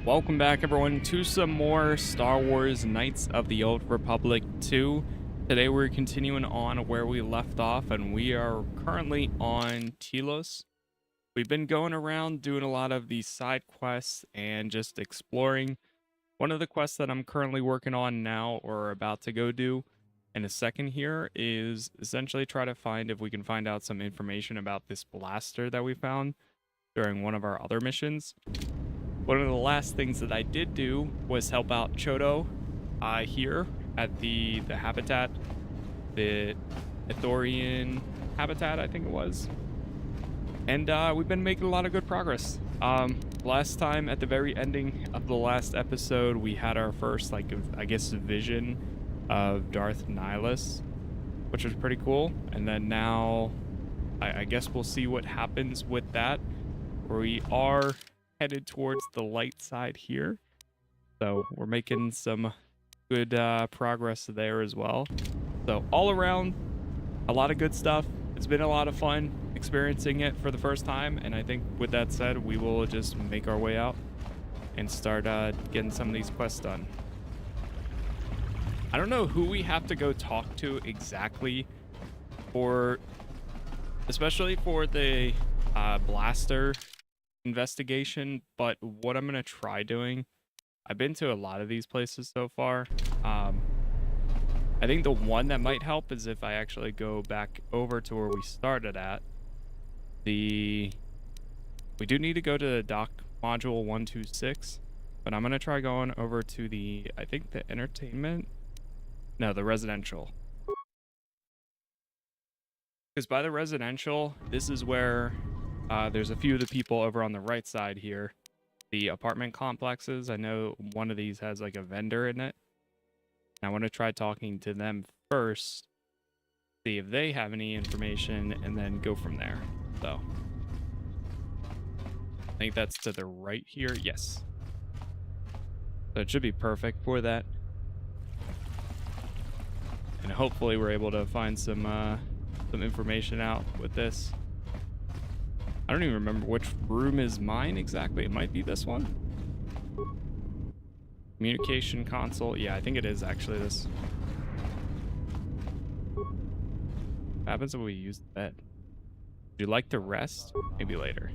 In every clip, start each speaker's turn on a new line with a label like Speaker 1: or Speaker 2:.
Speaker 1: Welcome back, everyone, to some more Star Wars Knights of the Old Republic 2. Today we're continuing on where we left off, and we are currently on Telos. We've been going around doing a lot of these side quests and just exploring. One of the quests that I'm currently working on now, or about to go do in a second here, is essentially try to find if we can find out some information about this blaster that we found during one of our other missions. One of the last things that I did do was help out Chodo here at the habitat, the Ithorian habitat, I think it was. And we've been making a lot of good progress. Last time, at the very ending of the last episode, we had our first, I guess, vision of Darth Nihilus, which was pretty cool. And then now, I guess we'll see what happens with that. We are headed towards the light side here, so we're making some good progress there as well. So all around, a lot of good stuff. It's been a lot of fun experiencing it for the first time, and I think with that said, we will just make our way out and start getting some of these quests done. I don't know who we have to go talk to exactly especially for the blaster investigation, but what I'm gonna try doing, I've been to a lot of these places so far. I think the one that might help is if I actually go back over to where we started at. We do need to go to the dock module 126, but I'm gonna try going over to the, I think, the residential, because by the residential, this is where there's a few of the people over on the right side here, the apartment complexes. I know one of these has like a vendor in it. I want to try talking to them first, see if they have any information, and then go from there. So I think that's to the right here. Yes. So it should be perfect for that. And hopefully we're able to find some information out with this. I don't even remember which room is mine exactly. It might be this one. Communication console. Yeah, I think it is actually this. What happens if we use the bed? Would you like to rest? Maybe later.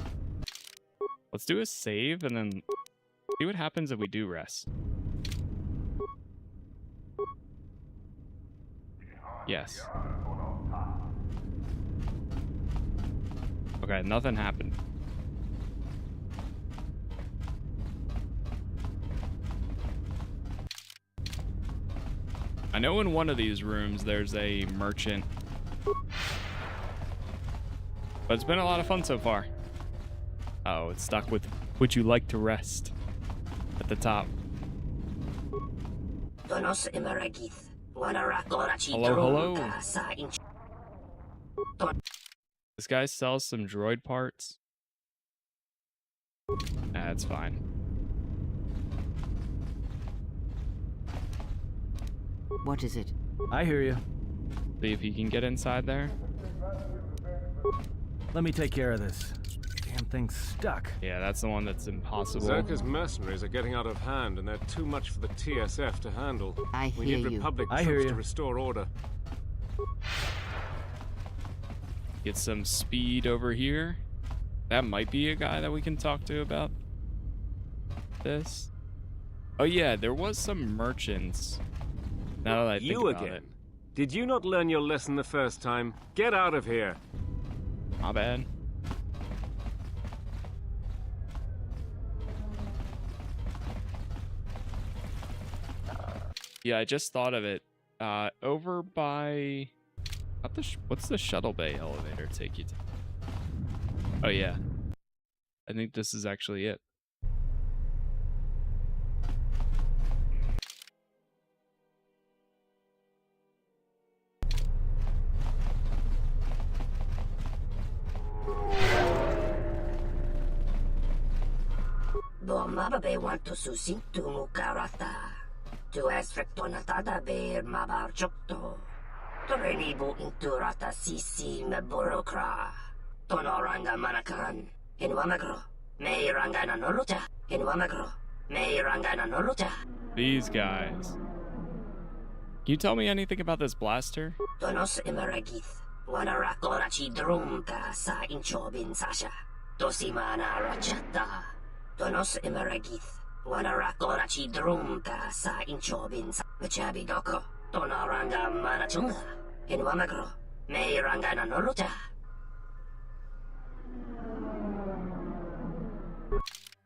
Speaker 1: Let's do a save and then see what happens if we do rest. Yes. Okay, nothing happened. I know in one of these rooms there's a merchant, but it's been a lot of fun so far. Oh, it's stuck with "would you like to rest" at the top. Hello, hello. This guy sells some droid parts. That's fine.
Speaker 2: What is it?
Speaker 3: I hear you.
Speaker 1: See if he can get inside there.
Speaker 3: Let me take care of this. Damn thing's stuck.
Speaker 1: Yeah, that's the one that's impossible.
Speaker 4: Zerka's mercenaries are getting out of hand, and they're too much for the TSF to handle. We need Republic troops to restore order.
Speaker 1: Get some speed over here. That might be a guy that we can talk to about this. Oh yeah, there was some merchants. Now that I think about it.
Speaker 4: Did you not learn your lesson the first time? Get out of here.
Speaker 1: My bad. Yeah, I just thought of it. Over by... what's the shuttle bay elevator take you to? Oh yeah, I think this is actually it.
Speaker 5: Mababe want to susintu mukarata. To esfrektonatada beer mabar chokto. Torenibu inturata sisi meborokra. Tonoranga manakan. In Wamagro. May ranga nanuruta. In Wamagro.
Speaker 1: These guys. Can you tell me anything about this blaster?
Speaker 5: Tonos Emeragith, Wanarakorachi Drumka sa Inchobin Sasha, Tosimana Rachata. Tonos Emeragith, Wanarakorachi Drumka sa Inchobin sa Machabi Doko, Tonaranga Manachunga, in Wamagro, Mayranga Nanuruta.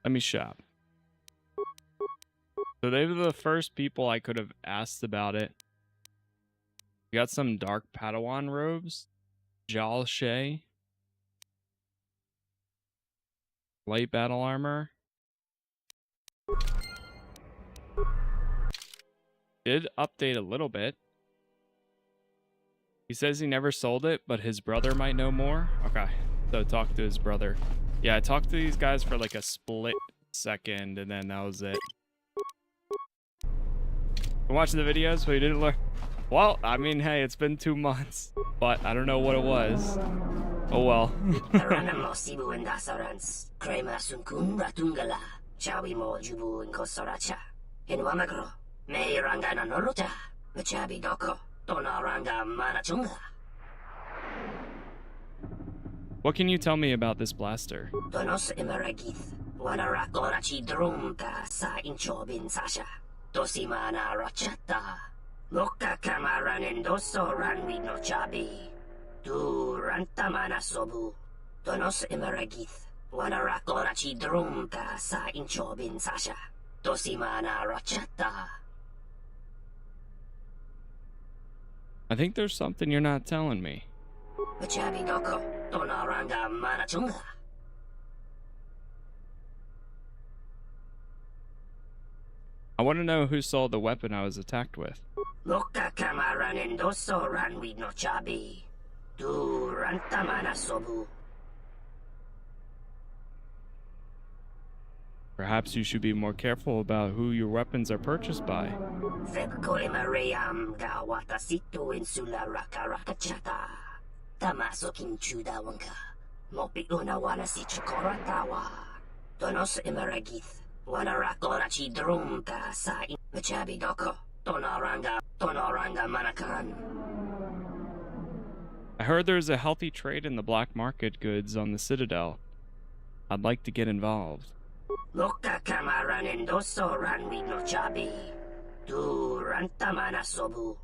Speaker 1: Let me shop. So they were the first people I could have asked about it. We got some dark Padawan robes. Jal Shay. Light battle armor. Did update a little bit. He says he never sold it, but his brother might know more. Okay, so talk to his brother. Yeah, I talked to these guys for like a split second, and then that was it. Been watching the videos, but you didn't learn. Well, I mean, hey, it's been 2 months, but I don't know what it was. Oh well. What can you tell me about this blaster?
Speaker 5: Tosimana Rachata. Loka Kamaran Endoso Ranwi no Chabi. Tu Rantamana Sobu. Tonos Emeragith. Wanarakorachi Drumka sa Inchobin Sasha. Tosimana Rachata.
Speaker 1: I think there's something you're not telling me.
Speaker 5: Machabi Doko. Tonaranga Manachunga.
Speaker 1: I want to know who sold the weapon I was attacked with.
Speaker 5: Loka Kamaran Endoso Ranwi no Chabi. Tu Rantamana Sobu.
Speaker 1: Perhaps you should be more careful about who your weapons are purchased by.
Speaker 5: Febko Emarayam Gawata Situ Insula Raka Rakachata. Tamaso Kinchuda Wanka. Mopi Unawana si Chukoratawa. Tonos Emaragith. Wanarakorachi Drumka sa Machabi Doko. Tonoranga Manakan.
Speaker 1: I heard there's a healthy trade in the black market goods on the Citadel. I'd like to get involved.
Speaker 5: Loka Kamaran Endoso Ranwi no Chabi. Tu Rantamana Sobu.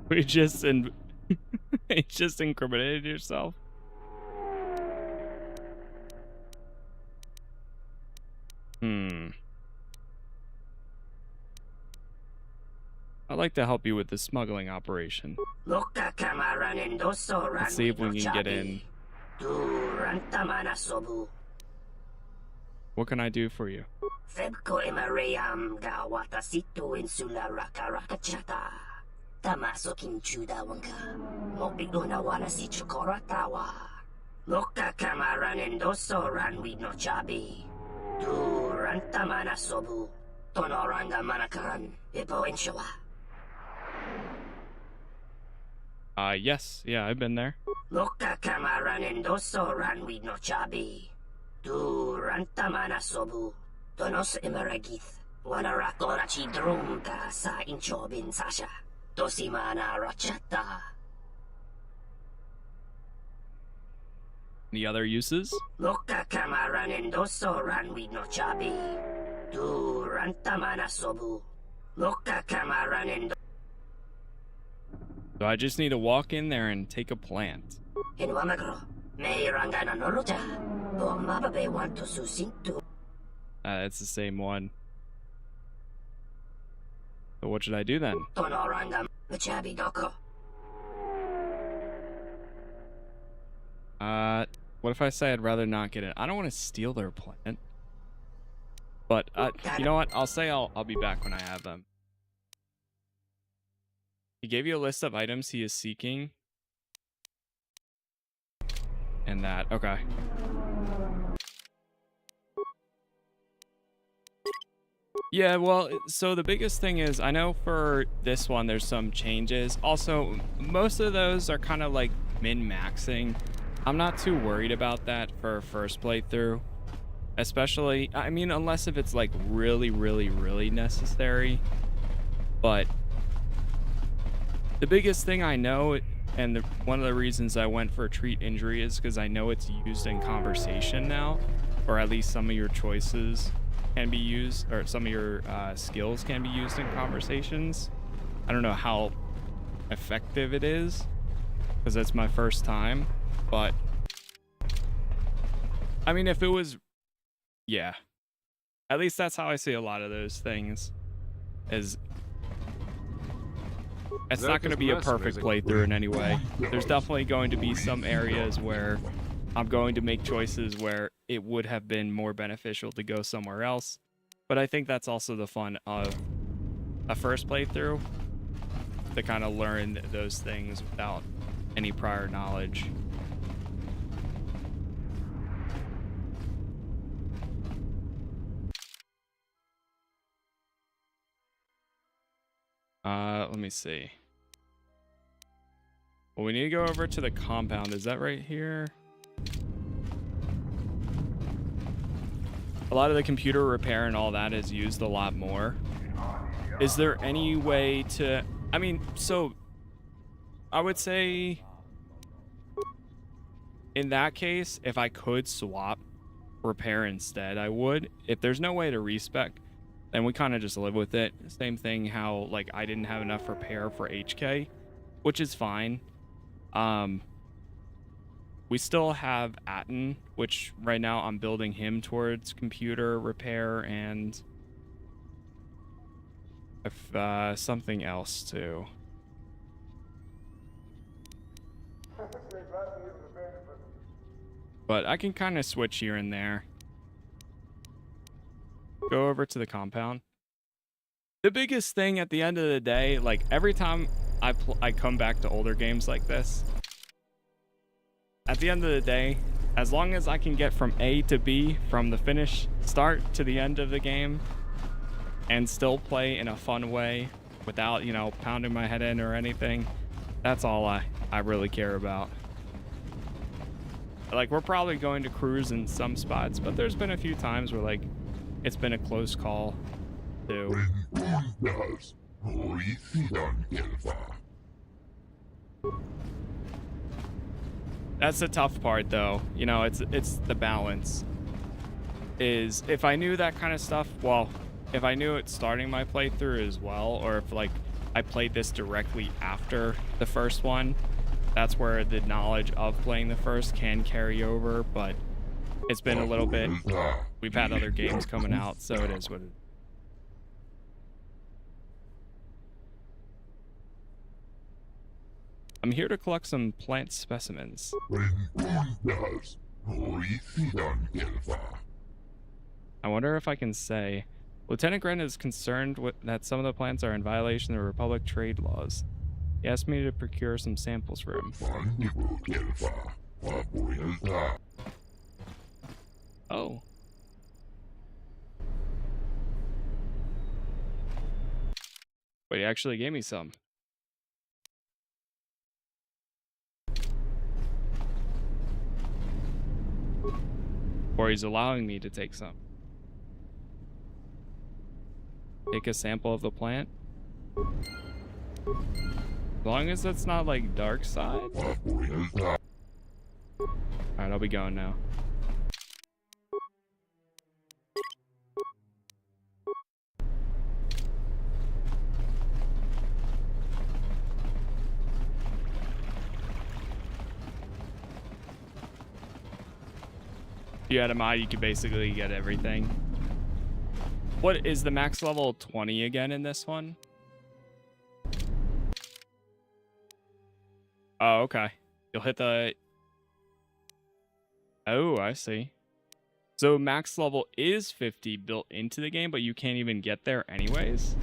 Speaker 1: We just you just incriminated yourself. I'd like to help you with the smuggling operation. Let's see if we can get in. What can I do for you?
Speaker 5: Tamaso Kinchuda Wanka. Mopiguna Wana si Chukoratawa. Loka Kamaran Endoso Ranwi no Chabi. Tu Rantamana Sobu. Tonoranga Manakan. Ipo Inshawa.
Speaker 1: Yes. Yeah, I've been there.
Speaker 5: Loka Kamaran Endoso Ranwi no Chabi. Tu Rantamana Sobu. Tonos Emeragith. Wanarakorachi Drumka sa Inchobin Sasha. Tosimana Rachata.
Speaker 1: Any other uses?
Speaker 5: Loka Kamaran Endoso Ranwi no Chabi. Tu Rantamana Sobu. Loka Kamaran Endoso.
Speaker 1: So I just need to walk in there and take a plant.
Speaker 5: In Wamagro, Mayranga Nanuruta. Bomababe want to susintu.
Speaker 1: It's the same one. So what should I do then?
Speaker 5: Tonoranga Machabi Doko.
Speaker 1: What if I say I'd rather not get it? I don't want to steal their plant. But, you know what? I'll say I'll be back when I have them. He gave you a list of items he is seeking. And that, okay. Yeah, well, so the biggest thing is I know for this one there's some changes. Also, most of those are kind of like min-maxing. I'm not too worried about that for first playthrough. Especially, I mean, unless if it's like really, really, really necessary. But the biggest thing I know, and one of the reasons I went for treat injury is because I know it's used in conversation now, or at least some of your choices can be used, or some of your skills can be used in conversations. I don't know how effective it is because it's my first time, but I mean, if it was, yeah, at least that's how I see a lot of those things. Is it's not going to be a perfect playthrough in any way. There's definitely going to be some areas where I'm going to make choices where it would have been more beneficial to go somewhere else. But I think that's also the fun of a first playthrough, to kind of learn those things without any prior knowledge. Let me see. Well, we need to go over to the compound. Is that right here? A lot of the computer repair and all that is used a lot more. Is there any way to... I mean, so... I would say... in that case, if I could swap repair instead, I would. If there's no way to respec, then we kind of just live with it. Same thing how, like, I didn't have enough repair for HK, which is fine. We still have Atten, which right now I'm building him towards computer repair and if something else too. But I can kind of switch here and there. Go over to the compound. The biggest thing at the end of the day, like every time I come back to older games like this, at the end of the day, as long as I can get from A to B, from the finish start to the end of the game, and still play in a fun way without, you know, pounding my head in or anything, that's all I really care about. Like, we're probably going to cruise in some spots, but there's been a few times where, like, it's been a close call, too. That's the tough part, though. You know, it's the balance. Is if I knew that kind of stuff, well, if I knew it starting my playthrough as well, or if, like, I played this directly after the first one, that's where the knowledge of playing the first can carry over, but it's been a little bit. We've had other games coming out, so it is what it is. I'm here to collect some plant specimens. I wonder if I can say, Lieutenant Grant is concerned that some of the plants are in violation of Republic trade laws. He asked me to procure some samples for him. Oh. Wait, he actually gave me some. Or he's allowing me to take some. Take a sample of the plant. As long as it's not like dark side. Alright, I'll be going now. If you had a mod, you could basically get everything. What is the max level 20 again in this one? Oh, okay. You'll hit the... Oh, I see. So max level is 50 built into the game, but you can't even get there anyways?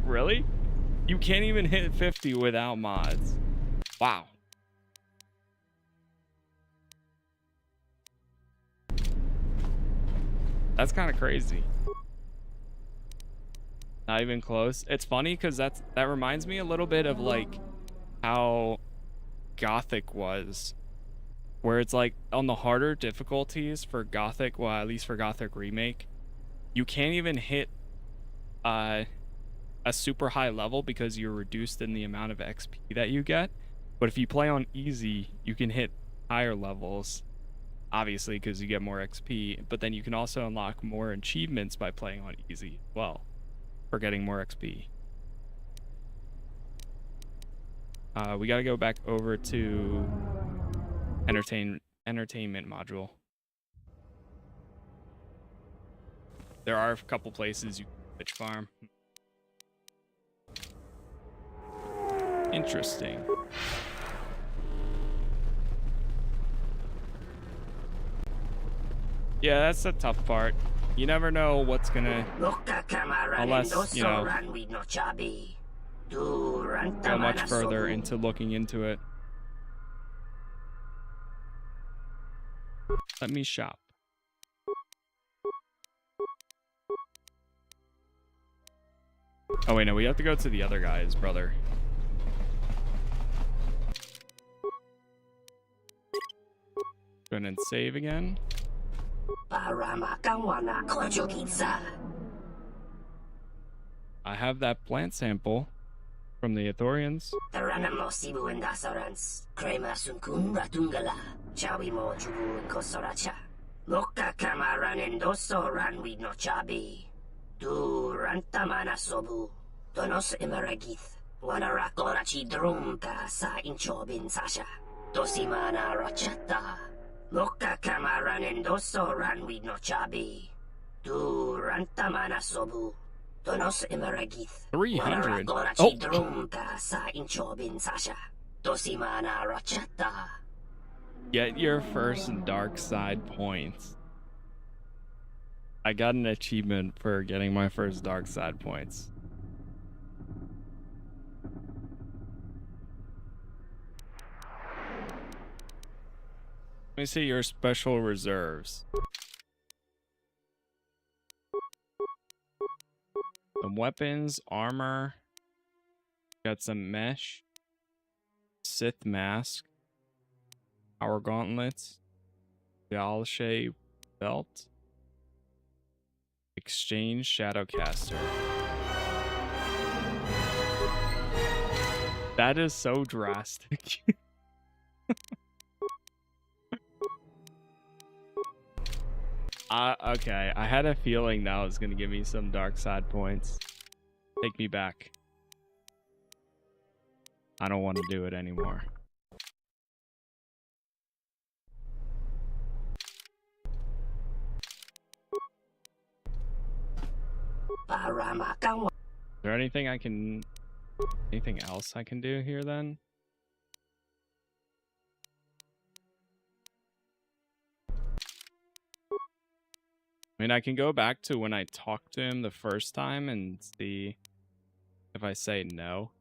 Speaker 1: Really? You can't even hit 50 without mods. Wow. That's kind of crazy. Not even close. It's funny because that reminds me a little bit of like how Gothic was, where it's like on the harder difficulties for Gothic, well, at least for Gothic Remake, you can't even hit a super high level because you're reduced in the amount of XP that you get. But if you play on easy, you can hit higher levels, obviously, because you get more XP, but then you can also unlock more achievements by playing on easy as well for getting more XP. We got to go back over to entertainment module. There are a couple places you can pitch farm. Interesting. Yeah, that's the tough part. You never know what's gonna, unless, you know, go much further into looking into it. Let me shop. Oh wait, no, we have to go to the other guy's brother. Go ahead and save again. I have that plant sample from the Ithorians.
Speaker 5: Donos emeragith, wanarakorachi drumka sa inchobin sasha. Dosimana rachata. Loka kamaran endoso ranwi no chabi. Du rantamana sobu. Donos emeragith.
Speaker 1: 300.
Speaker 5: Wanarakorachi drumka sa inchobin sasha. Dosimana rachata.
Speaker 1: Get your first dark side points. I got an achievement for getting my first dark side points. Let me see your special reserves. Some weapons, armor. Got some mesh. Sith mask. Power gauntlets. Dalshay belt. Exchange Shadowcaster. That is so drastic. Okay, I had a feeling that was gonna give me some dark side points. Take me back. I don't want to do it anymore. Is there anything else I can do here then? I mean, I can go back to when I talked to him the first time and see if I say no.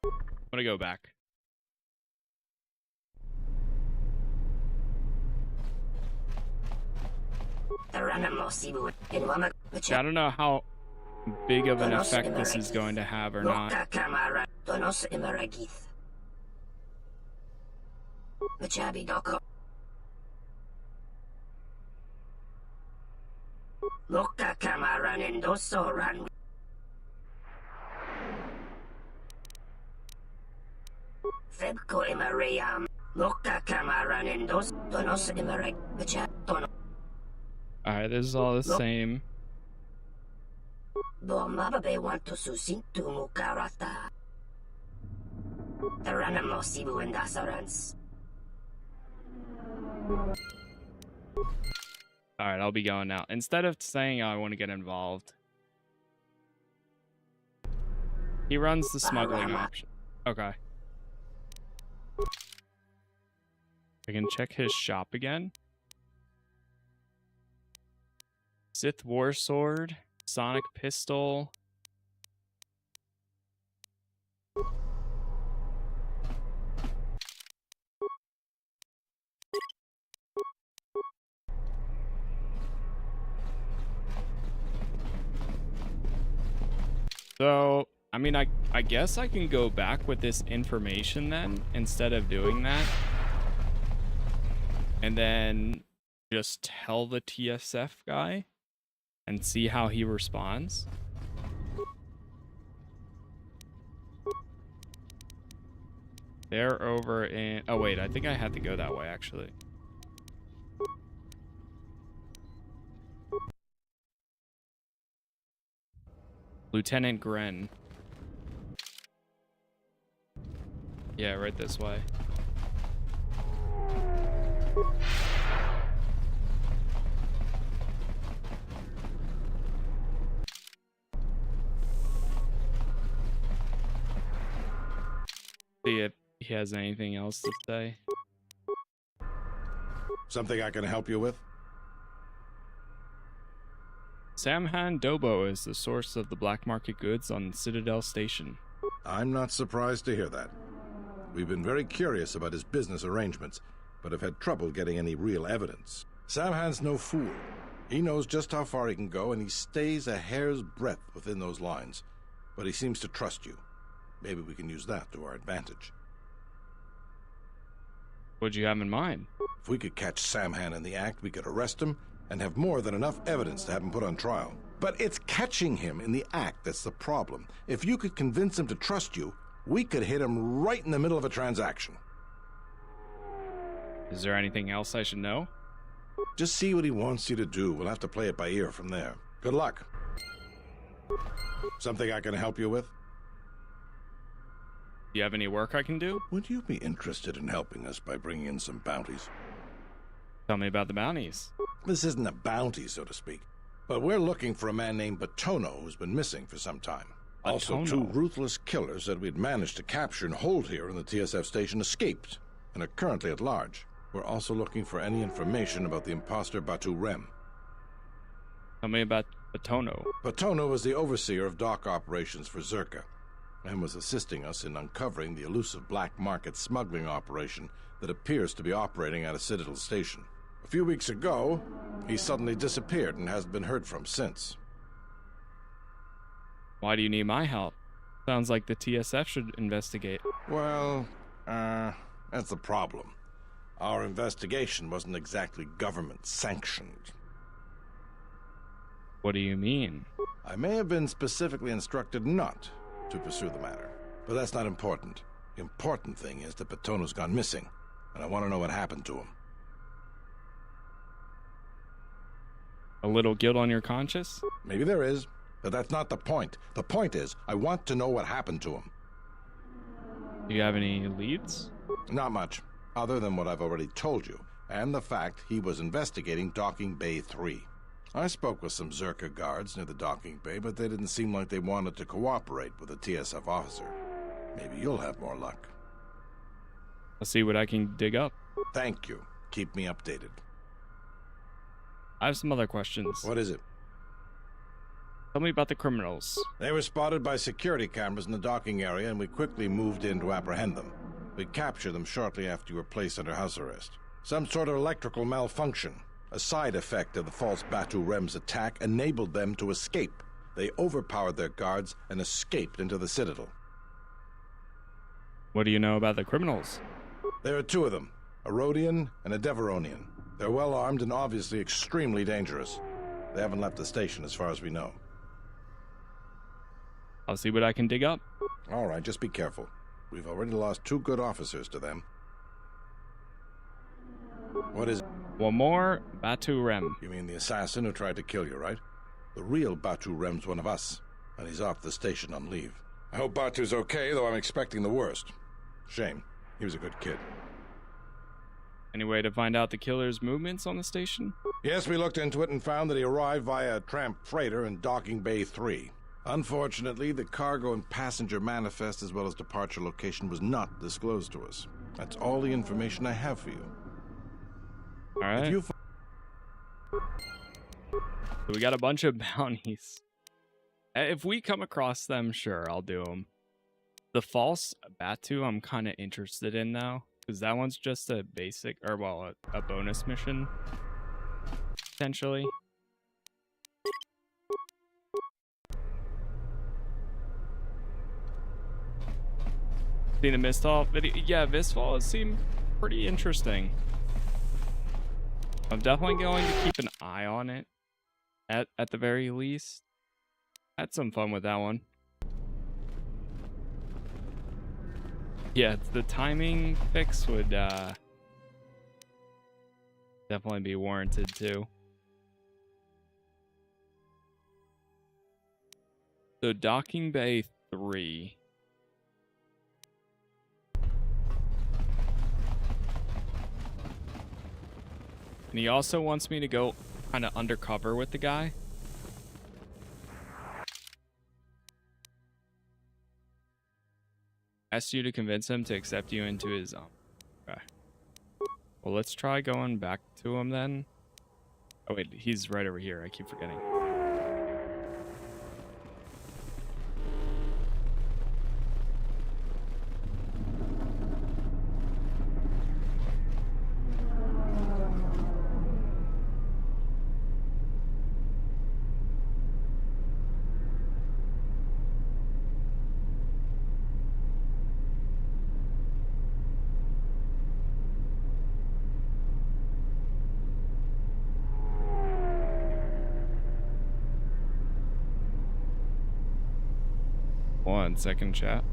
Speaker 1: I'm gonna go back. I don't know how big of an effect this is going to have or not. Alright, this is all the same. Alright, I'll be going now. Instead of saying I want to get involved, he runs the smuggling option. Okay. I can check his shop again. Sith War Sword, Sonic Pistol. So, I mean, I guess I can go back with this information then, instead of doing that. And then just tell the TSF guy and see how he responds. They're over in... Oh, wait, I think I had to go that way, actually. Lieutenant Gren. Yeah, right this way. See if he has anything else to say.
Speaker 6: Something I can help you with?
Speaker 1: Samhan Dobo is the source of the black market goods on Citadel Station.
Speaker 6: I'm not surprised to hear that. We've been very curious about his business arrangements, but have had trouble getting any real evidence. Samhan's no fool. He knows just how far he can go, and he stays a hair's breadth within those lines. But he seems to trust you. Maybe we can use that to our advantage.
Speaker 1: What'd you have in mind?
Speaker 6: If we could catch Samhan in the act, we could arrest him and have more than enough evidence to have him put on trial. But it's catching him in the act that's the problem. If you could convince him to trust you, we could hit him right in the middle of a transaction.
Speaker 1: Is there anything else I should know?
Speaker 6: Just see what he wants you to do. We'll have to play it by ear from there. Good luck. Something I can help you with?
Speaker 1: Do you have any work I can do?
Speaker 6: Would you be interested in helping us by bringing in some bounties?
Speaker 1: Tell me about the bounties.
Speaker 6: This isn't a bounty, so to speak. But we're looking for a man named Batono who's been missing for some time. Also, two ruthless killers that we'd managed to capture and hold here in the TSF station escaped and are currently at large. We're also looking for any information about the imposter Batu Rem.
Speaker 1: Tell me about Batono.
Speaker 6: Batono was the overseer of dock operations for Zerka and was assisting us in uncovering the elusive black market smuggling operation that appears to be operating at a Citadel station. A few weeks ago, he suddenly disappeared and hasn't been heard from since.
Speaker 1: Why do you need my help? Sounds like the TSF should investigate.
Speaker 6: Well, that's the problem. Our investigation wasn't exactly government-sanctioned.
Speaker 1: What do you mean?
Speaker 6: I may have been specifically instructed not to pursue the matter, but that's not important. The important thing is that Batono's gone missing, and I want to know what happened to him.
Speaker 1: A little guilt on your conscience?
Speaker 6: Maybe there is, but that's not the point. The point is, I want to know what happened to him.
Speaker 1: Do you have any leads?
Speaker 6: Not much, other than what I've already told you, and the fact he was investigating Docking Bay 3. I spoke with some Zerka guards near the docking bay, but they didn't seem like they wanted to cooperate with a TSF officer. Maybe you'll have more luck.
Speaker 1: I'll see what I can dig up.
Speaker 6: Thank you. Keep me updated.
Speaker 1: I have some other questions.
Speaker 6: What is it?
Speaker 1: Tell me about the criminals.
Speaker 6: They were spotted by security cameras in the docking area, and we quickly moved in to apprehend them. We captured them shortly after you were placed under house arrest. Some sort of electrical malfunction, a side effect of the false Batu Rem's attack, enabled them to escape. They overpowered their guards and escaped into the Citadel.
Speaker 1: What do you know about the criminals?
Speaker 6: There are two of them, a Rhodian and a Deveronian. They're well armed and obviously extremely dangerous. They haven't left the station as far as we know.
Speaker 1: I'll see what I can dig up.
Speaker 6: All right, just be careful. We've already lost 2 good officers to them. What is it?
Speaker 1: One more, Batu Rem.
Speaker 6: You mean the assassin who tried to kill you, right? The real Batu Rem's one of us, and he's off the station on leave. I hope Batu's okay, though I'm expecting the worst. Shame. He was a good kid.
Speaker 1: Any way to find out the killer's movements on the station?
Speaker 6: Yes, we looked into it and found that he arrived via a tramp freighter in Docking Bay 3. Unfortunately, the cargo and passenger manifest as well as departure location was not disclosed to us. That's all the information I have for you.
Speaker 1: All right. So we got a bunch of bounties. If we come across them, sure, I'll do them. The false Batu, I'm kind of interested in now, because that one's just a basic, or well, a bonus mission, potentially. Seen the Mistfall video? Yeah, Mistfall seemed pretty interesting. I'm definitely going to keep an eye on it at the very least. Had some fun with that one. Yeah, the timing fix would definitely be warranted too. So Docking Bay 3. And he also wants me to go kind of undercover with the guy. Asked you to convince him to accept you into his okay. Well, let's try going back to him then. Oh wait, he's right over here. I keep forgetting. One second, chat.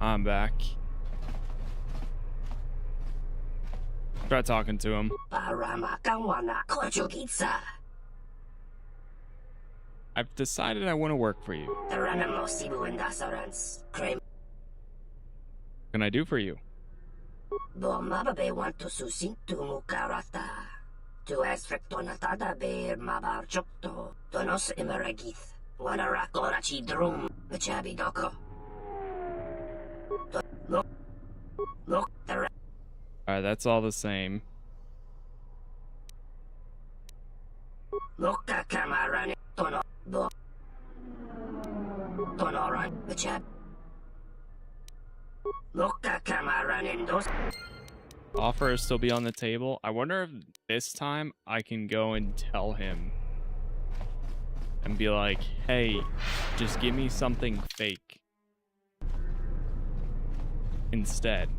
Speaker 1: I'm back. Try talking to him. I've decided I want to work for you. What can I do for you? Alright, that's all the same. Offer still be on the table. I wonder if this time I can go and tell him and be like, hey, just give me something fake instead.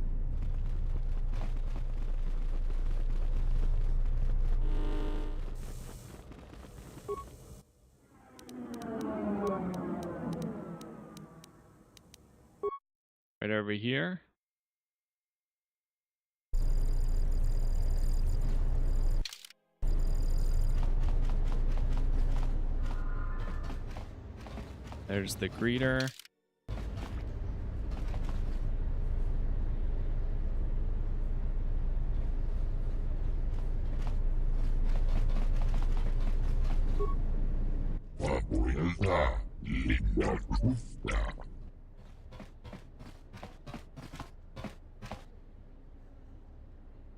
Speaker 1: Right over here. There's the greeter.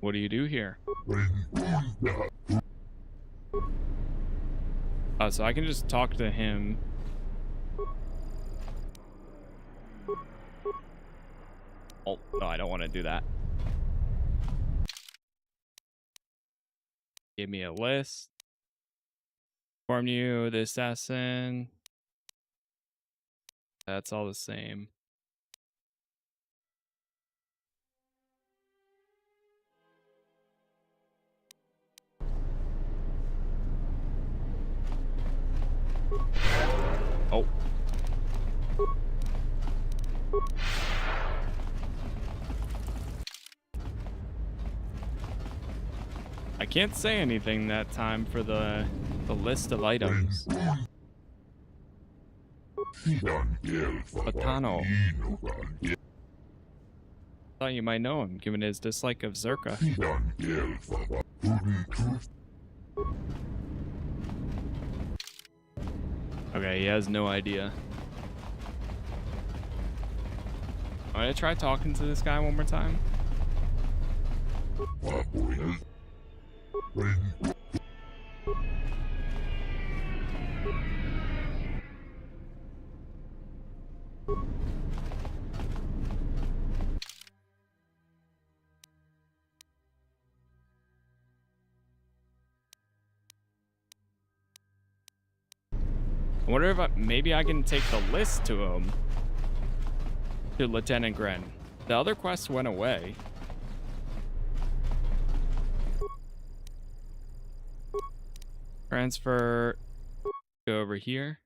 Speaker 1: What do you do here? Oh, so I can just talk to him. Oh, no, I don't want to do that. Give me a list. Inform you, the assassin. That's all the same. Oh. I can't say anything that time for the list of items. Patano. Thought you might know him, given his dislike of Zerka. Okay, he has no idea. I'm gonna try talking to this guy one more time. I wonder if maybe I can take the list to him. To Lieutenant Gren. The other quest went away. Transfer. Go over here.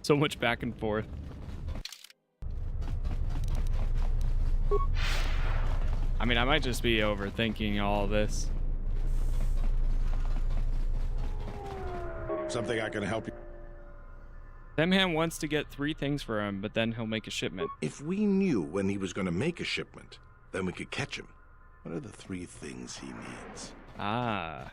Speaker 1: So much back and forth. I mean, I might just be overthinking all this.
Speaker 6: Something I can help you.
Speaker 1: Samham wants to get 3 things for him, but then he'll make a shipment.
Speaker 6: If we knew when he was going to make a shipment, then we could catch him. What are the 3 things he needs?
Speaker 1: Ah.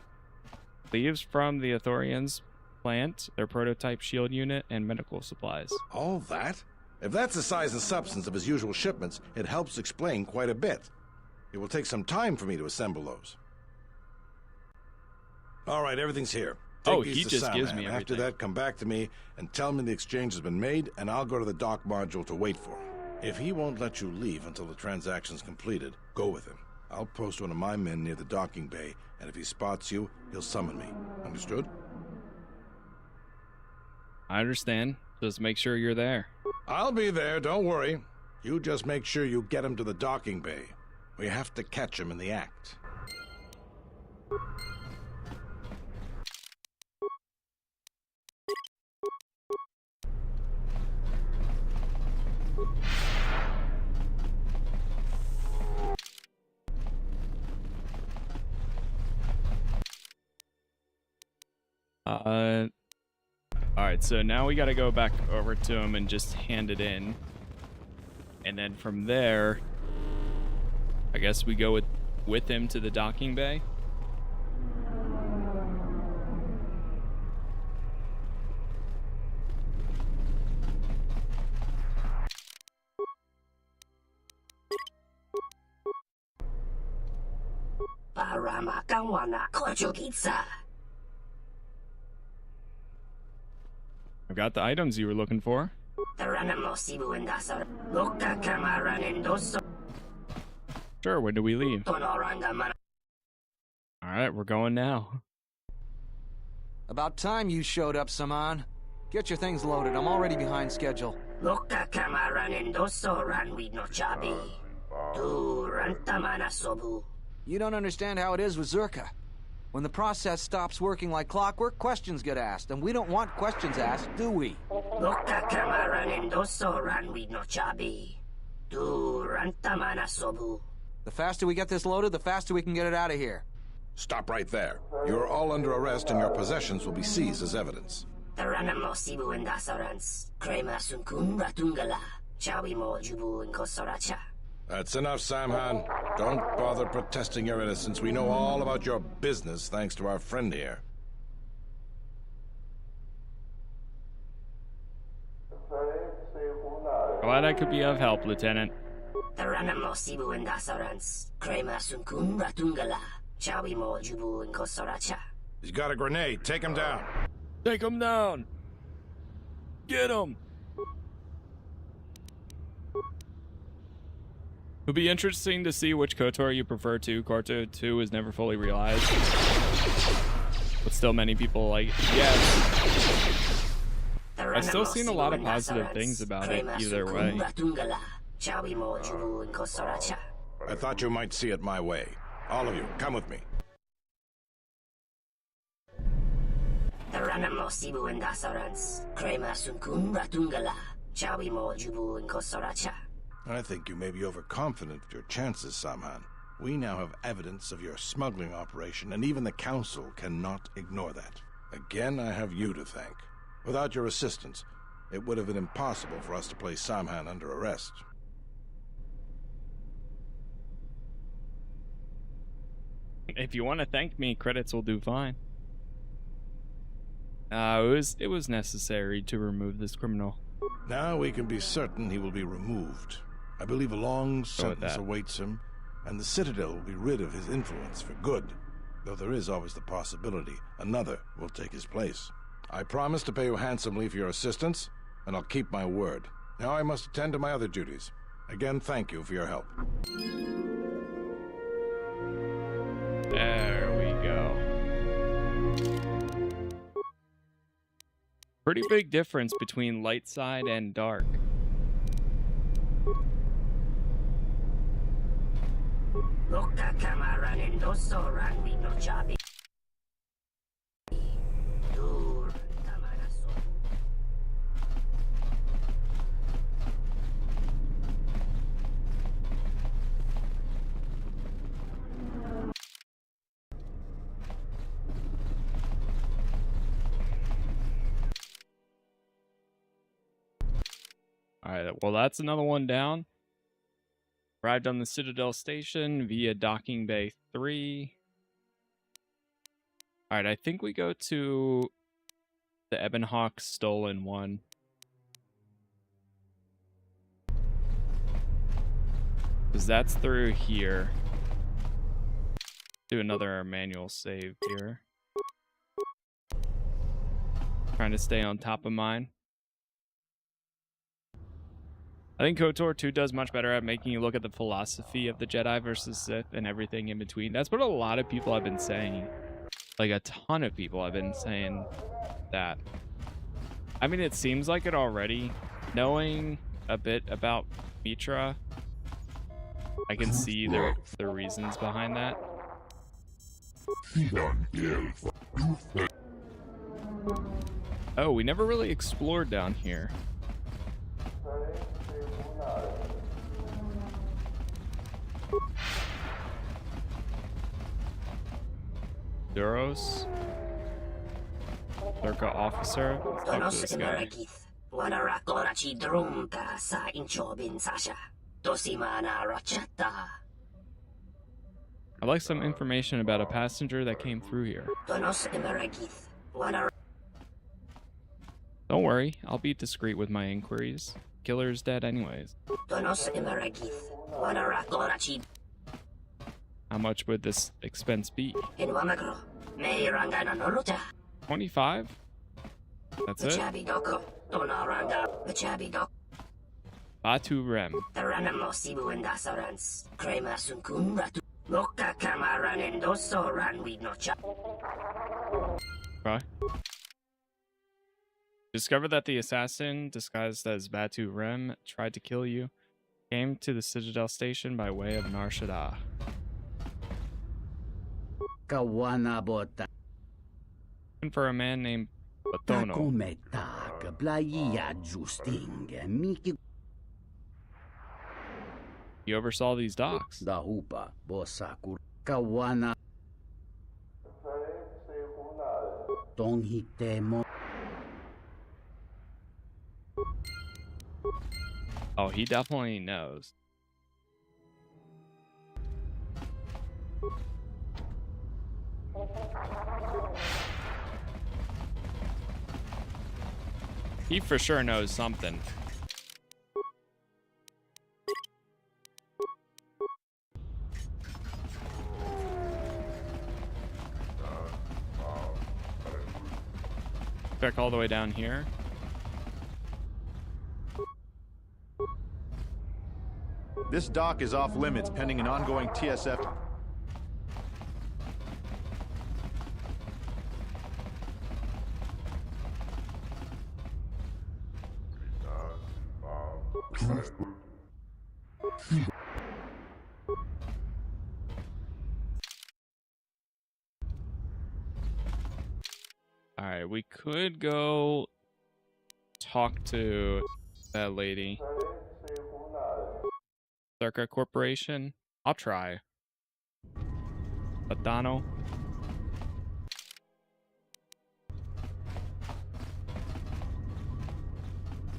Speaker 1: Leaves from the Athorians plant, their prototype shield unit, and medical supplies.
Speaker 6: All that? If that's the size and substance of his usual shipments, it helps explain quite a bit. It will take some time for me to assemble those. All right, everything's here.
Speaker 1: Oh, he just gives me everything.
Speaker 6: After that, come back to me and tell me the exchange has been made, and I'll go to the dock module to wait for him. If he won't let you leave until the transaction's completed, go with him. I'll post one of my men near the docking bay, and if he spots you, he'll summon me. Understood?
Speaker 1: I understand. Just make sure you're there.
Speaker 6: I'll be there, don't worry. You just make sure you get him to the docking bay. We have to catch him in the act.
Speaker 1: All right, so now we got to go back over to him and just hand it in. And then from there, I guess we go with him to the docking bay. I've got the items you were looking for. Sure, when do we leave? Alright, we're going now.
Speaker 7: About time you showed up, Saman. Get your things loaded, I'm already behind schedule. You don't understand how it is with Zerka. When the process stops working like clockwork, questions get asked, and we don't want questions asked, do we? The faster we get this loaded, the faster we can get it out of here.
Speaker 6: Stop right there. You're all under arrest and your possessions will be seized as evidence. That's enough, Samhan. Don't bother protesting your innocence. We know all about your business thanks to our friend here.
Speaker 1: Glad I could be of help, Lieutenant.
Speaker 6: He's got a grenade. Take him down.
Speaker 1: Take him down. Get him. It'll be interesting to see which KOTOR you prefer to. KOTOR 2 is never fully realized. But still many people like it. Yes. I've still seen a lot of positive things about it either way.
Speaker 6: I thought you might see it my way. All of you, come with me. I think you may be overconfident of your chances, Samhan. We now have evidence of your smuggling operation, and even the Council cannot ignore that. Again, I have you to thank. Without your assistance, it would have been impossible for us to place Samhan under arrest.
Speaker 1: If you want to thank me, credits will do fine. It was necessary to remove this criminal.
Speaker 6: Now we can be certain he will be removed. I believe a long sentence awaits him, and the Citadel will be rid of his influence for good, though there is always the possibility another will take his place. I promise to pay you handsomely for your assistance, and I'll keep my word. Now I must attend to my other duties. Again, thank you for your help.
Speaker 1: There we go. Pretty big difference between light side and dark. Alright, well that's another one down. Arrived on the Citadel Station via Docking Bay 3. Alright, I think we go to the Ebonhawk stolen one. Because that's through here. Do another manual save here. Trying to stay on top of mine. I think KOTOR 2 does much better at making you look at the philosophy of the Jedi versus Sith and everything in between. That's what a lot of people have been saying. Like, a ton of people have been saying that. I mean, it seems like it already. Knowing a bit about Mitra, I can see the reasons behind that. Oh, we never really explored down here. Duros. Circa officer. Let's talk to this guy. I'd like some information about a passenger that came through here. Don't worry, I'll be discreet with my inquiries. Killer's dead anyways. How much would this expense be? 25? That's it? Batu Rem. Right. Discover that the assassin, disguised as Batu Rem, tried to kill you. Came to the Citadel Station by way of Narshada. Looking for a man named Batono. You oversaw these docks. Oh, he definitely knows. He for sure knows something. Back all the way down here.
Speaker 8: This dock is off limits pending an ongoing TSF.
Speaker 1: Alright, we could go talk to that lady. Circa Corporation. I'll try. Badano.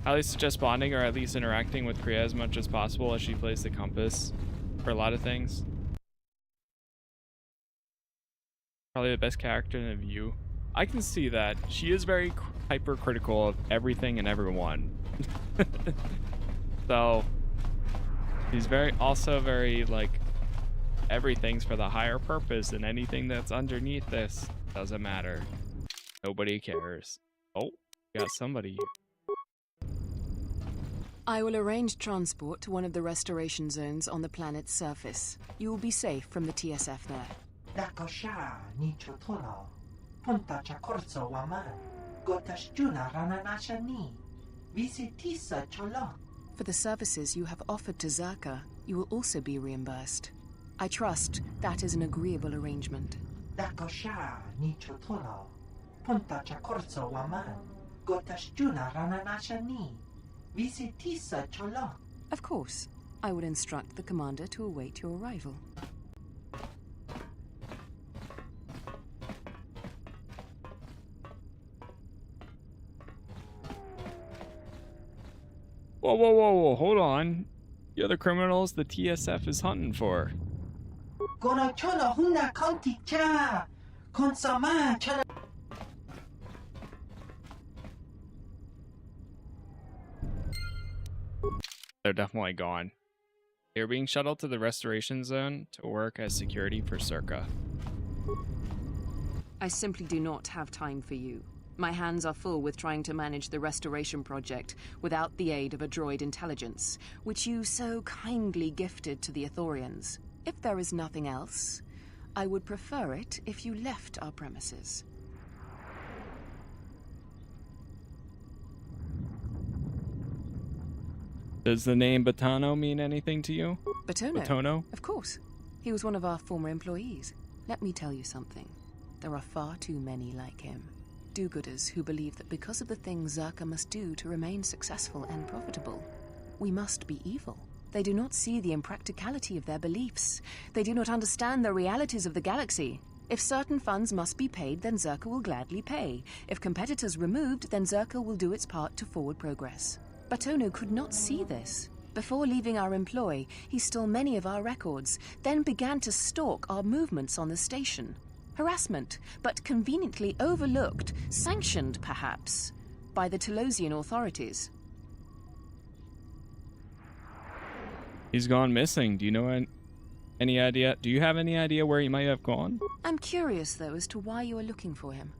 Speaker 1: Highly suggest bonding or at least interacting with Kriya as much as possible as she plays the compass for a lot of things. Probably the best character in the view. I can see that. She is very hypercritical of everything and everyone. So she's also very like everything's for the higher purpose, and anything that's underneath this doesn't matter. Nobody cares. Oh, we got somebody here.
Speaker 9: I will arrange transport to one of the restoration zones on the planet's surface. You will be safe from the TSF there. For the services you have offered to Zerka, you will also be reimbursed. I trust that is an agreeable arrangement. Of course. I will instruct the commander to await your arrival.
Speaker 1: Whoa, whoa, whoa, whoa, hold on. The other criminals the TSF is hunting for. They're definitely gone. They're being shuttled to the restoration zone to work as security for Circa.
Speaker 9: I simply do not have time for you. My hands are full with trying to manage the restoration project without the aid of a droid intelligence, which you so kindly gifted to the Ithorians. If there is nothing else, I would prefer it if you left our premises.
Speaker 1: Does the name Batano mean anything to you?
Speaker 9: Batono?
Speaker 1: Batono?
Speaker 9: Of course. He was one of our former employees. Let me tell you something. There are far too many like him. Do-gooders who believe that because of the things Zerka must do to remain successful and profitable, we must be evil. They do not see the impracticality of their beliefs. They do not understand the realities of the galaxy. If certain funds must be paid, then Zerka will gladly pay. If competitors removed, then Zerka will do its part to forward progress. But Ono could not see this. Before leaving our employ, he stole many of our records, then began to stalk our movements on the station. Harassment, but conveniently overlooked, sanctioned perhaps, by the Telosian authorities.
Speaker 1: He's gone missing. Do you know any idea? Do you have any idea where he might have gone?
Speaker 9: I'm curious, though, as to why you are looking for him.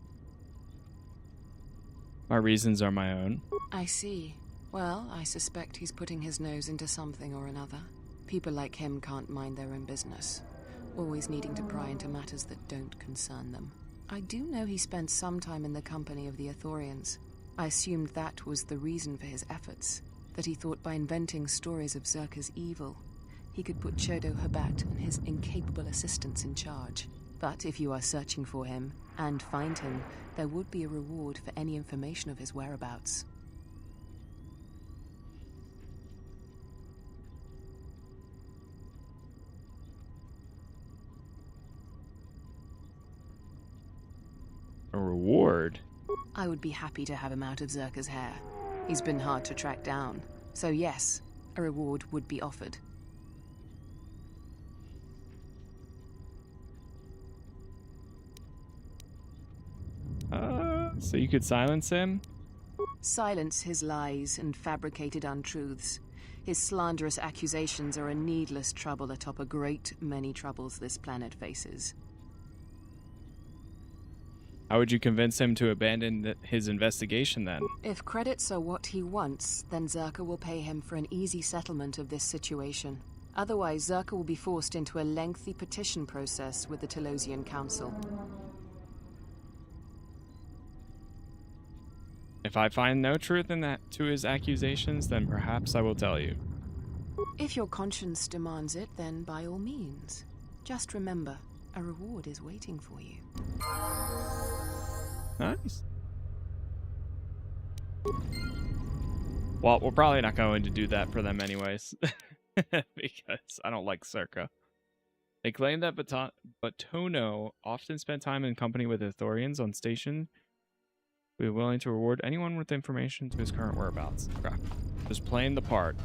Speaker 1: My reasons are my own.
Speaker 9: I see. Well, I suspect he's putting his nose into something or another. People like him can't mind their own business, always needing to pry into matters that don't concern them. I do know he spent some time in the company of the Ithorians. I assumed that was the reason for his efforts, that he thought by inventing stories of Zerka's evil, he could put Chodo Habat and his incapable assistants in charge. But if you are searching for him, and find him, there would be a reward for any information of his whereabouts.
Speaker 1: A reward?
Speaker 9: I would be happy to have him out of Zerka's hair. He's been hard to track down. So yes, a reward would be offered.
Speaker 1: So you could silence him?
Speaker 9: Silence his lies and fabricated untruths. His slanderous accusations are a needless trouble atop a great many troubles this planet faces.
Speaker 1: How would you convince him to abandon his investigation then?
Speaker 9: If credits are what he wants, then Zerka will pay him for an easy settlement of this situation. Otherwise, Zerka will be forced into a lengthy petition process with the Telosian Council.
Speaker 1: If I find no truth in that to his accusations, then perhaps I will tell you.
Speaker 9: If your conscience demands it, then by all means. Just remember, a reward is waiting for you.
Speaker 1: Nice. Well, we're probably not going to do that for them anyways. Because I don't like Zerka. They claim that Batono often spent time in company with Ithorians on station. We are willing to reward anyone with information to his current whereabouts. Crap. Just playing the part.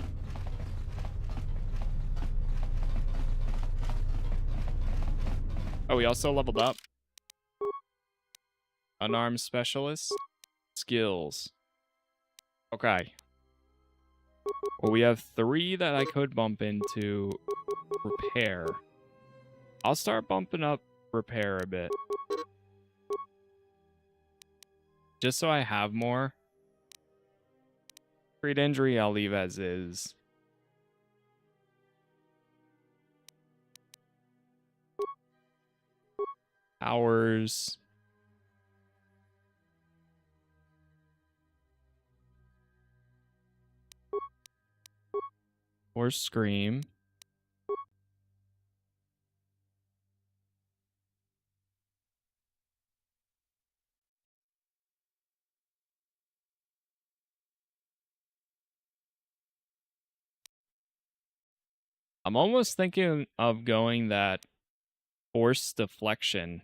Speaker 1: Oh, we also leveled up. Unarmed specialist. Skills. Okay. Well, we have 3 that I could bump into repair. I'll start bumping up repair a bit. Just so I have more. Create injury, I'll leave as is. Hours. Or scream. I'm almost thinking of going that force deflection.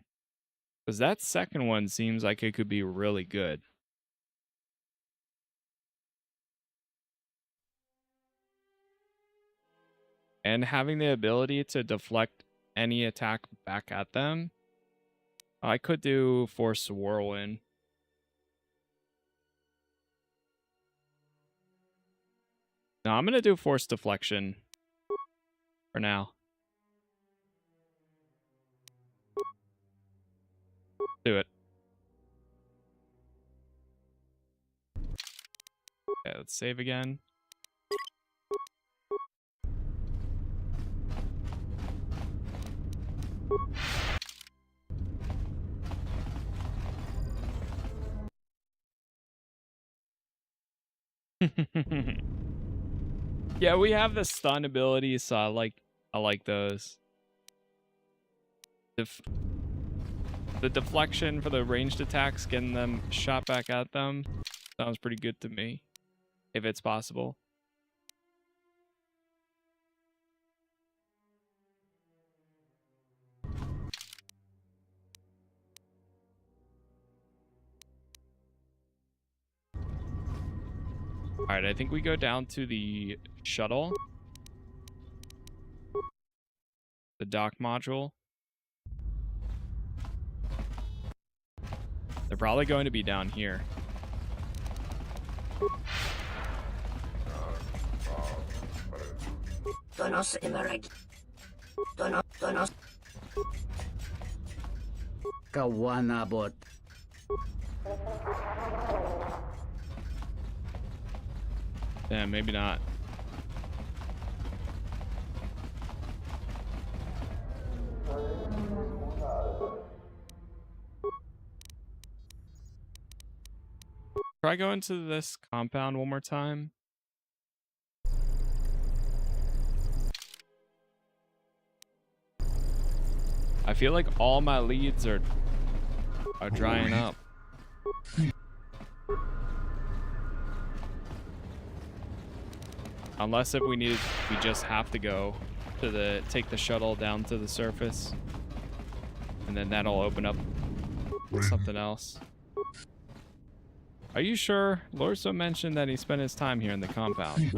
Speaker 1: Because that second one seems like it could be really good. And having the ability to deflect any attack back at them. I could do force whirlwind. No, I'm going to do force deflection. For now. Do it. Okay, let's save again. Yeah, we have the stun ability, so I like those. The deflection for the ranged attacks, getting them shot back at them, sounds pretty good to me, if it's possible. Alright, I think we go down to the shuttle. The dock module. They're probably going to be down here.
Speaker 10: Kawanabot.
Speaker 1: Yeah, maybe not. Try going to this compound one more time. I feel like all my leads are drying up. Unless if we just have to go to take the shuttle down to the surface. And then that'll open up something else. Are you sure? Lorso mentioned that he spent his time here in the compound.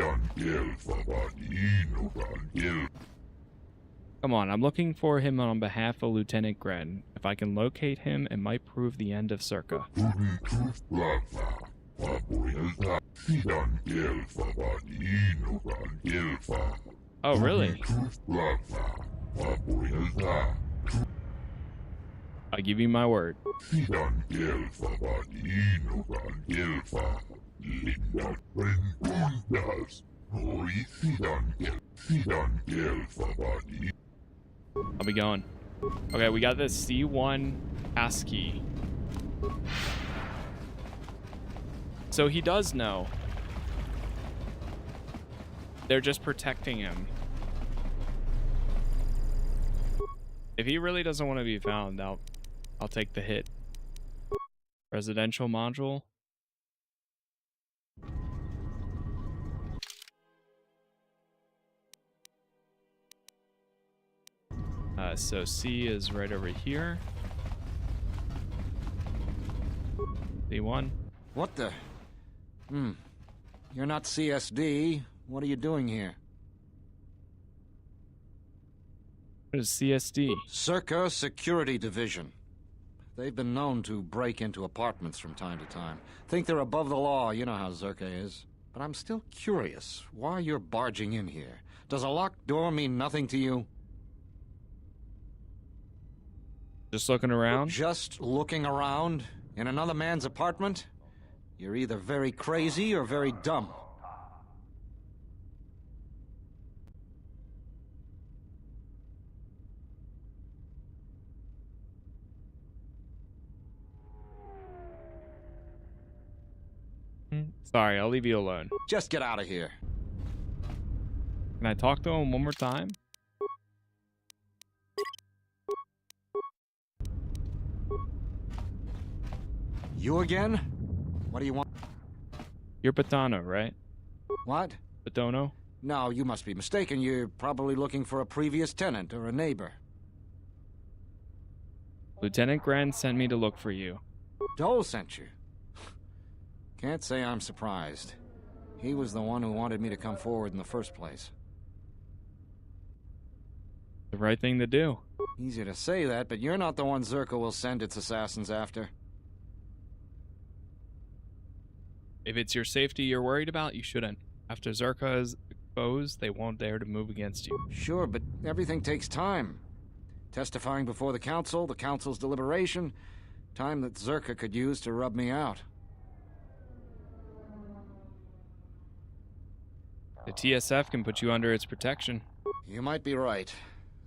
Speaker 1: Come on, I'm looking for him on behalf of Lieutenant Gren. If I can locate him, it might prove the end of Circa. Oh, really? I give you my word. I'll be going. Okay, we got this C1 passkey. So he does know. They're just protecting him. If he really doesn't want to be found, I'll take the hit. Residential module. So C is right over here. C1.
Speaker 7: What the? You're not CSD. What are you doing here?
Speaker 1: What is CSD?
Speaker 7: Circa Security Division. They've been known to break into apartments from time to time. Think they're above the law, you know how Zerka is. But I'm still curious why you're barging in here. Does a locked door mean nothing to you?
Speaker 1: Just looking around?
Speaker 7: Just looking around? In another man's apartment? You're either very crazy or very dumb.
Speaker 1: Sorry, I'll leave you alone.
Speaker 7: Just get out of here.
Speaker 1: Can I talk to him one more time?
Speaker 7: You again? What do you want?
Speaker 1: You're Patano, right?
Speaker 7: What?
Speaker 1: Patono?
Speaker 7: No, you must be mistaken. You're probably looking for a previous tenant or a neighbor.
Speaker 1: Lieutenant Gren sent me to look for you.
Speaker 7: Dole sent you? Can't say I'm surprised. He was the one who wanted me to come forward in the first place.
Speaker 1: The right thing to do.
Speaker 7: Easy to say that, but you're not the one Zerka will send its assassins after.
Speaker 1: If it's your safety you're worried about, you shouldn't. After Zerka is exposed, they won't dare to move against you.
Speaker 7: Sure, but everything takes time. Testifying before the council's deliberation, time that Zerka could use to rub me out.
Speaker 1: The TSF can put you under its protection.
Speaker 7: You might be right.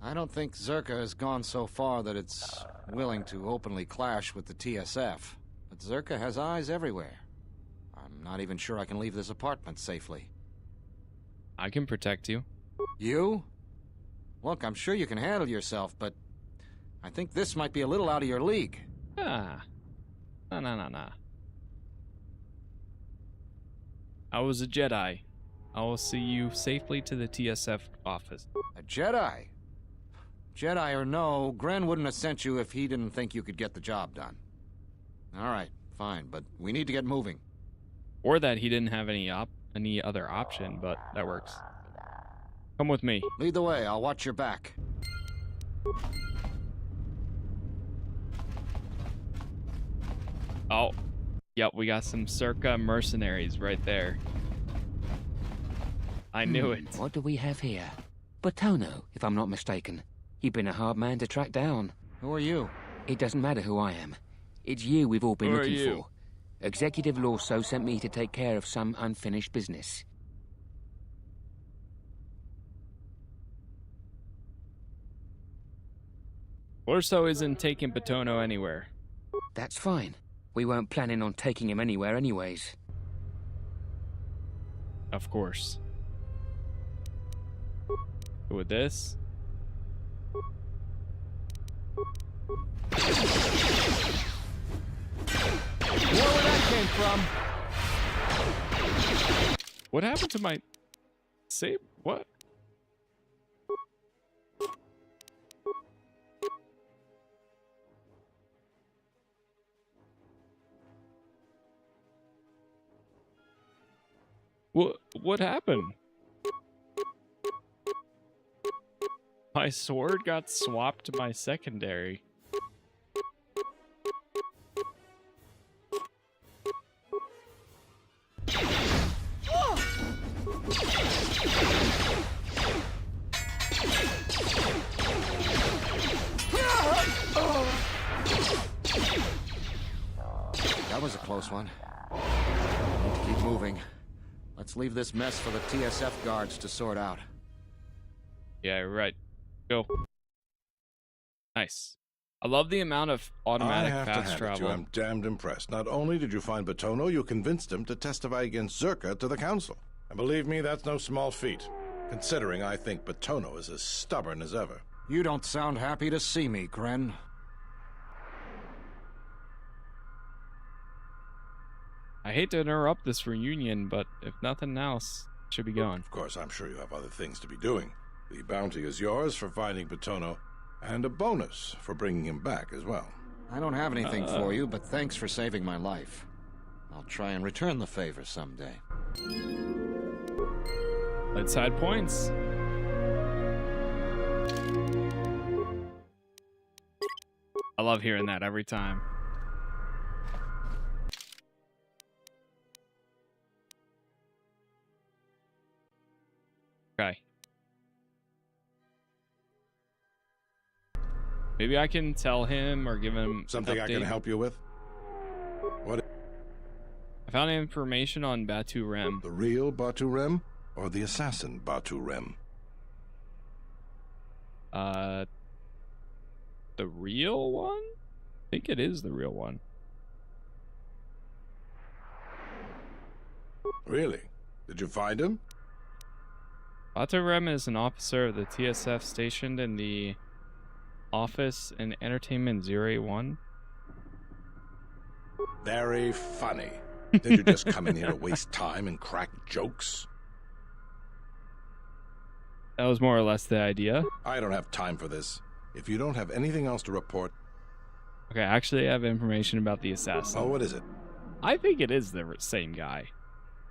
Speaker 7: I don't think Zerka has gone so far that it's willing to openly clash with the TSF. But Zerka has eyes everywhere. I'm not even sure I can leave this apartment safely.
Speaker 1: I can protect you.
Speaker 7: You? Look, I'm sure you can handle yourself, but I think this might be a little out of your league.
Speaker 1: No. I was a Jedi. I will see you safely to the TSF office.
Speaker 7: A Jedi? Jedi or no, Gren wouldn't have sent you if he didn't think you could get the job done. All right, fine, but we need to get moving.
Speaker 1: Or that he didn't have any other option, but that works. Come with me.
Speaker 7: Lead the way. I'll watch your back.
Speaker 1: Oh, yep, we got some Circa mercenaries right there. I knew it.
Speaker 10: What do we have here? Batono, if I'm not mistaken. He'd been a hard man to track down.
Speaker 7: Who are you?
Speaker 10: It doesn't matter who I am. It's you we've all been
Speaker 1: Who are
Speaker 10: looking
Speaker 1: you?
Speaker 10: for. Executive Lorso sent me to take care of some unfinished business.
Speaker 1: Lorso isn't taking Batono anywhere.
Speaker 10: That's fine. We weren't planning on taking him anywhere anyways.
Speaker 1: Of course. With this.
Speaker 3: Where that came from?
Speaker 1: What happened to my save? What? What happened? My sword got swapped to my secondary.
Speaker 7: That was a close one. Need to keep moving. Let's leave this mess for the TSF guards to sort out.
Speaker 1: Yeah, right. Go. Nice. I love the amount of automatic
Speaker 6: I have to
Speaker 1: fast
Speaker 6: hand
Speaker 1: travel.
Speaker 6: it to you. I'm damned impressed. Not only did you find Batono, you convinced him to testify against Zerka to the council. And believe me, that's no small feat, considering I think Batono is as stubborn as ever.
Speaker 7: You don't sound happy to see me, Gren.
Speaker 1: I hate to interrupt this reunion, but if nothing else, it should be going.
Speaker 6: Of course, I'm sure you have other things to be doing. The bounty is yours for finding Batono, and a bonus for bringing him back as well.
Speaker 7: I don't have anything for you, but thanks for saving my life. I'll try and return the favor someday.
Speaker 1: Let's side points. I love hearing that every time. Okay. Maybe I can tell him or give him
Speaker 6: Something
Speaker 1: an
Speaker 6: I can
Speaker 1: update.
Speaker 6: help you with? What?
Speaker 1: I found information on Batu Rem.
Speaker 6: The real Batu Rem or the assassin Batu Rem?
Speaker 1: The real one? I think it is the real one.
Speaker 6: Really? Did you find him?
Speaker 1: Batu Rem is an officer of the TSF stationed in the office in Entertainment 081.
Speaker 6: Very funny. Did you just come in here to waste time and crack jokes?
Speaker 1: That was more or less the idea.
Speaker 6: I don't have time for this. If you don't have anything else to report...
Speaker 1: Okay, actually I have information about the assassin.
Speaker 6: Oh, what is it?
Speaker 1: I think it is the same guy.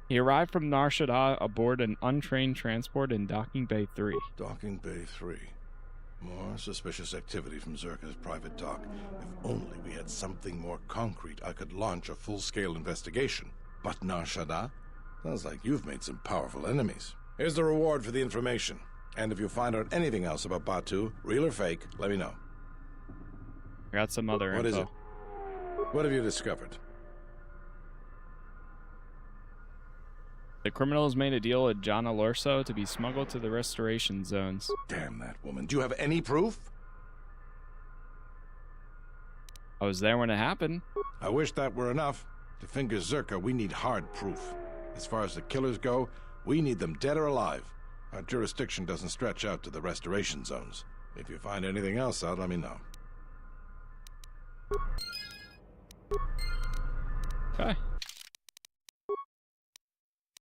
Speaker 1: He arrived from Nar Shaddaa aboard an untrained transport in Docking Bay 3.
Speaker 6: Docking Bay 3. More suspicious activity from Zerka's private dock. If only we had something more concrete, I could launch a full-scale investigation. But Nar Shaddaa? Sounds like you've made some powerful enemies. Here's the reward for the information. And if you find out anything else about Batu, real or fake, let me know.
Speaker 1: I got some other
Speaker 6: What
Speaker 1: info.
Speaker 6: is it? What have you discovered?
Speaker 1: The criminals made a deal with John Alorso to be smuggled to the restoration zones.
Speaker 6: Damn that woman. Do you have any proof?
Speaker 1: I was there when it happened.
Speaker 6: I wish that were enough. To finger Zerka, we need hard proof. As far as the killers go, we need them dead or alive. Our jurisdiction doesn't stretch out to the restoration zones. If you find anything else out, let me know.
Speaker 1: Okay.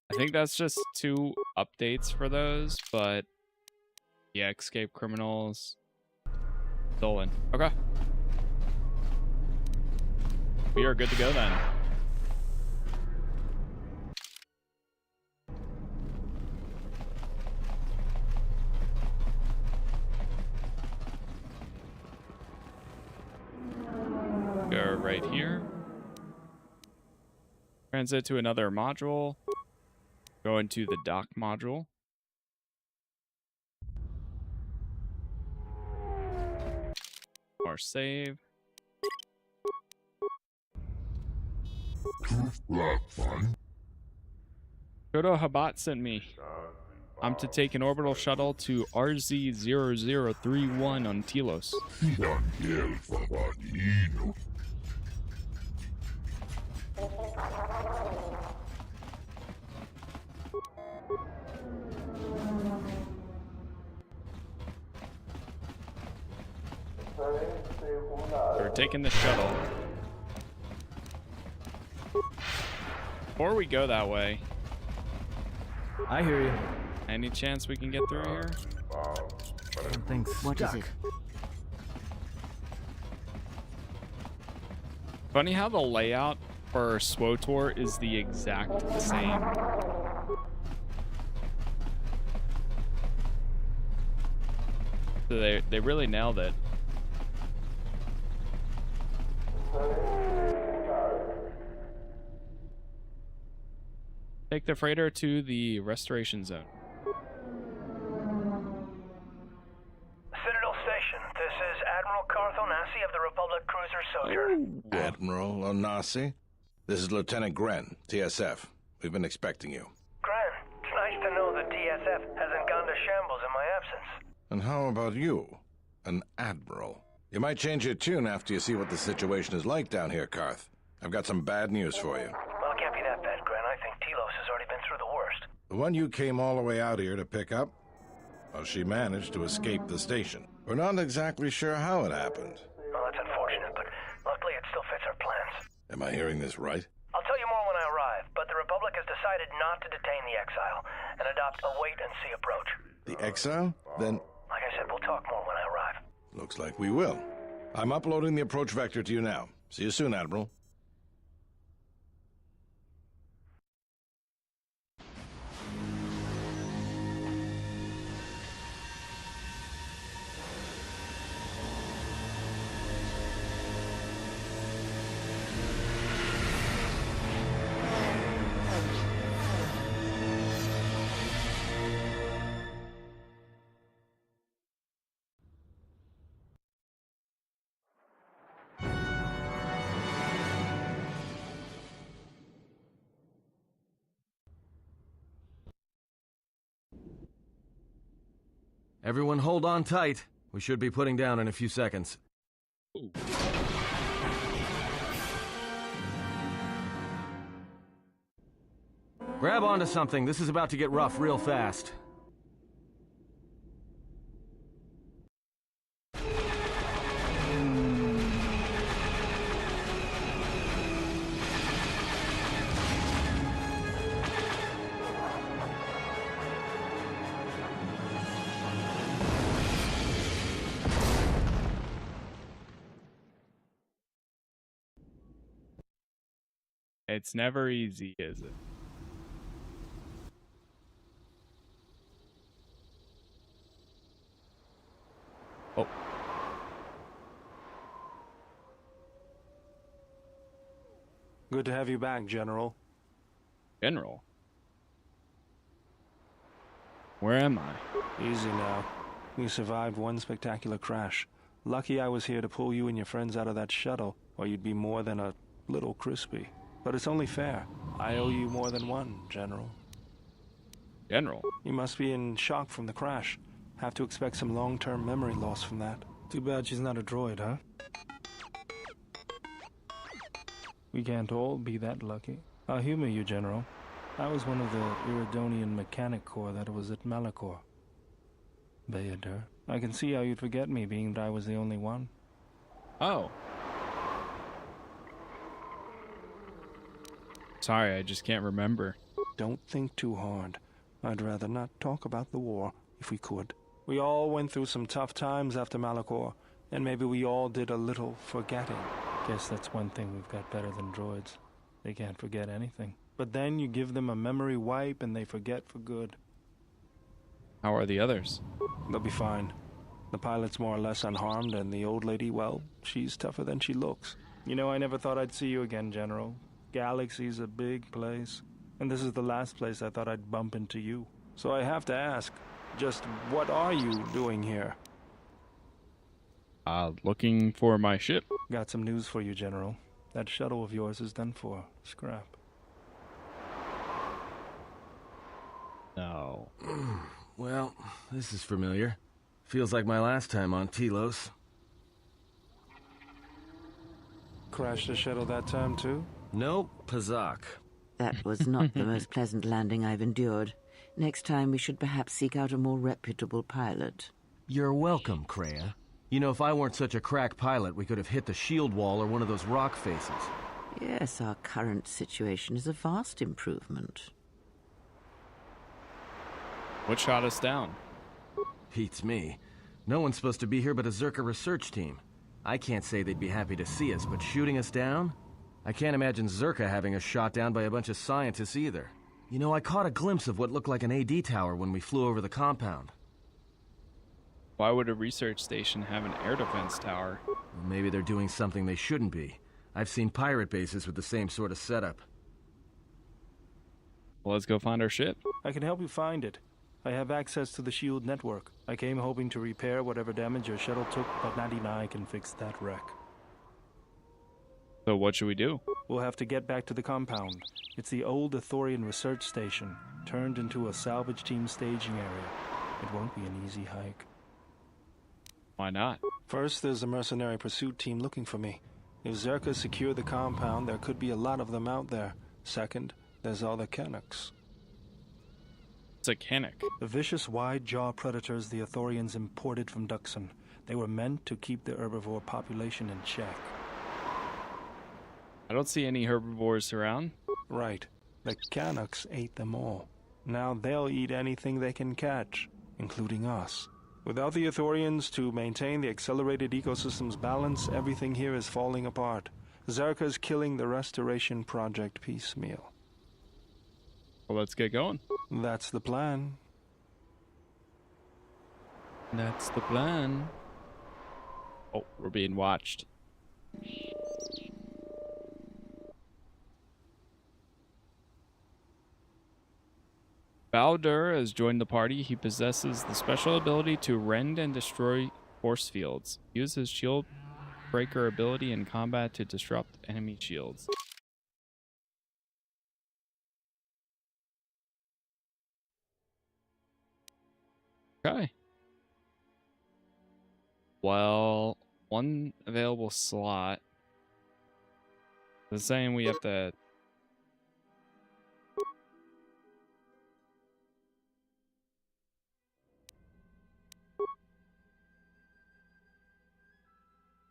Speaker 1: I think that's just 2 updates for those, but yeah, escape criminals. Stolen. Okay. We are good to go then. right here. Transit to another module. Go into the dock module. Or save. Shoto Habat sent me. I'm to take an orbital shuttle to RZ0031 on Telos. We're taking the shuttle. Before we go that way,
Speaker 3: I hear you.
Speaker 1: any chance we can get through here?
Speaker 3: Something's
Speaker 2: What
Speaker 3: stuck.
Speaker 2: is it?
Speaker 1: Funny how the layout for SWTOR is the exact same. So they really nailed it. Take the freighter to the restoration zone.
Speaker 11: Citadel Station, this is Admiral Karth Onasi of the Republic Cruiser Soldier.
Speaker 6: Admiral Onasi, this is Lieutenant Gren, TSF. We've been expecting you.
Speaker 11: Gran, it's nice to know the TSF hasn't gone to shambles in my absence.
Speaker 6: And how about you, an Admiral? You might change your tune after you see what the situation is like down here, Karth. I've got some bad news for you.
Speaker 11: Well, it can't be that bad, Gran. I think Telos has already been through the worst.
Speaker 6: The one you came all the way out here to pick up? Well, she managed to escape the station. We're not exactly sure how it happened.
Speaker 11: Well, that's unfortunate, but luckily it still fits our plans.
Speaker 6: Am I hearing this right?
Speaker 11: I'll tell you more when I arrive, but the Republic has decided not to detain the exile and adopt a wait-and-see approach.
Speaker 6: The exile? Then
Speaker 11: Like I said, we'll talk more when I arrive.
Speaker 6: looks like we will. I'm uploading the approach vector to you now. See you soon, Admiral.
Speaker 3: Everyone hold on tight. We should be putting down in a few seconds.
Speaker 1: Ooh.
Speaker 3: Grab onto something. This is about to get rough real fast.
Speaker 1: It's never easy, is it? Oh.
Speaker 12: Good to have you back, General.
Speaker 1: General? Where am I?
Speaker 12: Easy now. You survived one spectacular crash. Lucky I was here to pull you and your friends out of that shuttle, or you'd be more than a little crispy. But it's only fair. I owe you more than one, General.
Speaker 1: General?
Speaker 12: You must be in shock from the crash. Have to expect some long-term memory loss from that. Too bad she's not a droid, huh? We can't all be that lucky. I'll humor you, General. I was one of the Iridonian Mechanic Corps that was at Malachor. Bayadur. I can see how you'd forget me, being that I was the only one.
Speaker 1: Oh. Sorry, I just can't remember.
Speaker 12: Don't think too hard. I'd rather not talk about the war, if we could. We all went through some tough times after Malachor, and maybe we all did a little forgetting. Guess that's one thing we've got better than droids. They can't forget anything. But then you give them a memory wipe and they forget for good.
Speaker 1: How are the others?
Speaker 12: They'll be fine. The pilot's more or less unharmed, and the old lady, well, she's tougher than she looks. You know, I never thought I'd see you again, General. Galaxy's a big place, and this is the last place I thought I'd bump into you. So I have to ask, just what are you doing here?
Speaker 1: Looking for my ship.
Speaker 12: Got some news for you, General. That shuttle of yours is done for. Scrap.
Speaker 1: No.
Speaker 3: Well, this is familiar. Feels like my last time on Telos.
Speaker 12: Crashed the shuttle that time, too?
Speaker 3: Nope, Pazak.
Speaker 2: That was not the most pleasant landing I've endured. Next time we should perhaps seek out a more reputable pilot.
Speaker 3: You're welcome, Kreia. You know, if I weren't such a crack pilot, we could have hit the shield wall or one of those rock faces.
Speaker 2: Yes, our current situation is a vast improvement.
Speaker 1: What shot us down?
Speaker 3: Beats me. No one's supposed to be here but a Zerka research team. I can't say they'd be happy to see us, but shooting us down? I can't imagine Zerka having us shot down by a bunch of scientists either. You know, I caught a glimpse of what looked like an AD tower when we flew over the compound.
Speaker 1: Why would a research station have an air defense tower?
Speaker 3: Well, maybe they're doing something they shouldn't be. I've seen pirate bases with the same sort of setup.
Speaker 1: Well, let's go find our ship.
Speaker 12: I can help you find it. I have access to the SHIELD network. I came hoping to repair whatever damage your shuttle took, but not even I can fix that wreck.
Speaker 1: So what should we do?
Speaker 12: We'll have to get back to the compound. It's the old Ithorian research station, turned into a salvage team staging area. It won't be an easy hike.
Speaker 1: Why not?
Speaker 12: First, there's a mercenary pursuit team looking for me. If Zerka secure the compound, there could be a lot of them out there. Second, there's all the Canucks.
Speaker 1: It's a Canuck.
Speaker 12: The vicious wide-jaw predators the Ithorians imported from Duxon. They were meant to keep the herbivore population in check.
Speaker 1: I don't see any herbivores around.
Speaker 12: Right. The Canucks ate them all. Now they'll eat anything they can catch, including us. Without the Ithorians to maintain the accelerated ecosystem's balance, everything here is falling apart. Zerka's killing the Restoration Project piecemeal.
Speaker 1: Well, let's get going.
Speaker 12: That's the plan.
Speaker 1: That's the plan. Oh, we're being watched. Baldur has joined the party. He possesses the special ability to rend and destroy force fields. Use his shield breaker ability in combat to disrupt enemy shields. Okay. Well, one available slot. It's saying we have to...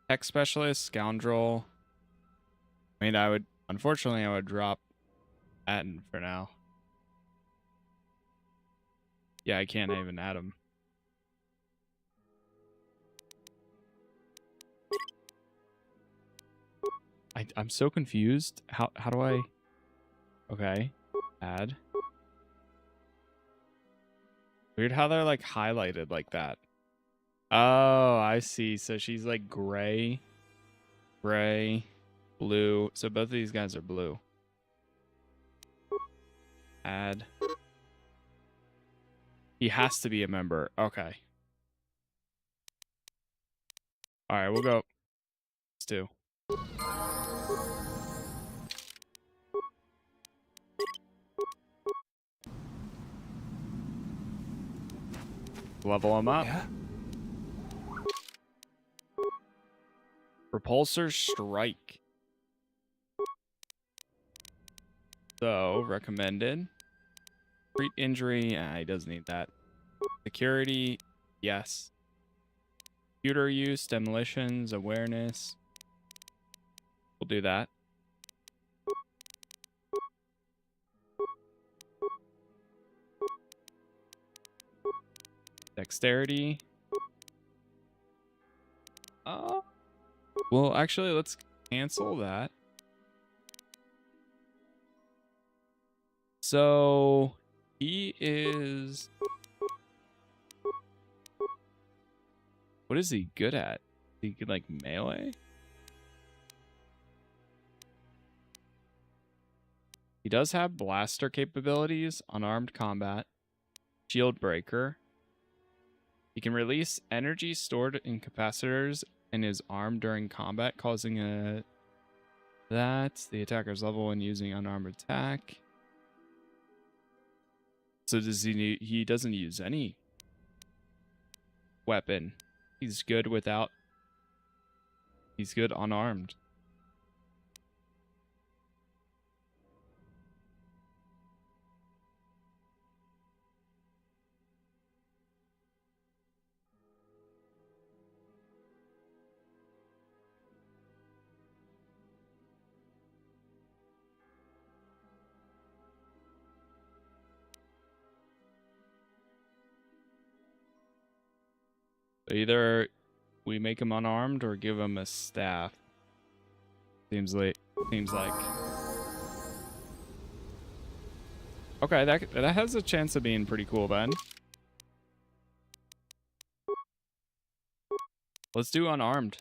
Speaker 1: Tech specialist, scoundrel. I mean, unfortunately, I would drop Atten for now. Yeah, I can't even add him. I'm so confused. How do I... Okay. Add. Weird how they're like highlighted like that. Oh, I see. So she's like gray, blue. So both of these guys are blue. Add. He has to be a member. Okay. All right, we'll go. Let's do. Level him up.
Speaker 12: Yeah?
Speaker 1: Repulsor strike. So, recommended. Treat injury. He doesn't need that. Security. Yes. Computer use, demolitions, awareness. We'll do that. Dexterity. Well, actually, let's cancel that. So, he is... What is he good at? Is he good, like, melee? He does have blaster capabilities, unarmed combat, shield breaker. He can release energy stored in capacitors in his arm during combat, causing the attacker's level when using unarmed attack. So does he doesn't use any weapon. He's good without. He's good unarmed. Either we make him unarmed or give him a staff. Seems like. Okay, that has a chance of being pretty cool then. Let's do unarmed.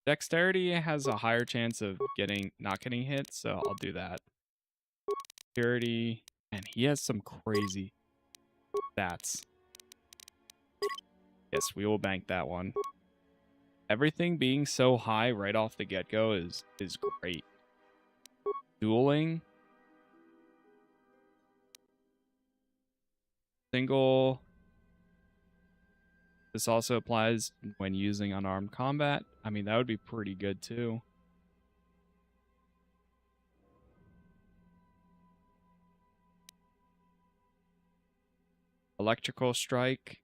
Speaker 1: Dexterity has a higher chance of not getting hit, so I'll do that. Security, and he has some crazy stats. Yes, we will bank that one. Everything being so high right off the get-go is great. Dueling. Single. This also applies when using unarmed combat. I mean, that would be pretty good too. Electrical strike.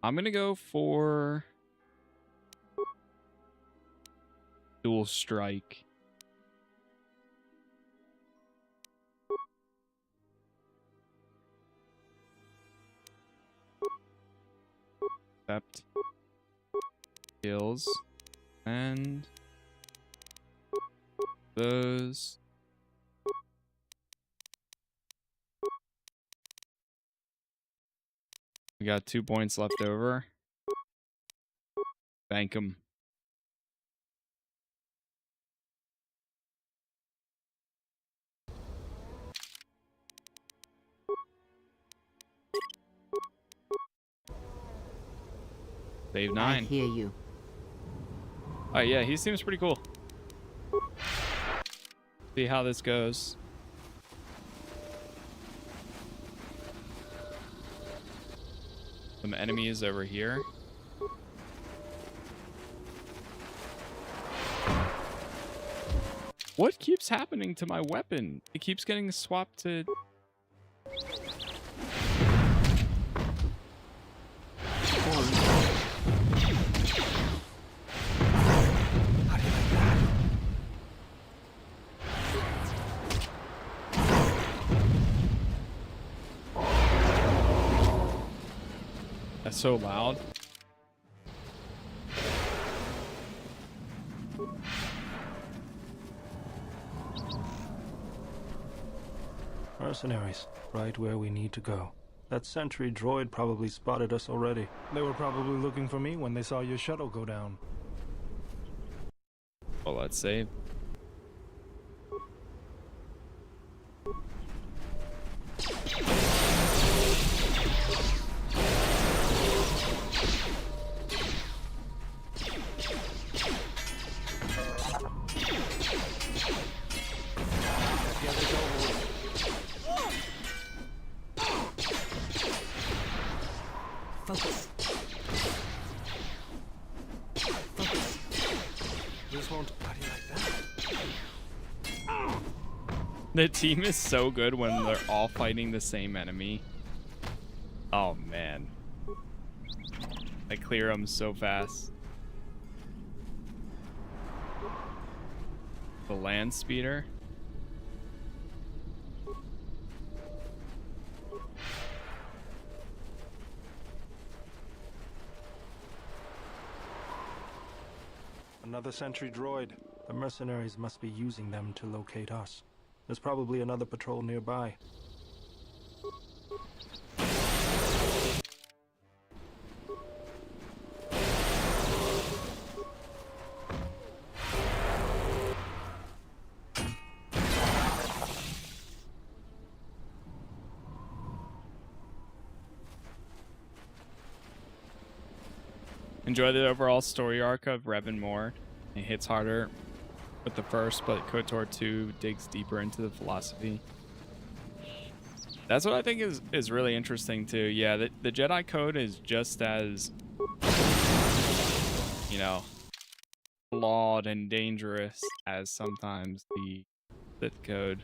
Speaker 1: I'm gonna go for dual strike. Accept skills and those. We got 2 points left over. Bank them. Save 9.
Speaker 2: I hear you.
Speaker 1: Oh yeah, he seems pretty cool. See how this goes. Some enemies over here. What keeps happening to my weapon? It keeps getting swapped to... That's so loud.
Speaker 12: Mercenaries, right where we need to go. That sentry droid probably spotted us already. They were probably looking for me when they saw your shuttle go down.
Speaker 1: Well, let's save.
Speaker 12: Focus. Focus. This won't. How do you like that?
Speaker 1: The team is so good when they're all fighting the same enemy. Oh man. I clear them so fast. The land speeder.
Speaker 12: Another sentry droid. The mercenaries must be using them to locate us. There's probably another patrol nearby.
Speaker 1: Enjoy the overall story arc of Revan more. It hits harder with the first, but KOTOR 2 digs deeper into the philosophy. That's what I think is really interesting too. Yeah, the Jedi Code is just as, you know, flawed and dangerous as sometimes the Sith Code.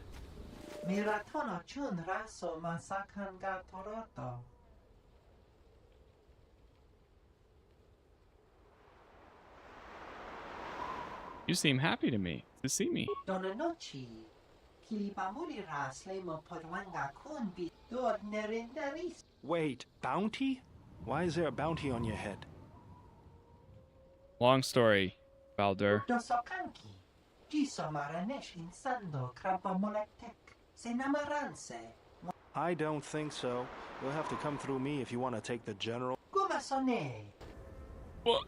Speaker 1: You seem happy to see me.
Speaker 12: Wait, bounty? Why is there a bounty on your head?
Speaker 1: Long story, Baldur.
Speaker 12: I don't think so. You'll have to come through me if you want to take the general.
Speaker 1: What?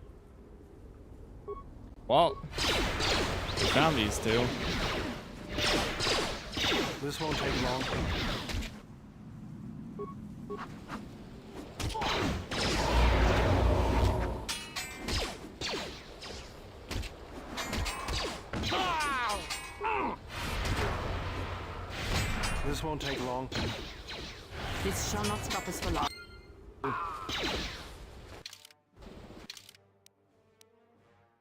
Speaker 1: Well, we found these two.
Speaker 12: This won't take long. This won't take long.
Speaker 9: This shall not stop us for long.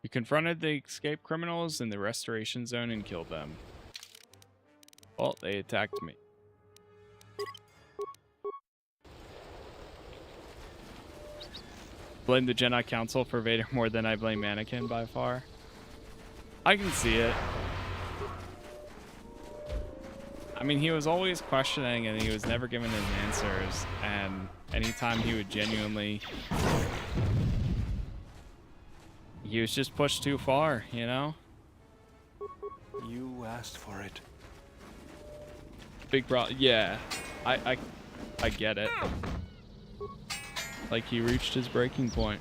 Speaker 1: You confronted the escaped criminals in the restoration zone and killed them. Well, they attacked me. Blame the Jedi Council for Vader more than I blame Anakin by far. I can see it. I mean, he was always questioning and he was never given his answers. And anytime he would genuinely... He was just pushed too far, you know?
Speaker 12: You asked for it.
Speaker 1: Big problem. Yeah, I get it. Like he reached his breaking point.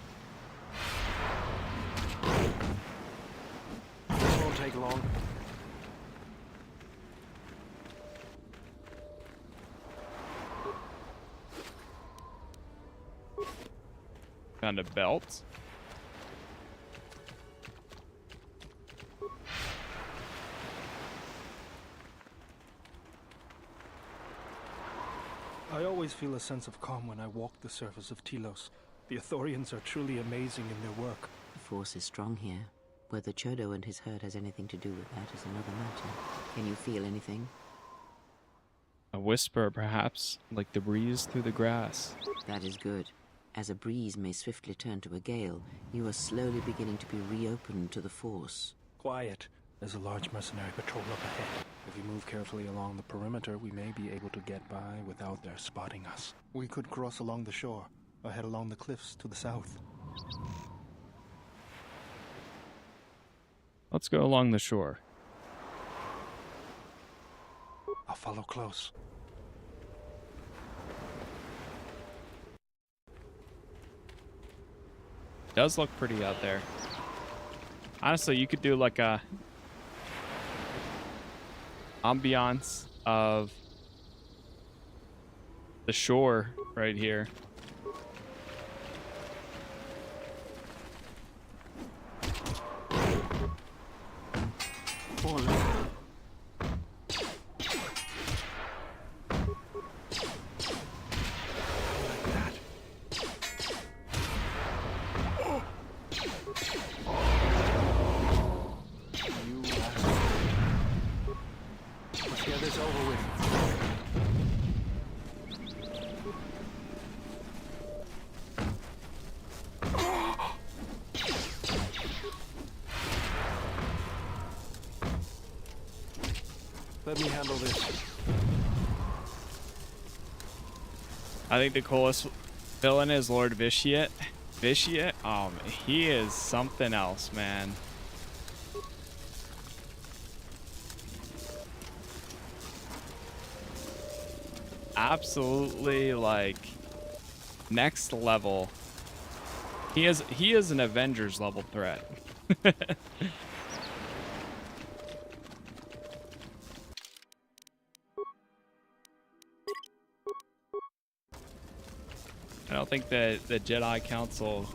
Speaker 12: This won't take long.
Speaker 1: Found a belt.
Speaker 12: I always feel a sense of calm when I walk the surface of Telos. The Ithorians are truly amazing in their work.
Speaker 2: The Force is strong here. Whether Chodo and his herd has anything to do with that is another matter. Can you feel anything?
Speaker 1: A whisper, perhaps, like the breeze through the grass.
Speaker 2: That is good. As a breeze may swiftly turn to a gale, you are slowly beginning to be reopened to the Force.
Speaker 12: Quiet. There's a large mercenary patrol up ahead. If we move carefully along the perimeter, we may be able to get by without their spotting us. We could cross along the shore, or head along the cliffs to the south.
Speaker 1: Let's go along the shore.
Speaker 12: I'll follow close.
Speaker 1: Does look pretty out there. Honestly, you could do like a ambiance of the shore right here.
Speaker 12: Let me handle this.
Speaker 1: I think the coolest villain is Lord Vitiate. Vitiate? Oh, man, he is something else, man. absolutely like next level. He is an Avengers level threat. I don't think that the Jedi Council.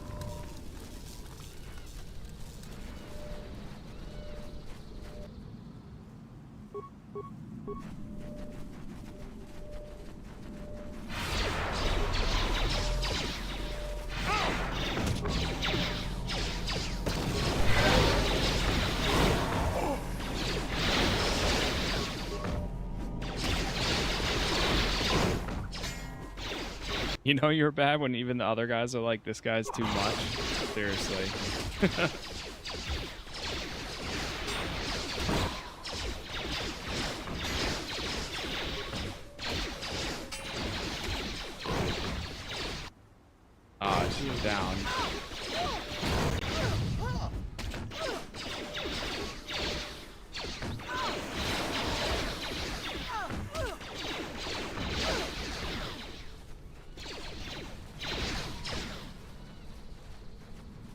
Speaker 1: You know you're bad when even the other guys are like, this guy's too much. Seriously. Ah, she's down.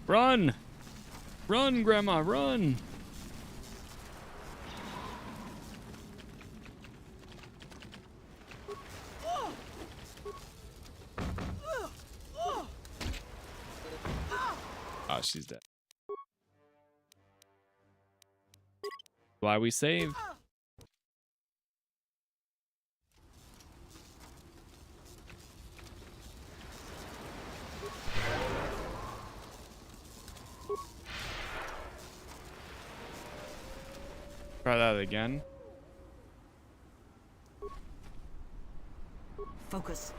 Speaker 1: Run! Run, Grandma, run! Oh, she's dead. Why we save? Try that again.
Speaker 2: Focus.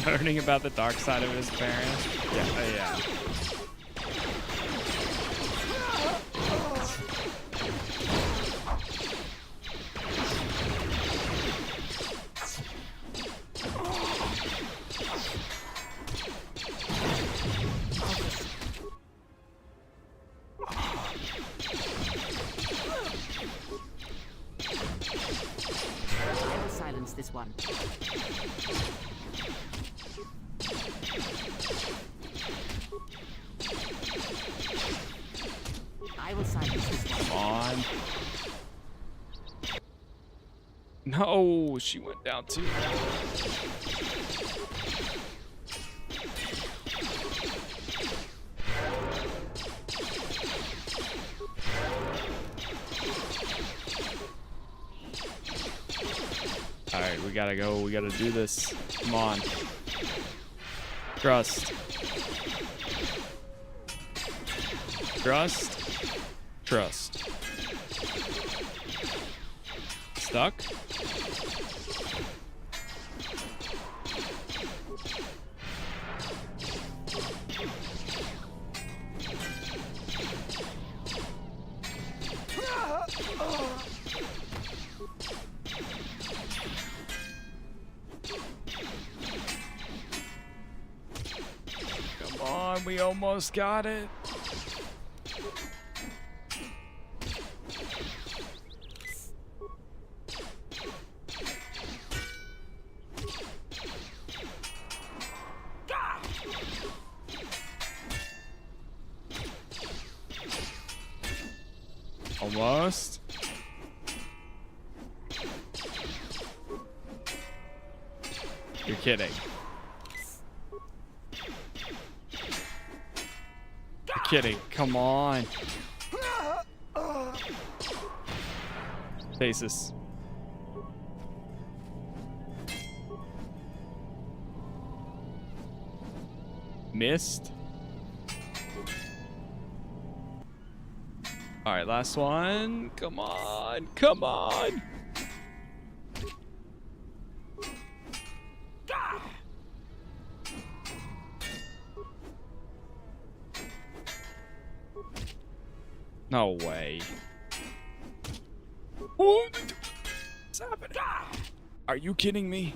Speaker 1: Learning about the dark side of his parents. Yeah, yeah.
Speaker 2: I will silence this one. I will silence this one.
Speaker 1: Come on. No, she went down too. Alright, we gotta go. We gotta do this. Come on. Trust. Trust. Trust. Stuck? Come on, we almost got it. Almost. You're kidding. You're kidding. Come on. Casas. Missed. All right, last one. Come on. Come on. No way. What's happening? Are you kidding me?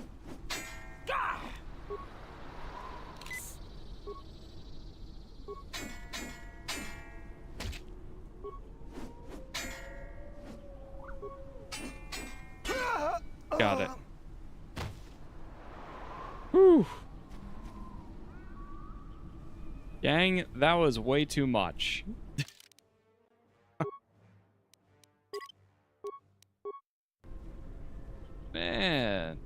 Speaker 1: Got it. Whew. Gang, that was way too much. Man.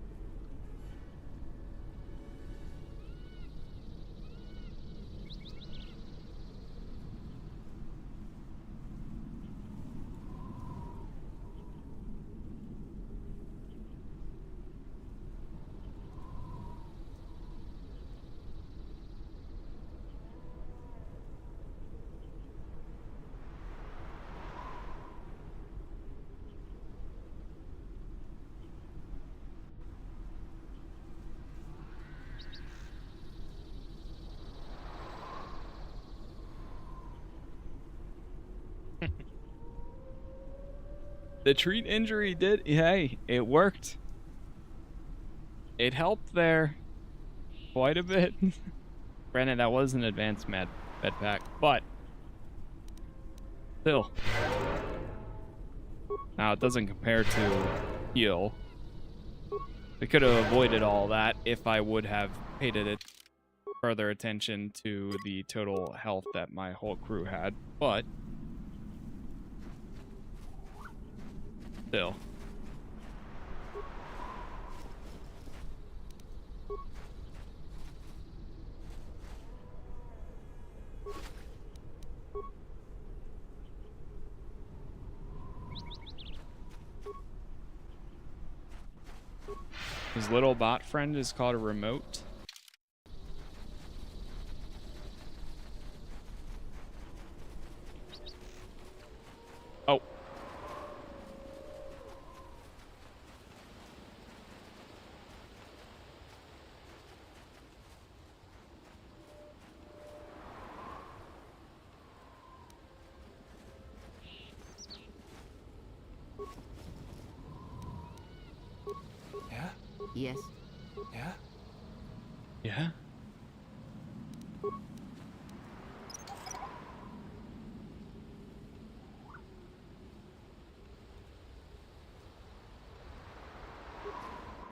Speaker 1: The treat injury did, hey, it worked. It helped there quite a bit. Granted, that was an advanced med pack, but still. Now, it doesn't compare to heal. We could have avoided all that if I would have paid it further attention to the total health that my whole crew had, but still. His little bot friend is called a remote. Oh.
Speaker 2: Yes.
Speaker 12: Yeah?
Speaker 1: Yeah?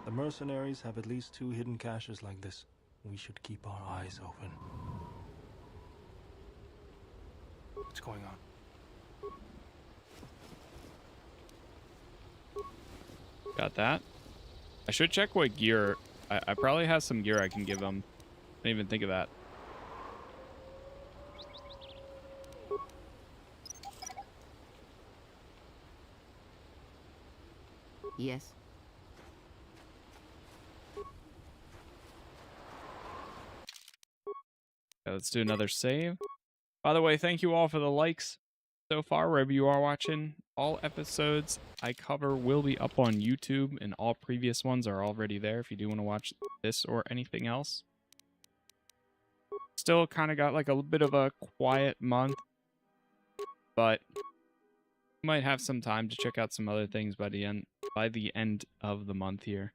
Speaker 12: The mercenaries have at least 2 hidden caches like this. We should keep our eyes open. What's going on?
Speaker 1: Got that. I should check what gear. I probably have some gear I can give him. I didn't even think of that.
Speaker 2: Yes.
Speaker 1: Okay, let's do another save. By the way, thank you all for the likes so far, wherever you are watching. All episodes I cover will be up on YouTube, and all previous ones are already there if you do want to watch this or anything else. Still kind of got like a bit of a quiet month, but might have some time to check out some other things by the end of the month here,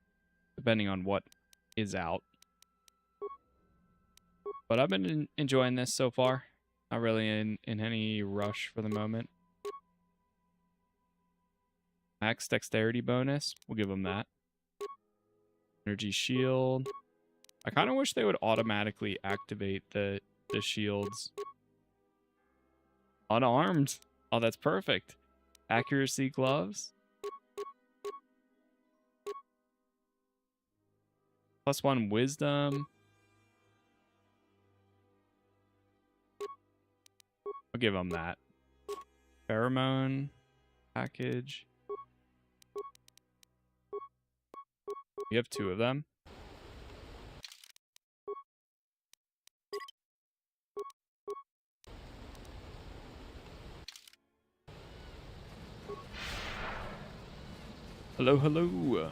Speaker 1: depending on what is out. But I've been enjoying this so far. Not really in any rush for the moment. Max dexterity bonus. We'll give them that. Energy shield. I kind of wish they would automatically activate the shields. Unarmed. Oh, that's perfect. Accuracy gloves. +1 wisdom. I'll give them that. Pheromone package. We have 2 of them. Hello, hello.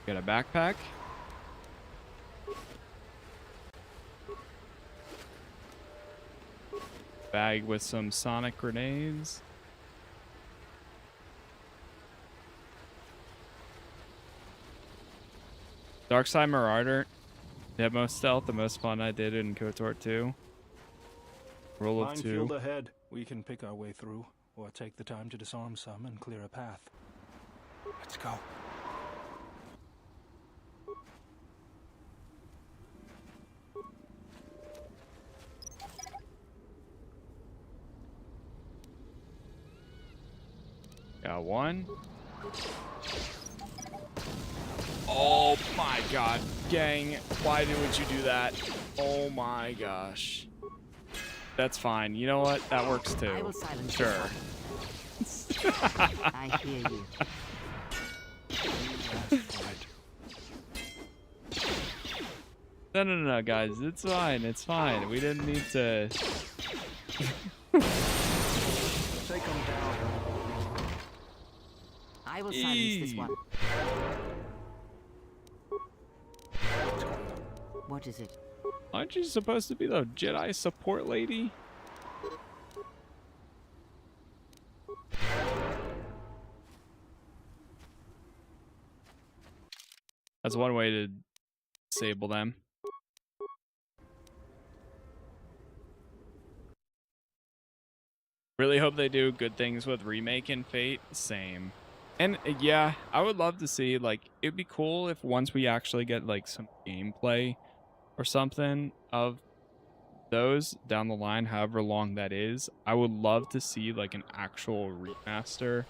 Speaker 1: Got a backpack. Bag with some sonic grenades. Darkside Marauder. The most stealth, the most fun I did in KOTOR 2. Roll of 2.
Speaker 12: Minefield ahead. We can pick our way through, or take the time to disarm some and clear a path. Let's go.
Speaker 1: Got one. Oh my god, gang. Why would you do that? Oh my gosh. That's fine. You know what? That works too.
Speaker 2: I will silence
Speaker 1: sure.
Speaker 2: I hear you.
Speaker 1: No, guys. It's fine. It's fine. We didn't need to...
Speaker 12: Take them down.
Speaker 2: I will silence this one. What is it?
Speaker 1: Aren't you supposed to be the Jedi support lady? That's one way to disable them. Really hope they do good things with Remake and Fate. Same. And yeah, I would love to see, like, it'd be cool if once we actually get like some gameplay or something of those down the line, however long that is, I would love to see like an actual remaster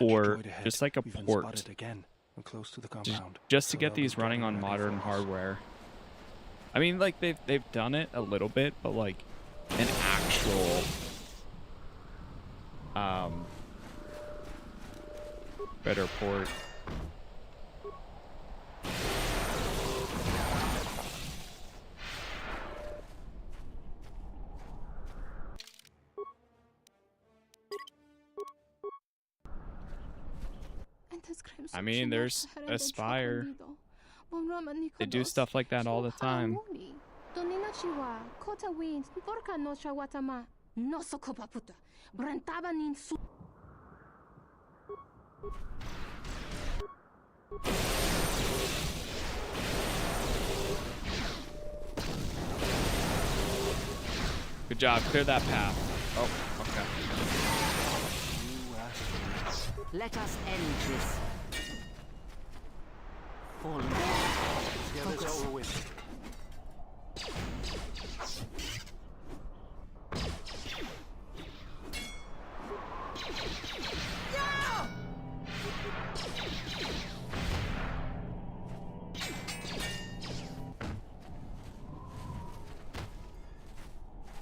Speaker 1: or just like a port
Speaker 12: again. We're close to the compound.
Speaker 1: just to get these running on modern hardware. I mean, like they've done it a little bit, but like an actual better port. I mean, there's Aspire. They do stuff like that all the time. Good job, clear that path. Oh, okay.
Speaker 2: Let us end this.
Speaker 12: Get this over with.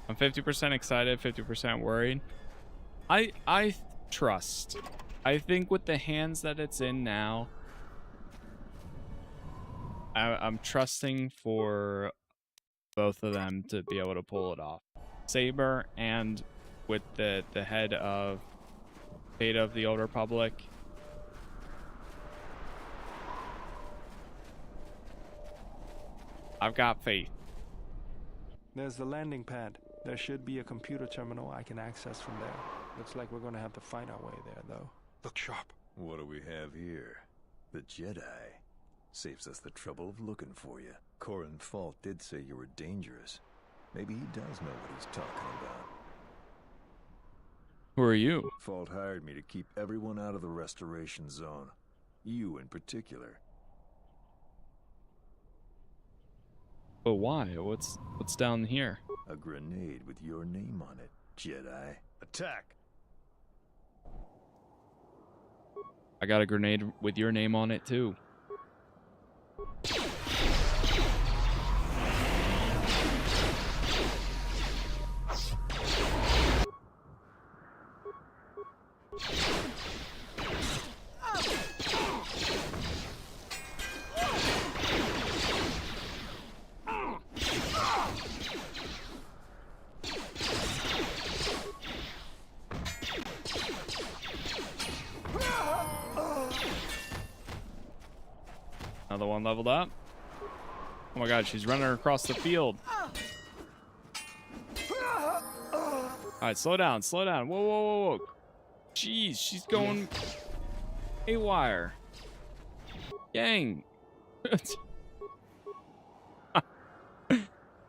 Speaker 1: I'm 50% excited, 50% worried. I trust. I think with the hands that it's in now, I'm trusting for both of them to be able to pull it off. Saber and with the head of Fate of the Old Republic. I've got faith.
Speaker 12: There's the landing pad. There should be a computer terminal I can access from there. Looks like we're going to have to fight our way there, though. Look sharp.
Speaker 13: What do we have here? The Jedi. Saves us the trouble of looking for you. Corin Fault did say you were dangerous. Maybe he does know what he's talking about.
Speaker 1: Who are you?
Speaker 13: Fault hired me to keep everyone out of the restoration zone. You in particular.
Speaker 1: But why? What's down here?
Speaker 13: A grenade with your name on it, Jedi. Attack!
Speaker 1: I got a grenade with your name on it too. Another one leveled up. Oh my god, she's running across the field. Alright, slow down, slow down. Whoa, whoa, whoa, whoa. Jeez, she's going haywire. Gang.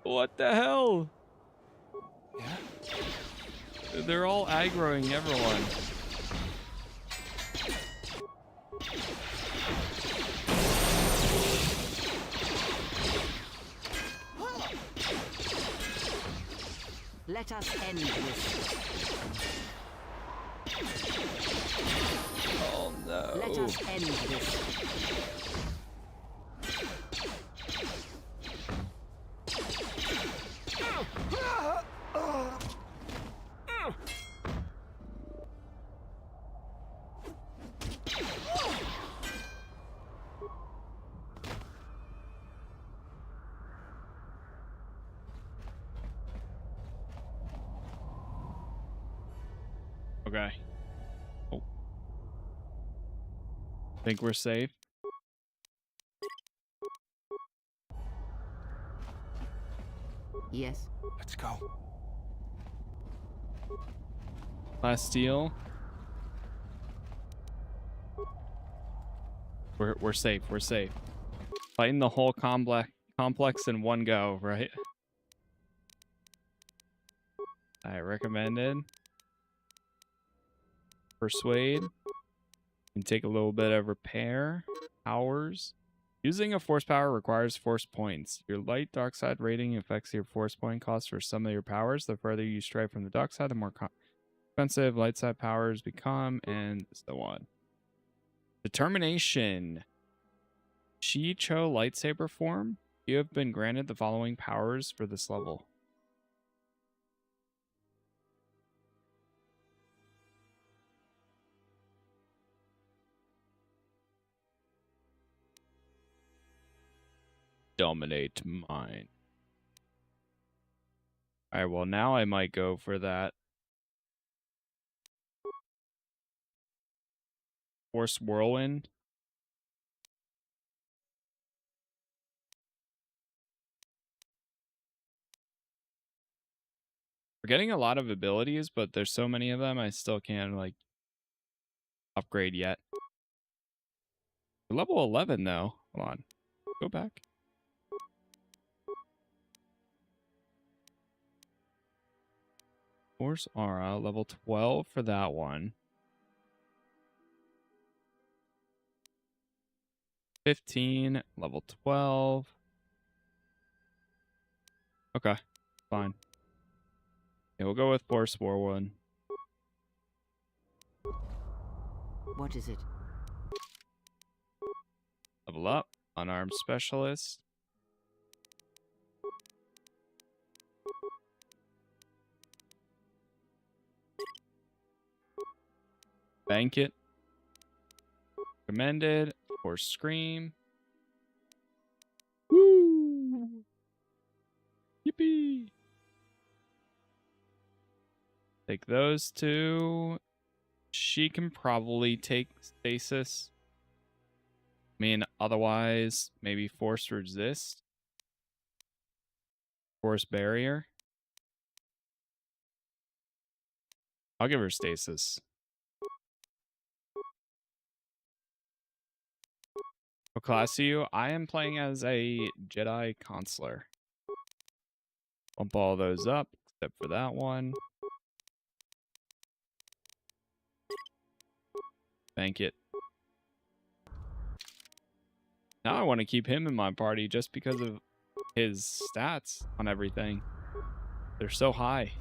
Speaker 1: What the hell? They're all aggroing everyone.
Speaker 2: Let us end this.
Speaker 1: Oh no.
Speaker 2: Let us end this.
Speaker 1: Okay. Oh. Think we're safe?
Speaker 2: Yes.
Speaker 12: Let's go.
Speaker 1: Last steal. We're safe. We're safe. Fighting the whole complex in one go, right? I recommended. Persuade. And take a little bit of repair. Powers. Using a force power requires force points. Your light dark side rating affects your force point cost for some of your powers. The further you stray from the dark side, the more expensive light side powers become, and so on. Determination. Chi-Cho lightsaber form. You have been granted the following powers for this level. Dominate mine. Alright, well now I might go for that. Force Whirlwind. We're getting a lot of abilities, but there's so many of them I still can't like upgrade yet. We're level 11 though. Hold on. Go back. Force Aura, level 12 for that one. 15, level 12. Okay, fine. Yeah, we'll go with Force Whirlwind.
Speaker 2: What is it?
Speaker 1: Level up. Unarmed Specialist. Bank it. Recommended. Or Scream. Woo! Yippee! Take those two. She can probably take Stasis. I mean, otherwise, maybe Force Resist. Force Barrier. I'll give her Stasis. What class are you? I am playing as a Jedi Consular. Bump all those up, except for that one. Bank it. Now I want to keep him in my party just because of his stats on everything. They're so high.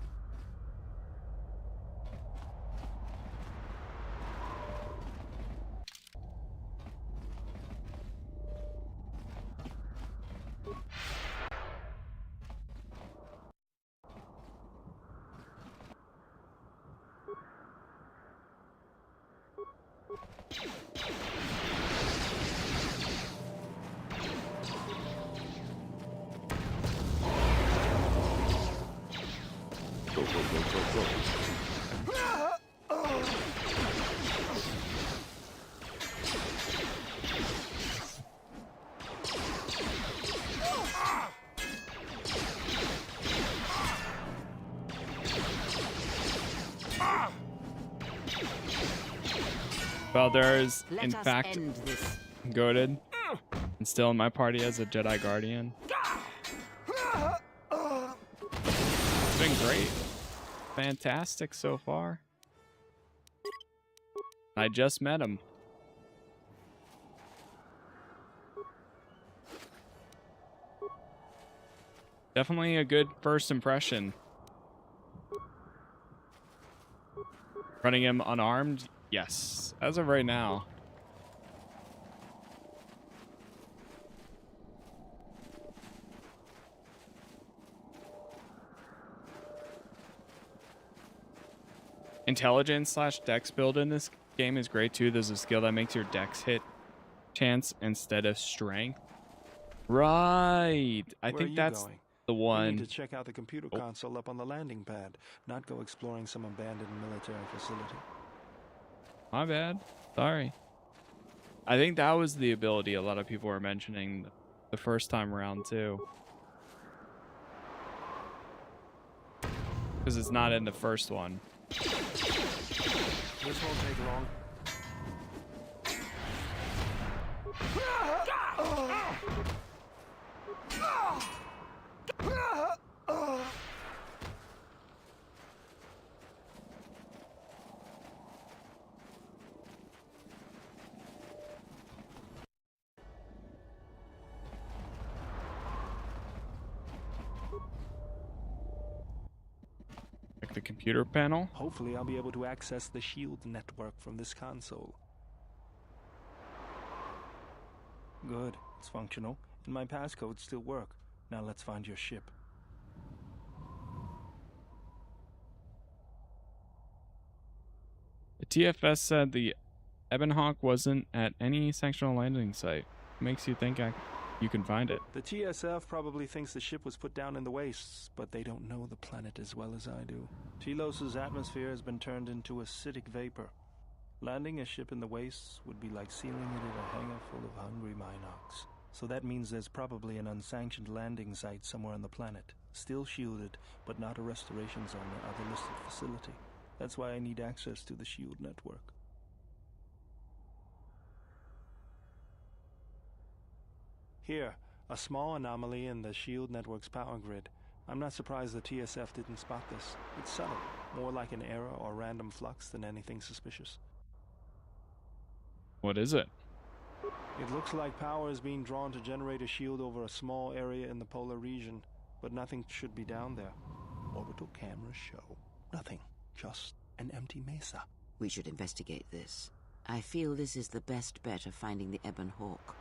Speaker 1: Felder in fact goated and still in my party as a Jedi Guardian. It's been great. Fantastic so far. I just met him. Definitely a good first impression. Running him unarmed? Yes. As of right now. Intelligence / dex build in this game is great too. There's a skill that makes your dex hit chance instead of strength. Right. I think that's the one.
Speaker 12: You need to check out the computer console up on the landing pad, not go exploring some abandoned military facility.
Speaker 1: My bad. Sorry. I think that was the ability a lot of people were mentioning the first time around too. Because it's not in the first one.
Speaker 12: This won't take long.
Speaker 1: The computer panel.
Speaker 12: Hopefully I'll be able to access the shield network from this console. Good, it's functional, and my passcodes still work. Now let's find your ship.
Speaker 1: The TFS said the Ebonhawk wasn't at any sectional landing site. Makes you think you can find it.
Speaker 12: The TSF probably thinks the ship was put down in the wastes, but they don't know the planet as well as I do. Telos' atmosphere has been turned into acidic vapor. Landing a ship in the wastes would be like sealing it in a hangar full of hungry Minocs. So that means there's probably an unsanctioned landing site somewhere on the planet, still shielded, but not a restoration zone or other listed facility. That's why I need access to the shield network. Here, a small anomaly in the shield network's power grid. I'm not surprised the TSF didn't spot this. It's subtle, more like an error or random flux than anything suspicious.
Speaker 1: What is it?
Speaker 12: It looks like power is being drawn to generate a shield over a small area in the polar region, but nothing should be down there. Orbital cameras show nothing, just an empty mesa.
Speaker 2: We should investigate this. I feel this is the best bet of finding the Ebon Hawk.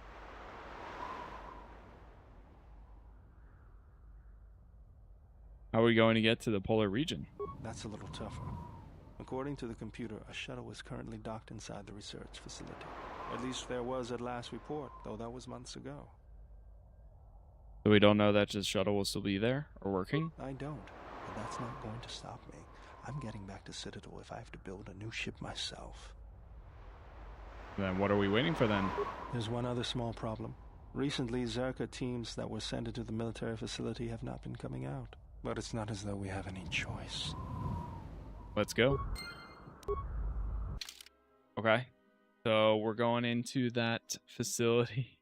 Speaker 1: How are we going to get to the polar region?
Speaker 12: That's a little tougher. According to the computer, a shuttle is currently docked inside the research facility. At least there was at last report, though that was months ago.
Speaker 1: So we don't know that the shuttle will still be there or working?
Speaker 12: I don't, but that's not going to stop me. I'm getting back to Citadel if I have to build a new ship myself.
Speaker 1: Then what are we waiting for then?
Speaker 12: There's one other small problem. Recently, Zerka teams that were sent into the military facility have not been coming out. But it's not as though we have any choice.
Speaker 1: Let's go. Okay. So we're going into that facility.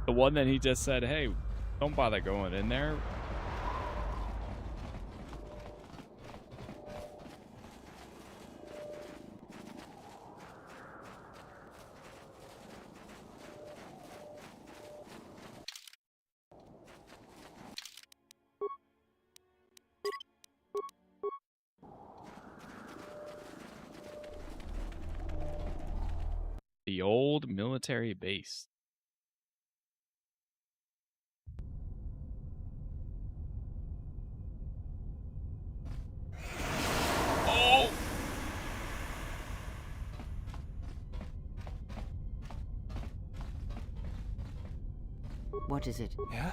Speaker 1: The one that he just said, hey, don't bother going in there. The old military base. Oh!
Speaker 2: What is it?
Speaker 12: Yeah?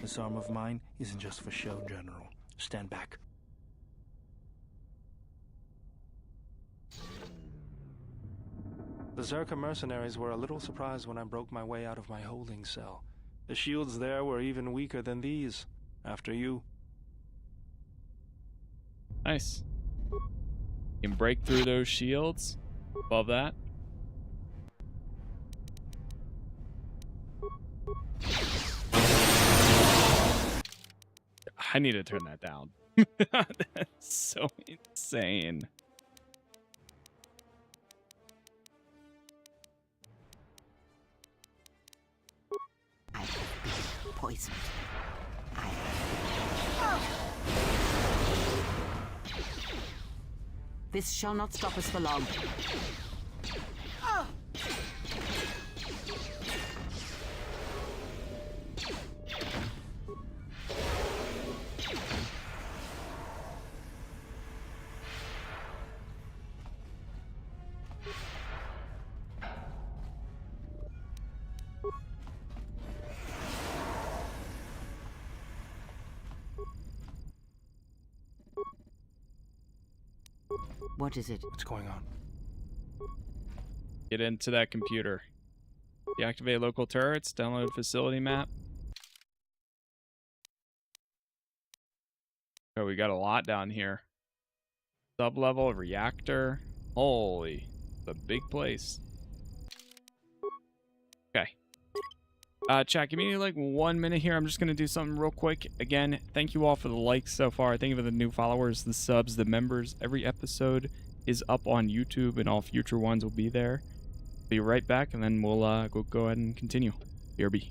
Speaker 12: This arm of mine isn't just for show, General. Stand back. The Zerka mercenaries were a little surprised when I broke my way out of my holding cell. The shields there were even weaker than these, after you.
Speaker 1: Nice. You can break through those shields. Above that. I need to turn that down. That's so insane.
Speaker 2: I have been poisoned. This shall not stop us for long. What is it?
Speaker 12: What's going on?
Speaker 1: Get into that computer. Deactivate local turrets. Download facility map. Oh, we got a lot down here. Sub-level reactor. Holy, the big place. Okay. Chat, give me like 1 minute here. I'm just going to do something real quick. Again, thank you all for the likes so far. Thank you for the new followers, the subs, the members. Every episode is up on YouTube, and all future ones will be there. Be right back, and then we'll go ahead and continue. BRB.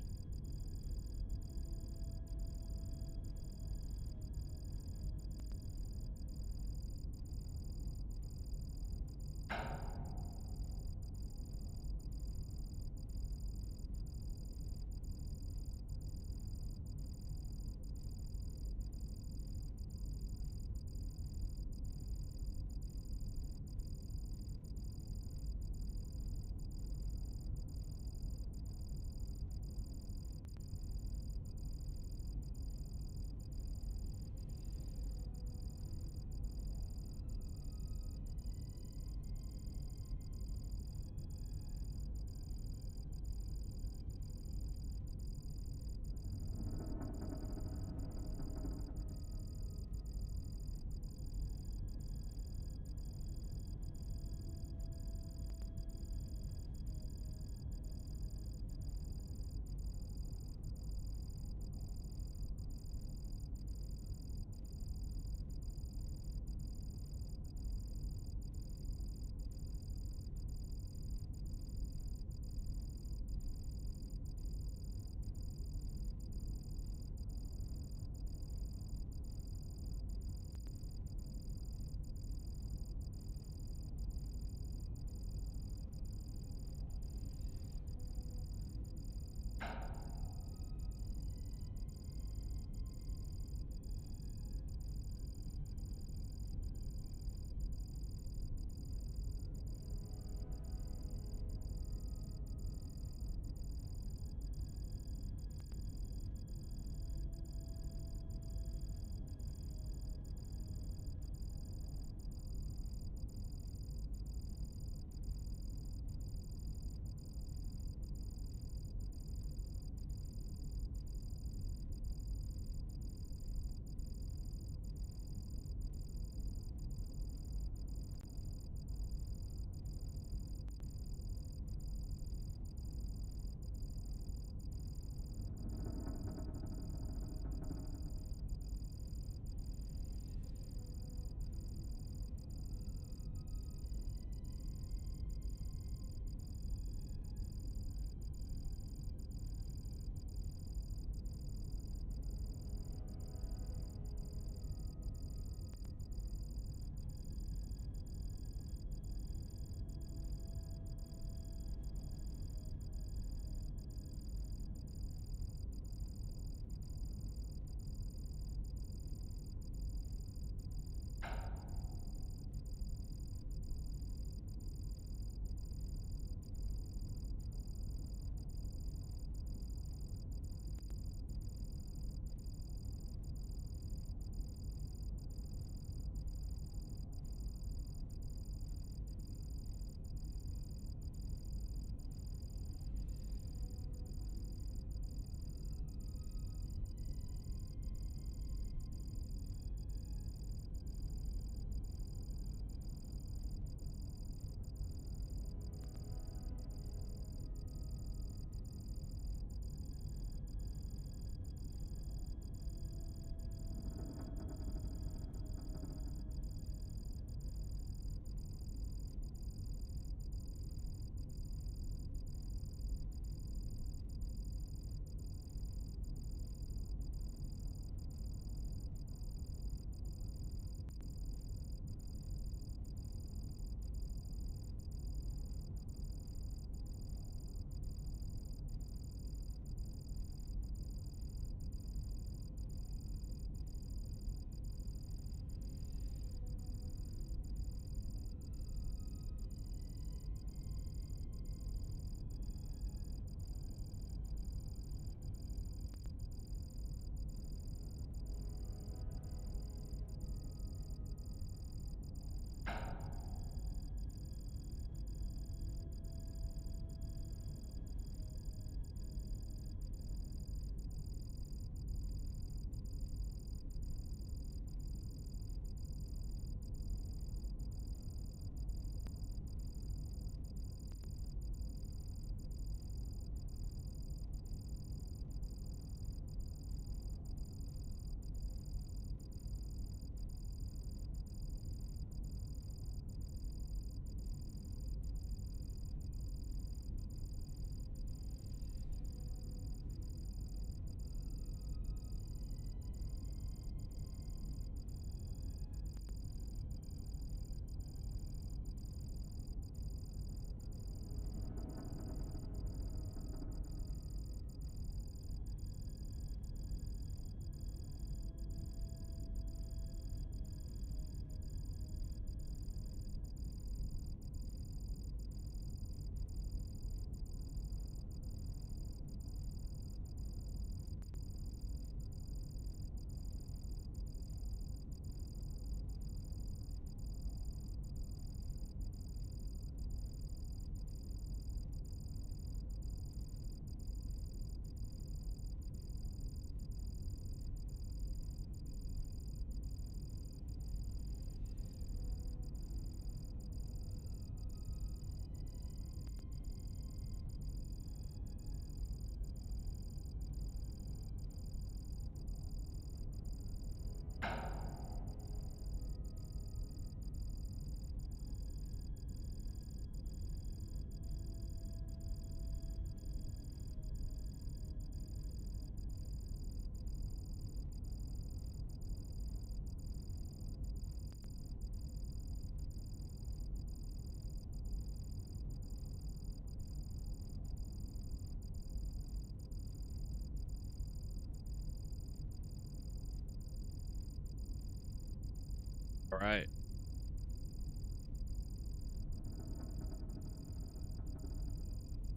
Speaker 1: All right.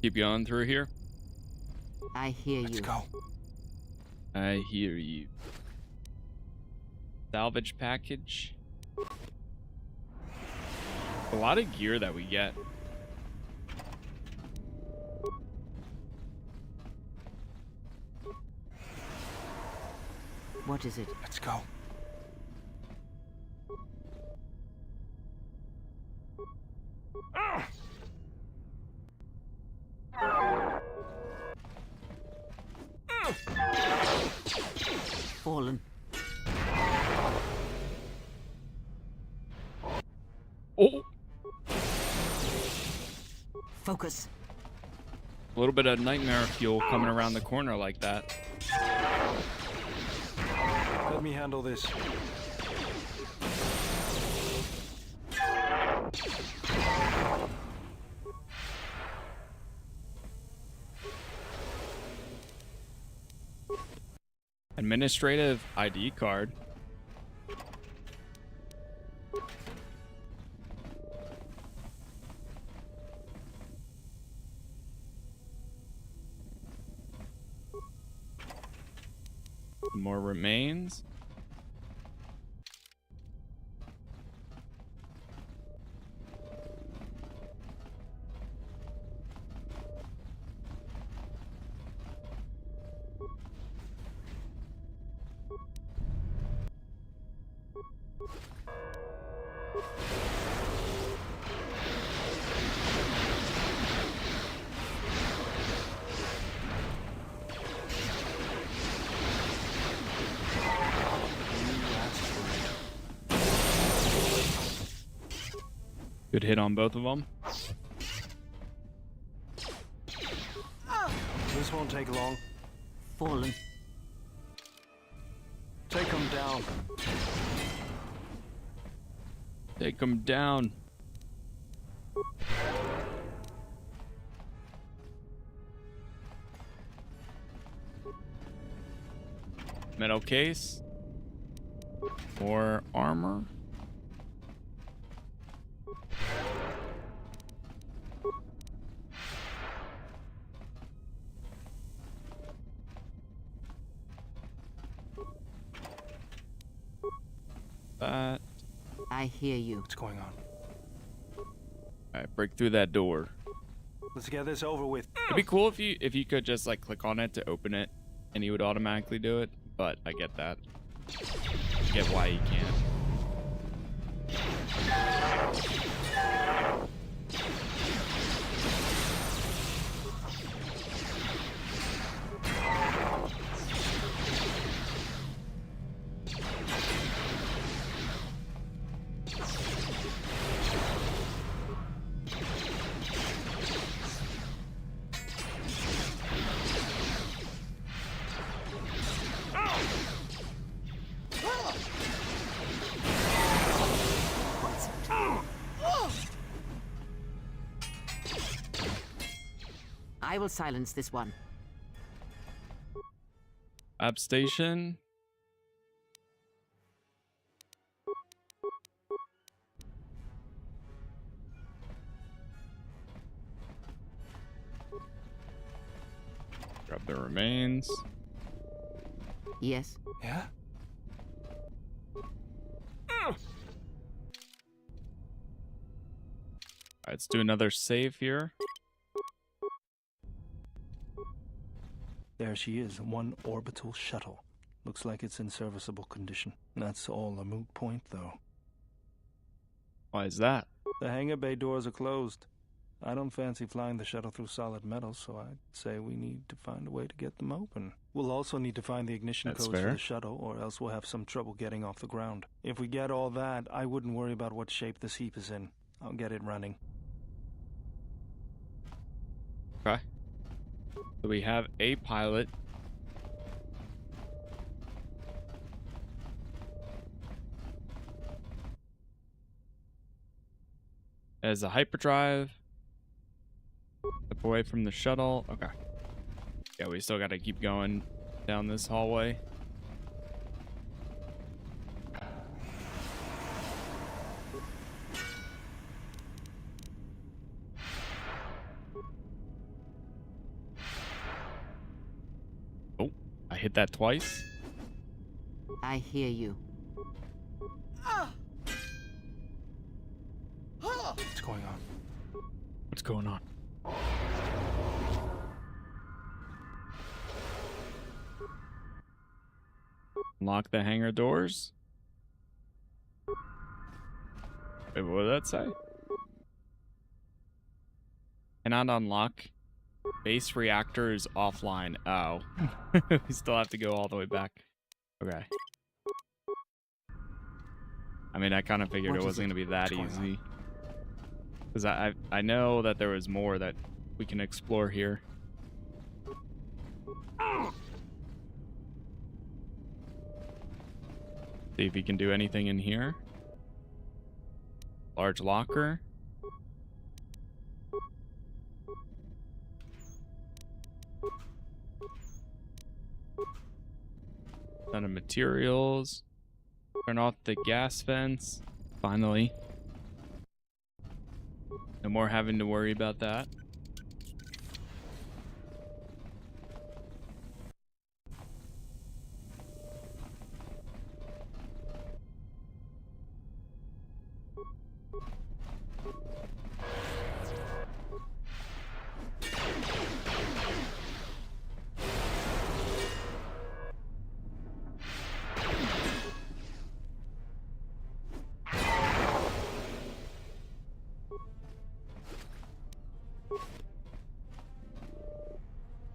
Speaker 1: Keep going through here.
Speaker 2: I hear you.
Speaker 12: Let's go.
Speaker 1: I hear you. Salvage package. A lot of gear that we get.
Speaker 2: What is it?
Speaker 12: Let's go.
Speaker 2: Fallen.
Speaker 1: Oh!
Speaker 2: Focus.
Speaker 1: A little bit of nightmare fuel coming around the corner like that.
Speaker 12: Let me handle this.
Speaker 1: Administrative ID card. More remains. Good hit on both of them.
Speaker 12: This won't take long.
Speaker 2: Fallen.
Speaker 12: Take them down.
Speaker 1: Take them down. Metal case. More armor. That.
Speaker 2: I hear you.
Speaker 12: What's going on?
Speaker 1: Alright, break through that door.
Speaker 12: Let's get this over with.
Speaker 1: It'd be cool if you could just like click on it to open it and he would automatically do it, but I get that. I get why you can't.
Speaker 2: I will silence this one.
Speaker 1: App station. Grab the remains.
Speaker 2: Yes.
Speaker 12: Yeah?
Speaker 1: Alright, let's do another save here.
Speaker 12: There she is, one orbital shuttle. Looks like it's in serviceable condition. That's all a moot point, though.
Speaker 1: Why is that?
Speaker 12: The hangar bay doors are closed. I don't fancy flying the shuttle through solid metal, so I'd say we need to find a way to get them open. We'll also need to find the ignition codes for the shuttle, or else we'll have some trouble getting off the ground. If we get all that, I wouldn't worry about what shape this heap is in. I'll get it running.
Speaker 1: Okay. So we have a pilot. As a hyperdrive. Step away from the shuttle. Okay. Yeah, we still got to keep going down this hallway. that twice.
Speaker 2: I hear you.
Speaker 12: What's going on?
Speaker 1: What's going on? Lock the hangar doors. Wait, what did that say? Cannot unlock. Base reactor is offline. Oh. We still have to go all the way back. Okay. I mean, I kind of figured it wasn't going to be that easy. Because I know that there was more that we can explore here. See if he can do anything in here. Large locker. Ton of materials. Turn off the gas vents. Finally. No more having to worry about that.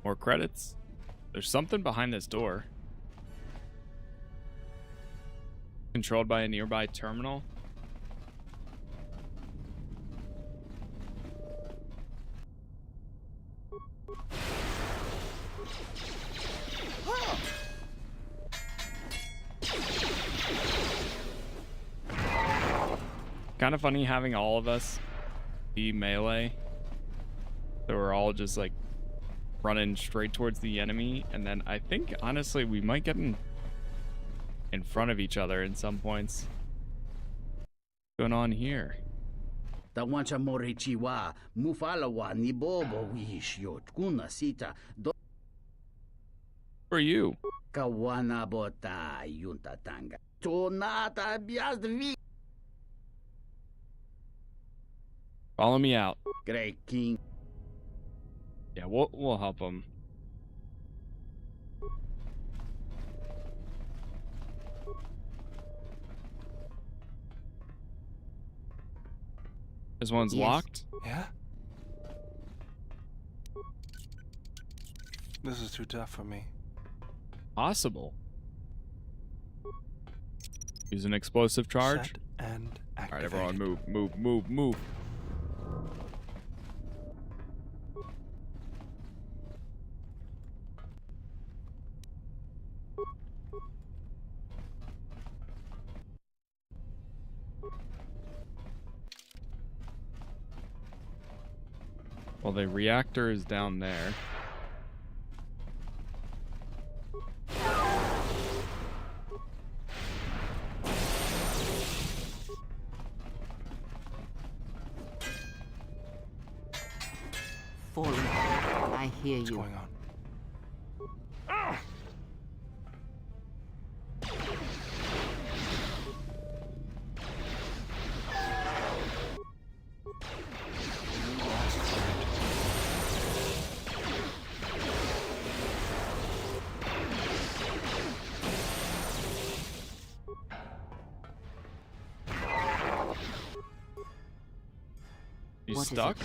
Speaker 1: More credits. There's something behind this door. Controlled by a nearby terminal. Kind of funny having all of us be melee. So we're all just like running straight towards the enemy, and then I think honestly we might get in front of each other in some points. What's going on here?
Speaker 14: For
Speaker 1: you. Follow me out.
Speaker 14: Great King.
Speaker 1: Yeah, we'll help him. This one's locked?
Speaker 12: Yeah? This is too tough for me.
Speaker 1: Possible. Use an explosive charge.
Speaker 12: Set and activate.
Speaker 1: Alright, everyone, move. Well, the reactor is down there.
Speaker 2: Falling. I hear you.
Speaker 12: What's going on?
Speaker 1: You stuck?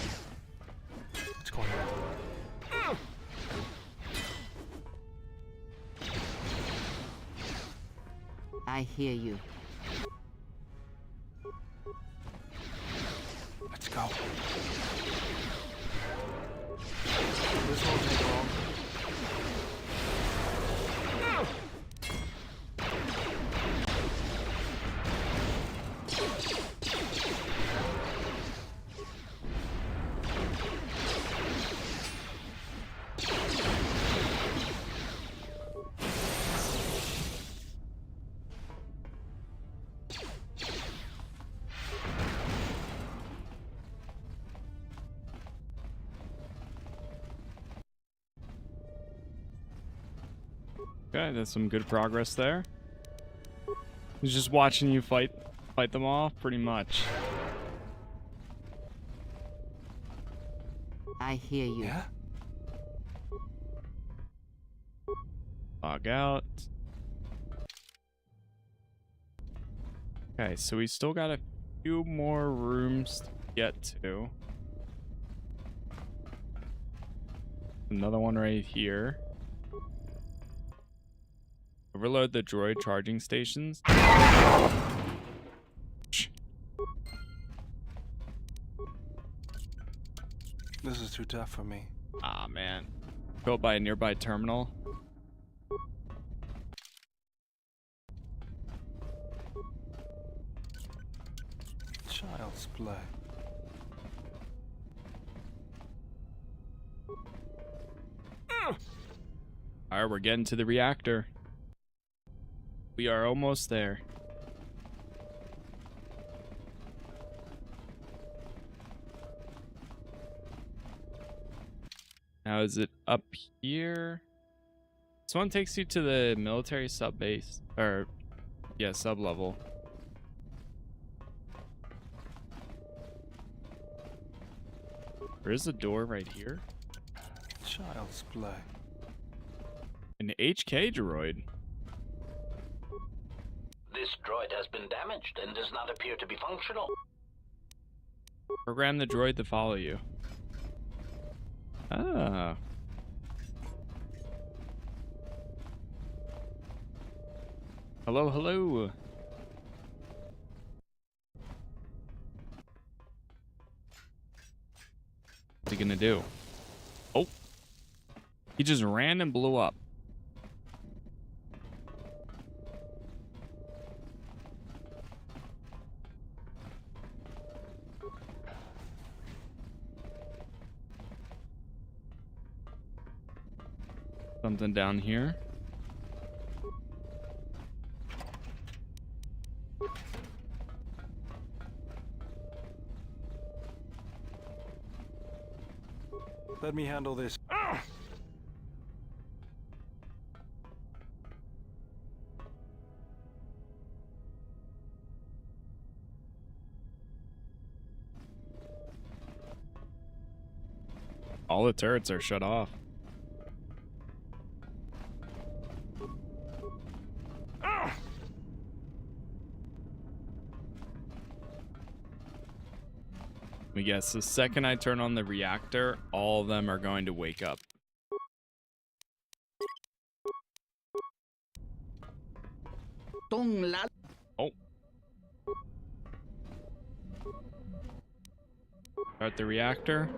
Speaker 12: What's going on?
Speaker 2: I hear you.
Speaker 12: Let's go. This won't take long.
Speaker 1: Okay, that's some good progress there. He's just watching you fight them off, pretty much.
Speaker 2: I hear you.
Speaker 12: Yeah?
Speaker 1: Log out. Okay, so we still got a few more rooms to get to. Another one right here. Overload the droid charging stations.
Speaker 12: This is too tough for me.
Speaker 1: Ah, man. Go by a nearby terminal.
Speaker 12: Child's play.
Speaker 1: Alright, we're getting to the reactor. We are almost there. Now, is it up here? This one takes you to the military sub base. Or, yeah, sub level. There is a door right here.
Speaker 12: Child's play.
Speaker 1: An HK droid.
Speaker 5: This droid has been damaged and does not appear to be functional.
Speaker 1: Program the droid to follow you. Ah. Hello, hello. What's he gonna do? Oh. He just ran and blew up. Something down here.
Speaker 12: Let me handle this.
Speaker 1: All the turrets are shut off. I guess the second I turn on the reactor, all of them are going to wake up. Oh. Start the reactor.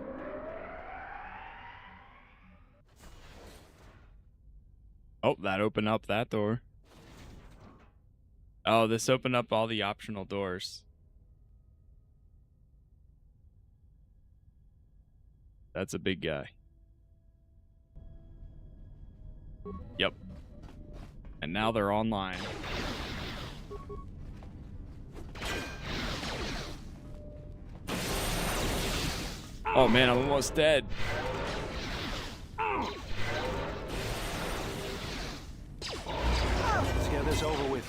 Speaker 1: Oh, that opened up that door. Oh, this opened up all the optional doors. That's a big guy. Yep. And now they're online. Oh man, I'm almost dead.
Speaker 12: Let's get this over with.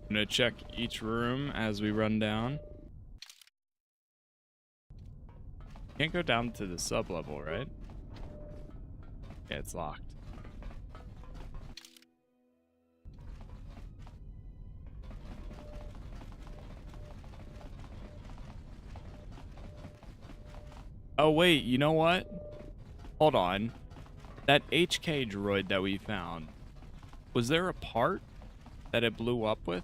Speaker 1: I'm gonna check each room as we run down. Can't go down to the sub level, right? Yeah, it's locked. Oh wait, you know what? Hold on. That HK droid that we found, was there a part that it blew up with?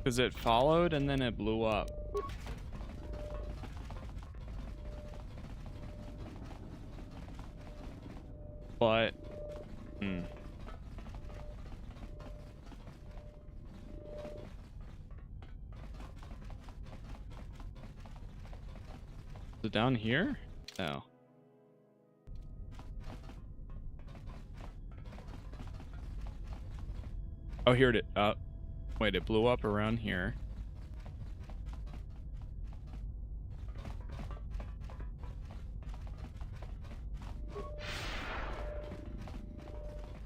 Speaker 1: Because it followed and then it blew up. But, Is it down here? No. Oh, here it is. Wait, it blew up around here.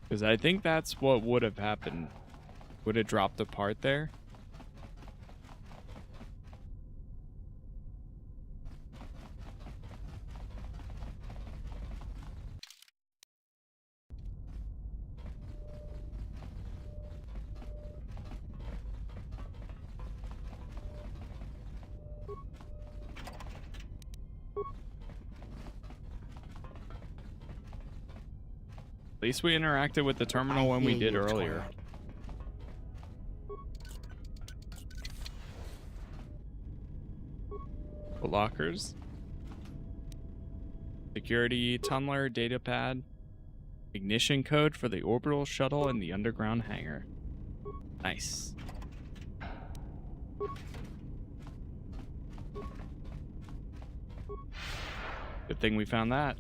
Speaker 1: Because I think that's what would have happened. Would it dropped apart there? At least we interacted with the terminal when we did earlier. The lockers. Security tunneler, data pad. Ignition code for the orbital shuttle and the underground hangar. Nice. Good thing we found that.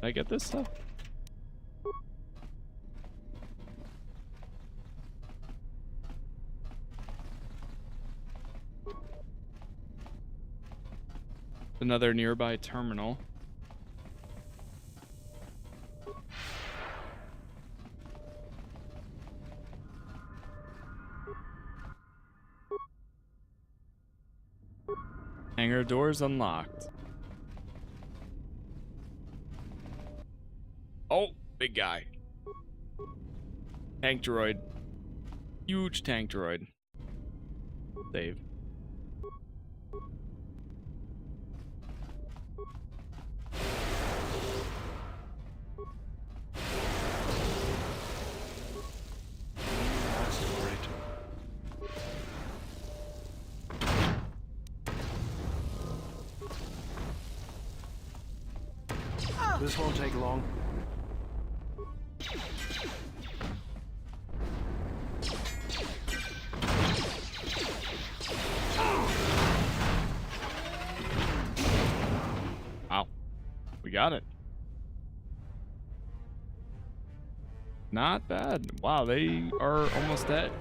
Speaker 1: Did I get this stuff? Another nearby terminal. Hangar doors unlocked. Oh, big guy. Tank droid. Huge tank droid. Save.
Speaker 12: This won't take long.
Speaker 1: Wow. We got it. Not bad. Wow, they are almost dead.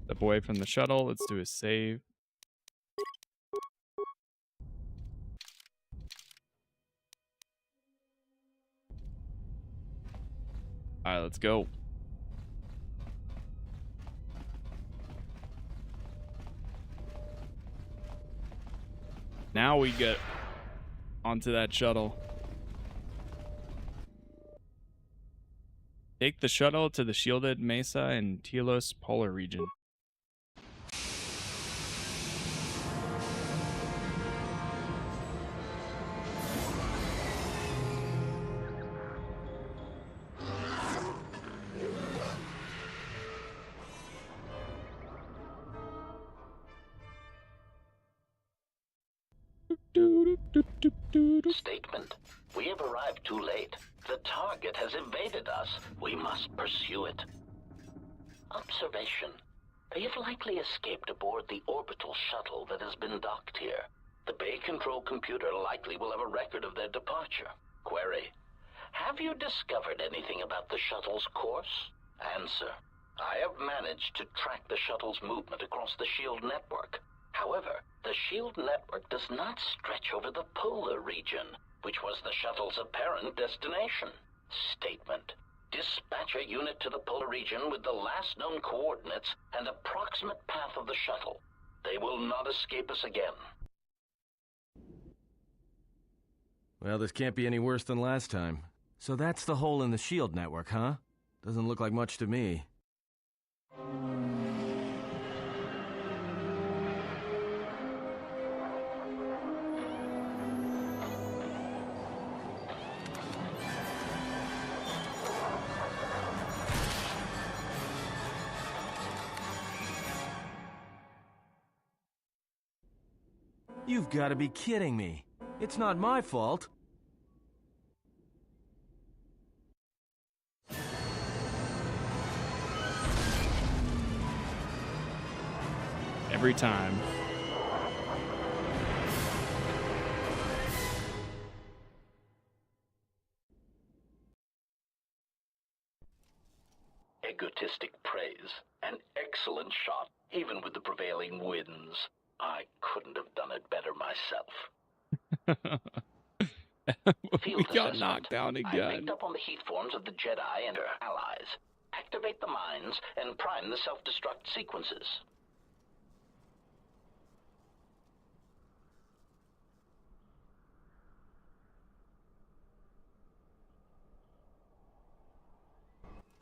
Speaker 1: Step away from the shuttle. Let's do a save. All right, let's go. Now we get onto that shuttle. Take the shuttle to the shielded Mesa and Telos polar region.
Speaker 15: Statement. We have arrived too late. The target has evaded us. We must pursue it. Observation. They have likely escaped aboard the orbital shuttle that has been docked here. The bay control computer likely will have a record of their departure. Query. Have you discovered anything about the shuttle's course? Answer. I have managed to track the shuttle's movement across the SHIELD network. However, the SHIELD network does not stretch over the polar region, which was the shuttle's apparent destination. Statement. Dispatch a unit to the polar region with the last known coordinates and approximate path of the shuttle. They will not escape us again.
Speaker 3: Well, this can't be any worse than last time. So that's the hole in the shield network, huh? Doesn't look like much to me. You've got to be kidding me. It's not my fault.
Speaker 1: Every time.
Speaker 15: Egotistic praise. An excellent shot, even with the prevailing winds. I couldn't have done it better myself.
Speaker 1: We got knocked down
Speaker 15: I
Speaker 1: again.
Speaker 15: picked up on the heat forms of the Jedi and their allies. Activate the mines and prime the self-destruct sequences.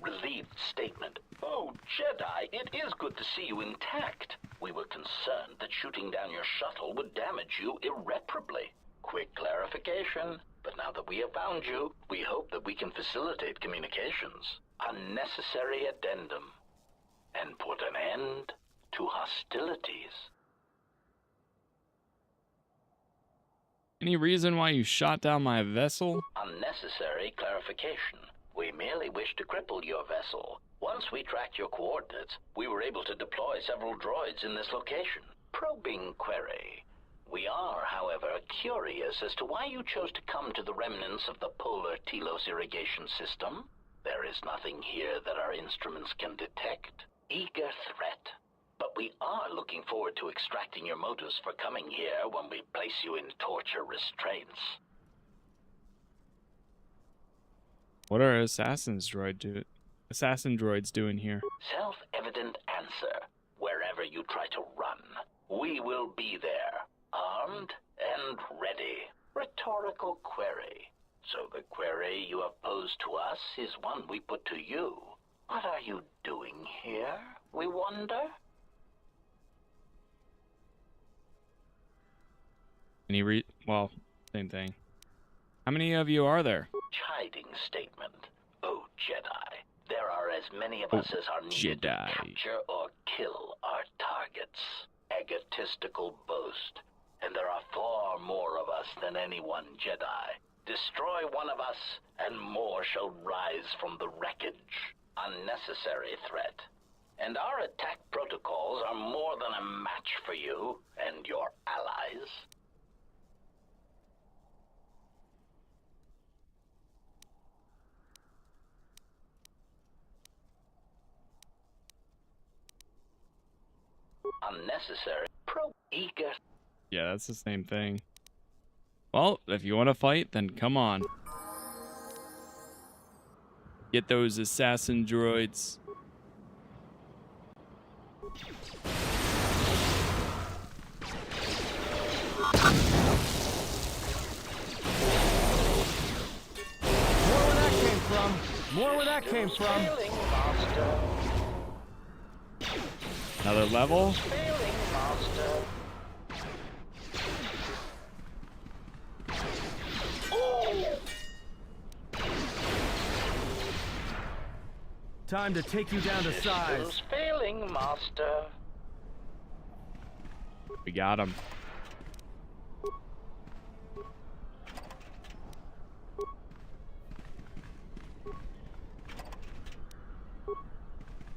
Speaker 15: Relieved statement. Oh, Jedi, it is good to see you intact. We were concerned that shooting down your shuttle would damage you irreparably. Quick clarification. But now that we have found you, we hope that we can facilitate communications. Unnecessary addendum. And put an end to hostilities.
Speaker 1: Any reason why you shot down my vessel?
Speaker 15: Unnecessary clarification. We merely wish to cripple your vessel. Once we tracked your coordinates, we were able to deploy several droids in this location. Probing query. We are, however, curious as to why you chose to come to the remnants of the polar Telos irrigation system. There is nothing here that our instruments can detect. Eager threat. But we are looking forward to extracting your motives for coming here when we place you in torture restraints.
Speaker 1: What are assassin droids doing here?
Speaker 15: Self-evident answer. Wherever you try to run, we will be there, armed and ready. Rhetorical query. So the query you have posed to us is one we put to you. What are you doing here, we wonder?
Speaker 1: Well, same thing. How many of you are there?
Speaker 15: Chiding statement. Oh, Jedi. There are as many of us as are needed to capture or kill our targets. Egotistical boast. And there are far more of us than any one Jedi. Destroy one of us, and more shall rise from the wreckage. Unnecessary threat. And our attack protocols are more than a match for you and your allies. Unnecessary. Eager.
Speaker 1: Yeah, that's the same thing. Well, if you want to fight, then come on. Get those assassin droids.
Speaker 3: More where that came from.
Speaker 1: Another level.
Speaker 3: Time to take you down to size.
Speaker 15: Failing, Master.
Speaker 1: We got him.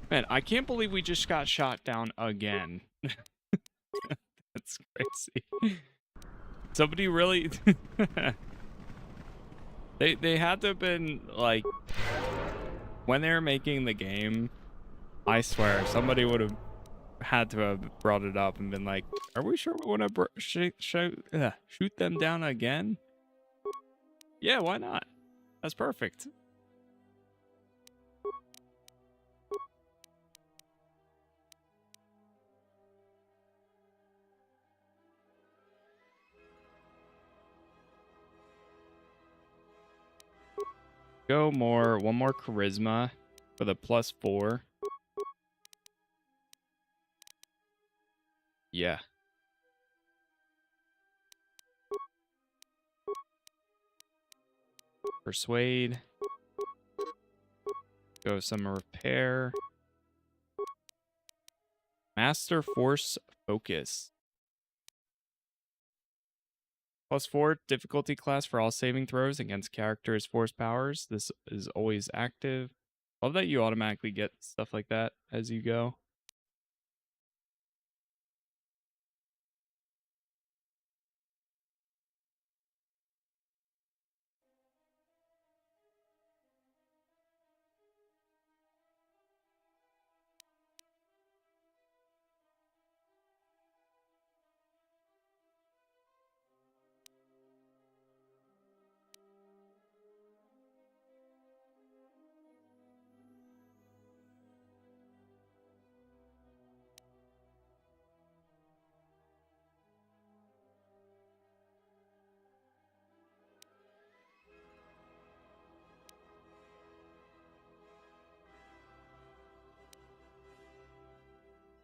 Speaker 1: Man, I can't believe we just got shot down again. That's crazy. Somebody really... They had to have been, like... When they were making the game, I swear, somebody would have had to have brought it up and been like, are we sure we want to shoot them down again? Yeah, why not? That's perfect. Go one more charisma for the +4. Yeah. Persuade. Go some repair. Master Force Focus. +4 difficulty class for all saving throws against characters' force powers. This is always active. Love that you automatically get stuff like that as you go.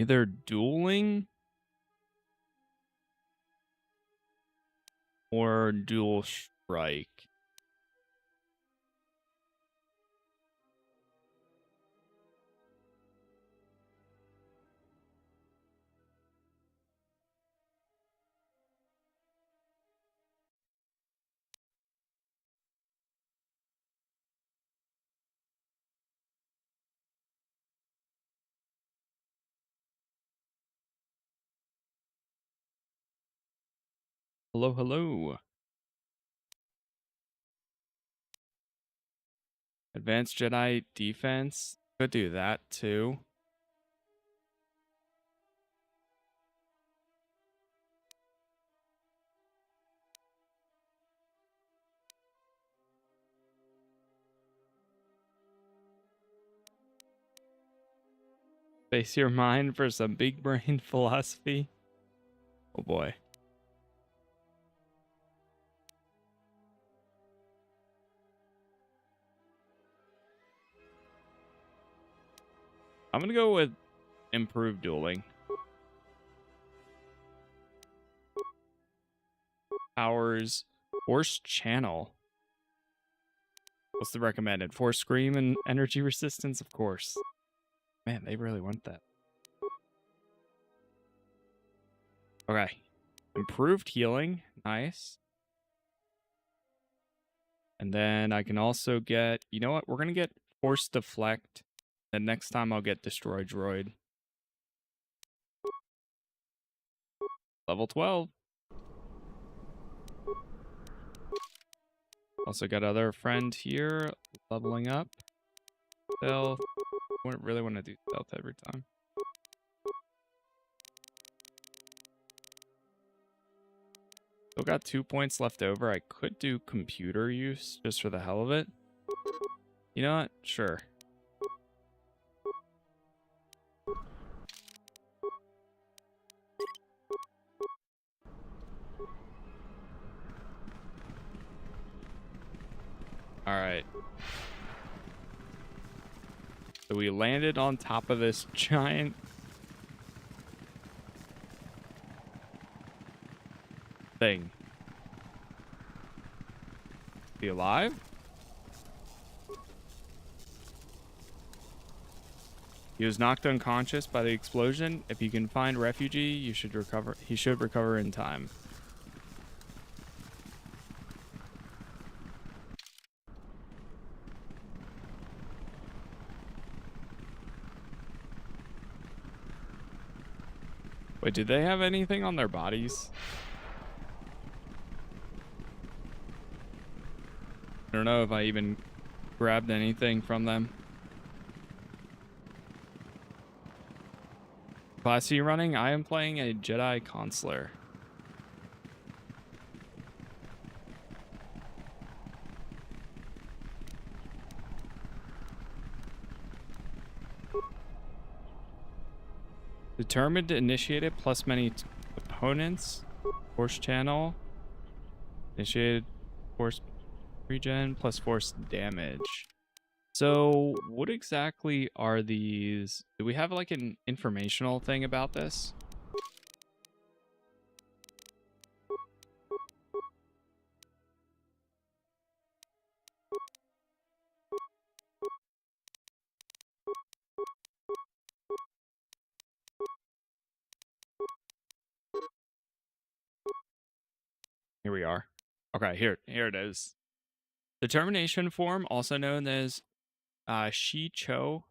Speaker 1: Either dueling or dual strike. Hello, hello. Advanced Jedi defense. Could do that too. Face your mind for some big brain philosophy. Oh boy. I'm gonna go with improved dueling. Powers, Force Channel. What's the recommended? Force Scream and energy resistance, of course. Man, they really want that. Okay. Improved healing. Nice. And then I can also get... You know what? We're going to get Force Deflect. And next time I'll get Destroy Droid. Level 12. Also got other friend here. Leveling up. Stealth. I really want to do stealth every time. Still got 2 points left over. I could do computer use just for the hell of it. You know what? Sure. All right. So we landed on top of this giant thing. Is he alive? He was knocked unconscious by the explosion. If you can find refugee, you should recover. He should recover in time. Wait, did they have anything on their bodies? I don't know if I even grabbed anything from them. Class you running? I am playing a Jedi Consular. Determined to initiate it plus many opponents. Force channel. Initiated force Regen plus force damage. So what exactly are these? Do we have like an informational thing about this? Here we are. Okay, here it is. Determination form, also known as Shi Cho.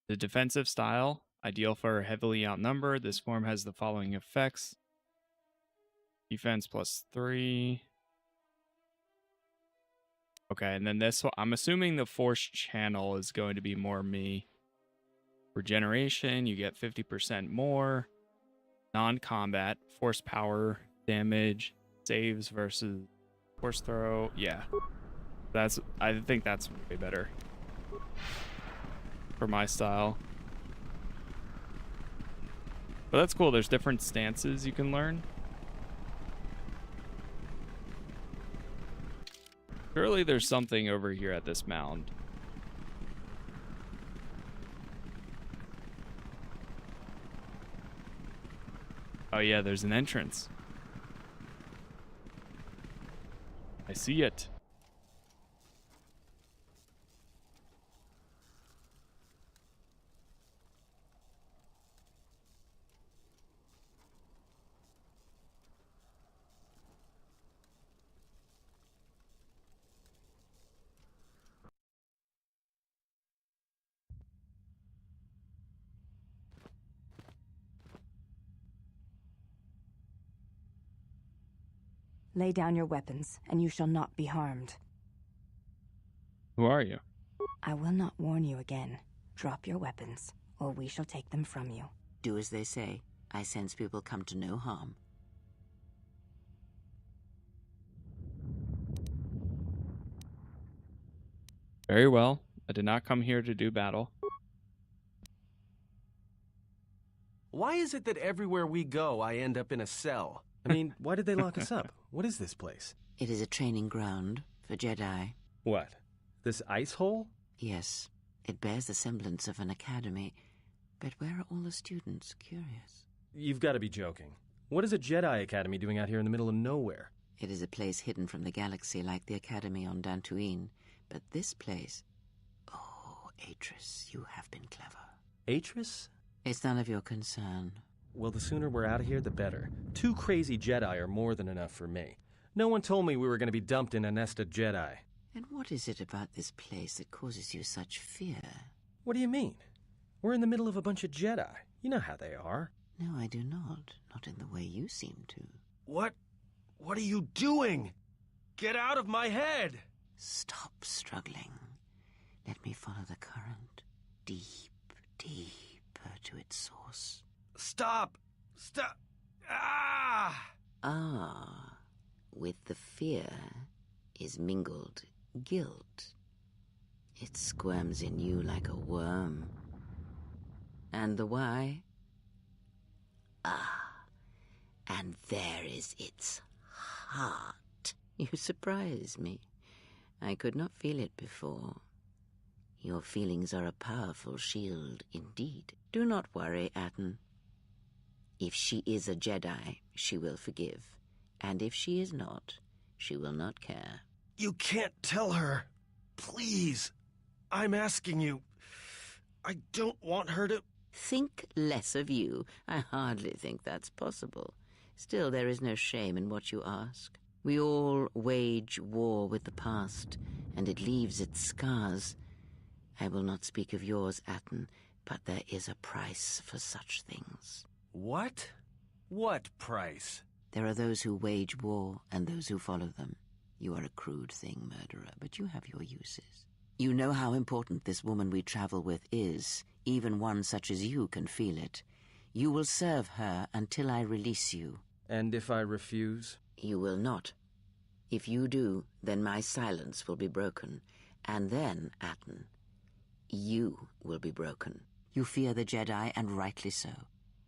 Speaker 1: The defensive style, ideal for heavily outnumbered. This form has the following effects. Defense +3. Okay, and then this one, I'm assuming the force channel is going to be more me. Regeneration, you get 50% more. Non-combat, force power, damage, saves versus force throw. Yeah. I think that's way better for my style. But that's cool. There's different stances you can learn. Surely there's something over here at this mound. Oh yeah, there's an entrance. I see it.
Speaker 16: Lay down your weapons, and you shall not be harmed.
Speaker 1: Who are you?
Speaker 16: I will not warn you again. Drop your weapons, or we shall take them from you.
Speaker 2: Do as they say. I sense we will come to no harm.
Speaker 1: Very well. I did not come here to do battle.
Speaker 3: Why is it that everywhere we go, I end up in a cell? I mean, why did they lock us up? What is this place?
Speaker 2: It is a training ground for Jedi.
Speaker 3: What? This ice hole?
Speaker 2: Yes. It bears the semblance of an academy. But where are all the students? Curious.
Speaker 3: You've got to be joking. What is a Jedi Academy doing out here in the middle of nowhere?
Speaker 2: It is a place hidden from the galaxy like the academy on Dantooine. But this place... Oh, Atris, you have been clever.
Speaker 3: Atris?
Speaker 2: It's none of your concern.
Speaker 3: Well, the sooner we're out of here, the better. 2 crazy Jedi are more than enough for me. No one told me we were going to be dumped in a nest of Jedi.
Speaker 2: And what is it about this place that causes you such fear?
Speaker 3: What do you mean? We're in the middle of a bunch of Jedi. You know how they are.
Speaker 2: No, I do not. Not in the way you seem to.
Speaker 3: What are you doing? Get out of my head!
Speaker 2: Stop struggling. Let me follow the current. Deep, deeper to its source.
Speaker 3: Stop! Stop! Ah!
Speaker 2: Ah, with the fear is mingled guilt. It squirms in you like a worm. And the why? Ah, and there is its heart. You surprise me. I could not feel it before. Your feelings are a powerful shield indeed. Do not worry, Atten. If she is a Jedi, she will forgive. And if she is not, she will not care.
Speaker 3: You can't tell her. Please. I'm asking you. I don't want her to...
Speaker 2: Think less of you. I hardly think that's possible. Still, there is no shame in what you ask. We all wage war with the past, and it leaves its scars. I will not speak of yours, Atten, but there is a price for such things.
Speaker 3: What? What price?
Speaker 2: There are those who wage war and those who follow them. You are a crude thing, murderer, but you have your uses. You know how important this woman we travel with is. Even one such as you can feel it. You will serve her until I release you.
Speaker 3: And if I refuse?
Speaker 2: You will not. If you do, then my silence will be broken. And then, Atten, you will be broken. You fear the Jedi, and rightly so.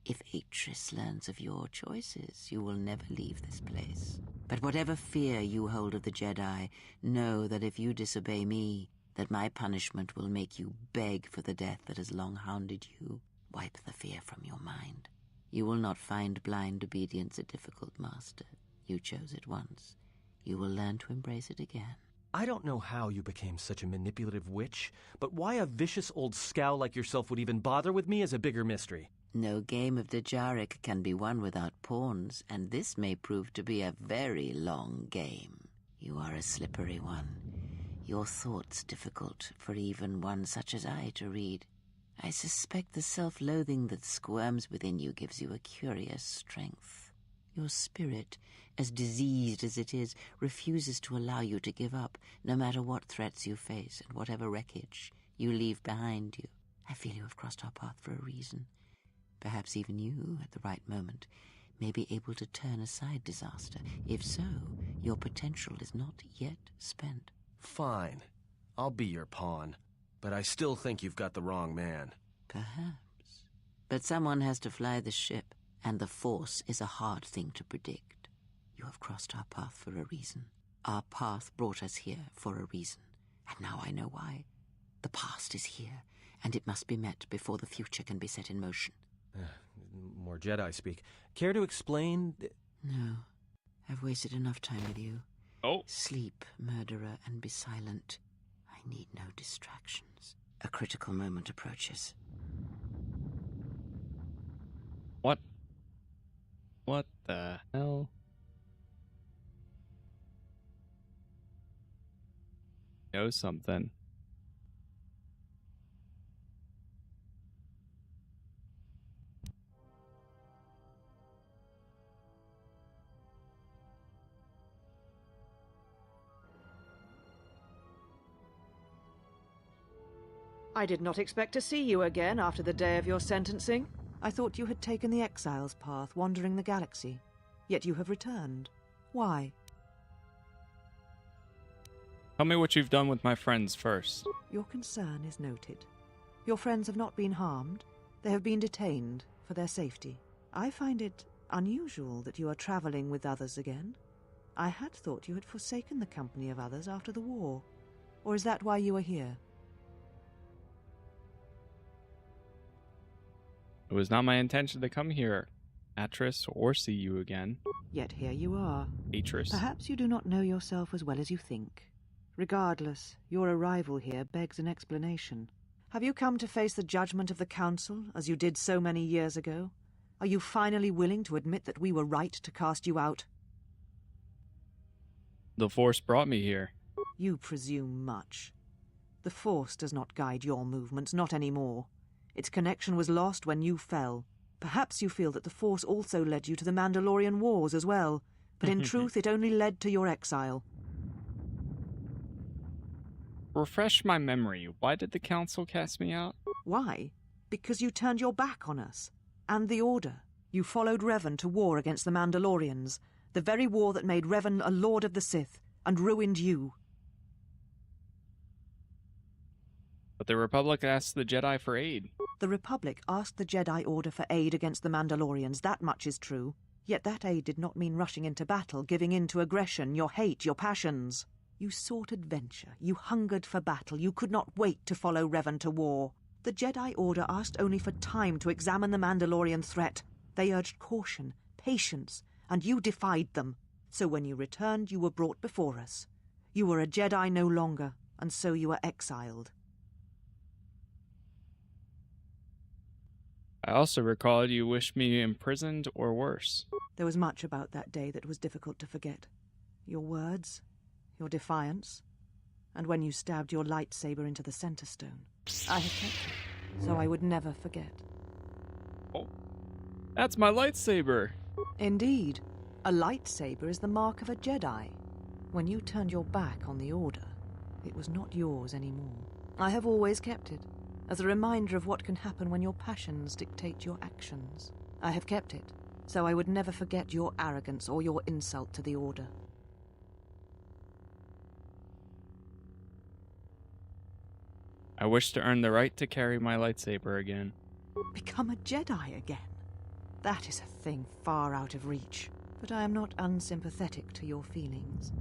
Speaker 2: If Atris learns of your choices, you will never leave this place. But whatever fear you hold of the Jedi, know that if you disobey me, that my punishment will make you beg for the death that has long hounded you. Wipe the fear from your mind. You will not find blind obedience a difficult master. You chose it once. You will learn to embrace it again.
Speaker 17: I don't know how you became such a manipulative witch, but why a vicious old scow like yourself would even bother with me is a bigger mystery.
Speaker 2: No game of Djarik can be won without pawns, and this may prove to be a very long game. You are a slippery one. Your thoughts difficult for even one such as I to read. I suspect the self-loathing that squirms within you gives you a curious strength. Your spirit, as diseased as it is, refuses to allow you to give up, no matter what threats you face and whatever wreckage you leave behind you. I feel you have crossed our path for a reason. Perhaps even you, at the right moment, may be able to turn aside disaster. If so, your potential is not yet spent.
Speaker 17: Fine. I'll be your pawn. But I still think you've got the wrong man.
Speaker 2: Perhaps. But someone has to fly the ship, and the Force is a hard thing to predict. You have crossed our path for a reason. Our path brought us here for a reason. And now I know why. The past is here, and it must be met before the future can be set in motion.
Speaker 17: More Jedi speak. Care to explain?
Speaker 2: No. I've wasted enough time with you.
Speaker 1: Oh.
Speaker 2: Sleep, murderer, and be silent. I need no distractions. A critical moment approaches.
Speaker 1: What? What the hell? Know something.
Speaker 18: I did not expect to see you again after the day of your sentencing. I thought you had taken the exile's path, wandering the galaxy. Yet you have returned. Why?
Speaker 1: Tell me what you've done with my friends first.
Speaker 18: Your concern is noted. Your friends have not been harmed. They have been detained for their safety. I find it unusual that you are traveling with others again. I had thought you had forsaken the company of others after the war. Or is that why you are here?
Speaker 1: It was not my intention to come here, Atris, or see you again.
Speaker 18: Yet here you are.
Speaker 1: Atris.
Speaker 18: Perhaps you do not know yourself as well as you think. Regardless, your arrival here begs an explanation. Have you come to face the judgment of the Council, as you did so many years ago? Are you finally willing to admit that we were right to cast you out?
Speaker 1: The Force brought me here.
Speaker 18: You presume much. The Force does not guide your movements, not anymore. Its connection was lost when you fell. Perhaps you feel that the Force also led you to the Mandalorian Wars as well, but in truth it only led to your exile.
Speaker 1: Refresh my memory. Why did the Council cast me out?
Speaker 18: Why? Because you turned your back on us. And the Order. You followed Revan to war against the Mandalorians, the very war that made Revan a Lord of the Sith, and ruined you.
Speaker 1: But the Republic asked the Jedi for aid.
Speaker 18: The Republic asked the Jedi Order for aid against the Mandalorians, that much is true. Yet that aid did not mean rushing into battle, giving in to aggression, your hate, your passions. You sought adventure, you hungered for battle, you could not wait to follow Revan to war. The Jedi Order asked only for time to examine the Mandalorian threat. They urged caution, patience, and you defied them. So when you returned, you were brought before us. You were a Jedi no longer, and so you were exiled.
Speaker 1: I also recalled you wished me imprisoned or worse.
Speaker 18: There was much about that day that was difficult to forget. Your words, your defiance, and when you stabbed your lightsaber into the center stone. I have kept it, so I would never forget.
Speaker 1: Oh, that's my lightsaber!
Speaker 18: Indeed. A lightsaber is the mark of a Jedi. When you turned your back on the Order, it was not yours anymore. I have always kept it, as a reminder of what can happen when your passions dictate your actions. I have kept it, so I would never forget your arrogance or your insult to the Order.
Speaker 1: I wish to earn the right to carry my lightsaber again.
Speaker 18: Become a Jedi again? That is a thing far out of reach. But I am not unsympathetic to your feelings.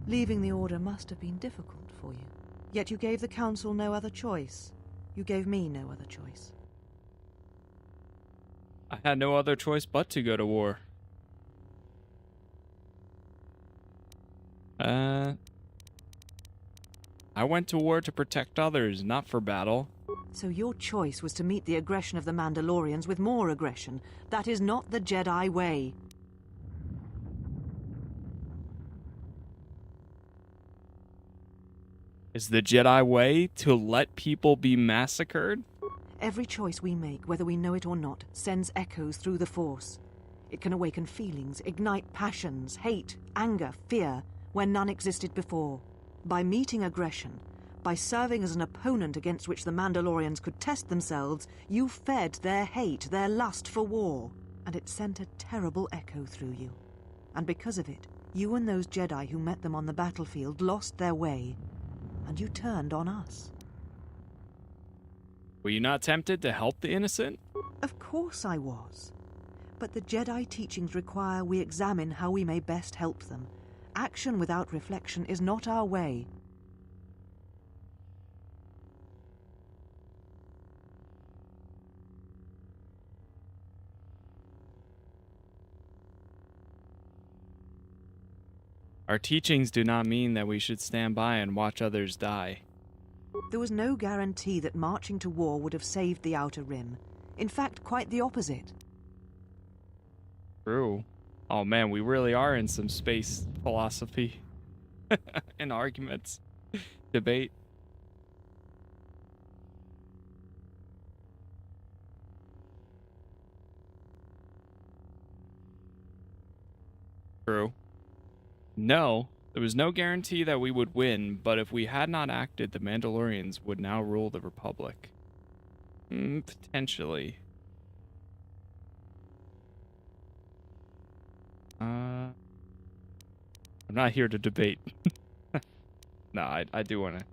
Speaker 18: Leaving the Order must have been difficult for you. Yet you gave the Council no other choice. You gave me no other choice.
Speaker 1: I had no other choice but to go to war. I went to war to protect others, not for battle.
Speaker 18: So your choice was to meet the aggression of the Mandalorians with more aggression. That is not the Jedi way.
Speaker 1: Is the Jedi way to let people be massacred?
Speaker 18: Every choice we make, whether we know it or not, sends echoes through the Force. It can awaken feelings, ignite passions, hate, anger, fear, where none existed before. By meeting aggression, by serving as an opponent against which the Mandalorians could test themselves, you fed their hate, their lust for war, and it sent a terrible echo through you. And because of it, you and those Jedi who met them on the battlefield lost their way, and you turned on us.
Speaker 1: Were you not tempted to help the innocent?
Speaker 18: Of course I was. But the Jedi teachings require we examine how we may best help them. Action without reflection is not our way.
Speaker 1: Our teachings do not mean that we should stand by and watch others die.
Speaker 18: There was no guarantee that marching to war would have saved the Outer Rim. In fact, quite the opposite.
Speaker 1: True. Oh man, we really are in some space philosophy and arguments. Debate. True. No, there was no guarantee that we would win, but if we had not acted, the Mandalorians would now rule the Republic. Potentially. I'm not here to debate. No, I do want to.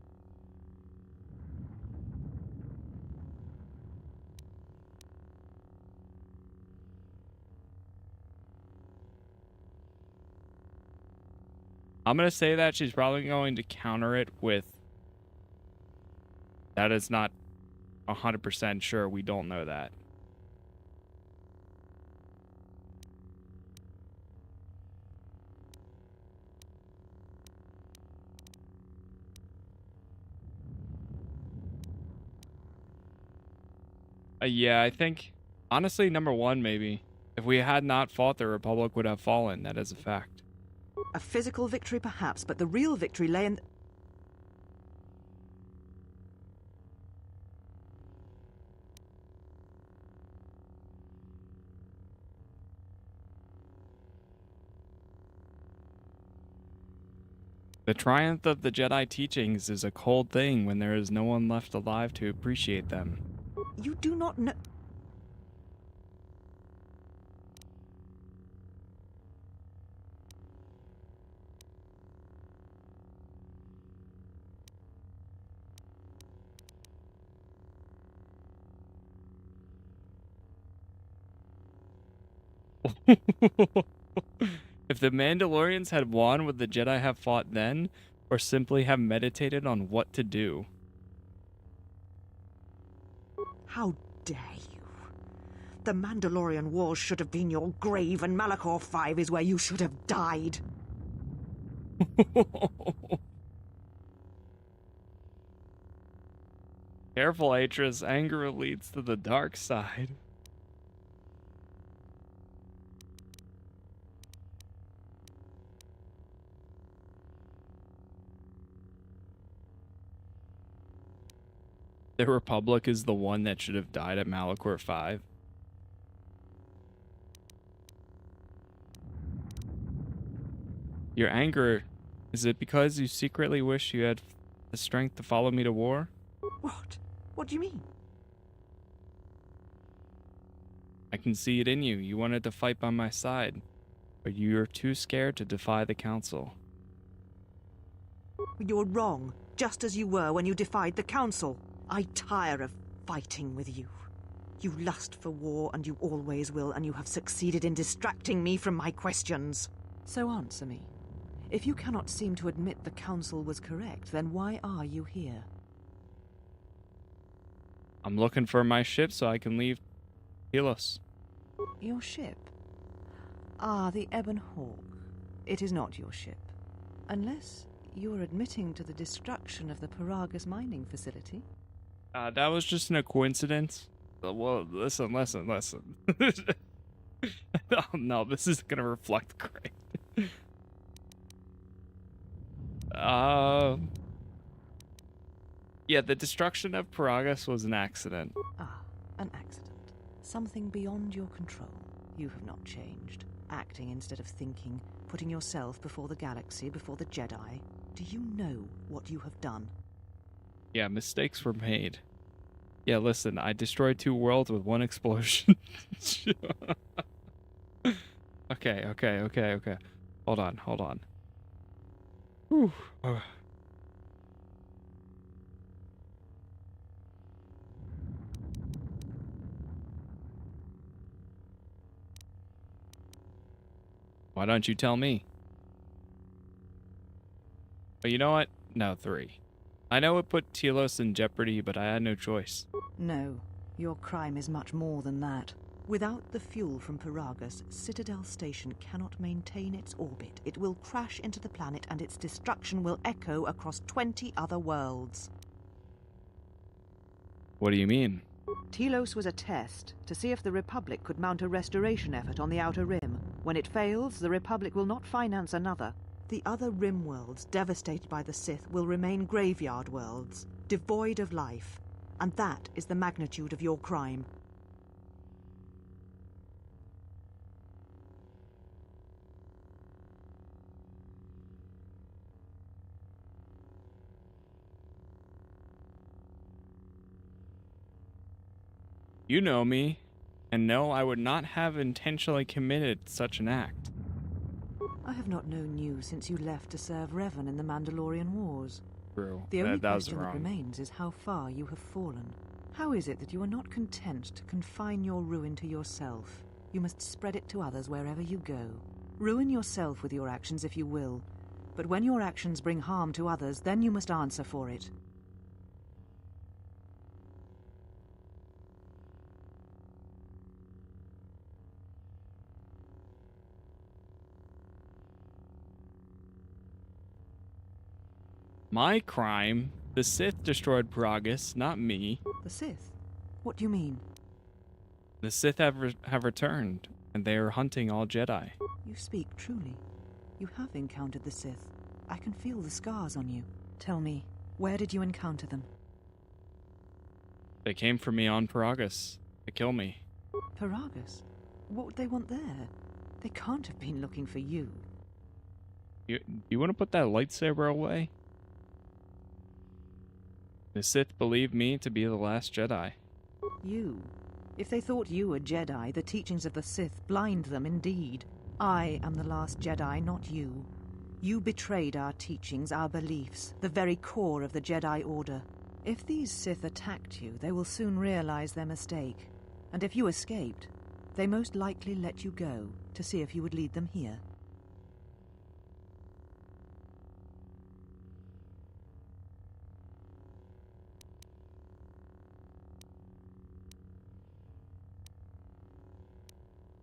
Speaker 1: I'm going to say that she's probably going to counter it with, that is not 100% sure. We don't know that. Yeah, I think, honestly, number one, maybe. If we had not fought, the Republic would have fallen. That is a fact.
Speaker 18: A physical victory, perhaps, but the real victory lay in...
Speaker 1: The triumph of the Jedi teachings is a cold thing when there is no one left alive to appreciate them.
Speaker 18: You do not know...
Speaker 1: If the Mandalorians had won, would the Jedi have fought then, or simply have meditated on what to do?
Speaker 18: How dare you? The Mandalorian Wars should have been your grave, and Malachor 5 is where you should have died.
Speaker 1: Careful, Atris. Anger leads to the dark side. The Republic is the one that should have died at Malachor 5. Your anger, is it because you secretly wish you had the strength to follow me to war?
Speaker 18: What? What do you mean?
Speaker 1: I can see it in you. You wanted to fight by my side, but you're too scared to defy the Council.
Speaker 18: You're wrong, just as you were when you defied the Council. I tire of fighting with you. You lust for war, and you always will, and you have succeeded in distracting me from my questions. So answer me. If you cannot seem to admit the Council was correct, then why are you here?
Speaker 1: I'm looking for my ship so I can leave Telos.
Speaker 18: Your ship? Ah, the Ebon Hawk. It is not your ship. Unless you are admitting to the destruction of the Paragus mining facility.
Speaker 1: That was just a coincidence. Well, listen. Oh, no, this is gonna reflect great. Yeah, the destruction of Paragus was an accident.
Speaker 18: Ah, an accident. Something beyond your control. You have not changed. Acting instead of thinking, putting yourself before the galaxy, before the Jedi. Do you know what you have done?
Speaker 1: Yeah, mistakes were made. Yeah, listen, I destroyed 2 worlds with 1 explosion. Okay. Hold on. Whew. Why don't you tell me? But you know what? No, 3. I know it put Telos in jeopardy, but I had no choice.
Speaker 18: No, your crime is much more than that. Without the fuel from Paragus, Citadel Station cannot maintain its orbit. It will crash into the planet, and its destruction will echo across 20 other worlds.
Speaker 1: What do you mean?
Speaker 18: Telos was a test to see if the Republic could mount a restoration effort on the Outer Rim. When it fails, the Republic will not finance another. The other Rim worlds, devastated by the Sith, will remain graveyard worlds, devoid of life. And that is the magnitude of your crime.
Speaker 1: You know me, and no, I would not have intentionally committed such an act.
Speaker 18: I have not known you since you left to serve Revan in the Mandalorian Wars.
Speaker 1: True.
Speaker 18: The only question that remains is how far you have fallen. How is it that you are not content to confine your ruin to yourself? You must spread it to others wherever you go. Ruin yourself with your actions if you will, but when your actions bring harm to others, then you must answer for it.
Speaker 1: My crime? The Sith destroyed Paragus, not me.
Speaker 18: The Sith? What do you mean?
Speaker 1: The Sith have returned, and they are hunting all Jedi.
Speaker 18: You speak truly. You have encountered the Sith. I can feel the scars on you. Tell me, where did you encounter them?
Speaker 1: They came for me on Paragus to kill me.
Speaker 18: Paragus? What would they want there? They can't have been looking for you.
Speaker 1: You want to put that lightsaber away? The Sith believed me to be the last Jedi.
Speaker 18: You? If they thought you were Jedi, the teachings of the Sith blind them indeed. I am the last Jedi, not you. You betrayed our teachings, our beliefs, the very core of the Jedi Order. If these Sith attacked you, they will soon realize their mistake. And if you escaped, they most likely let you go to see if you would lead them here.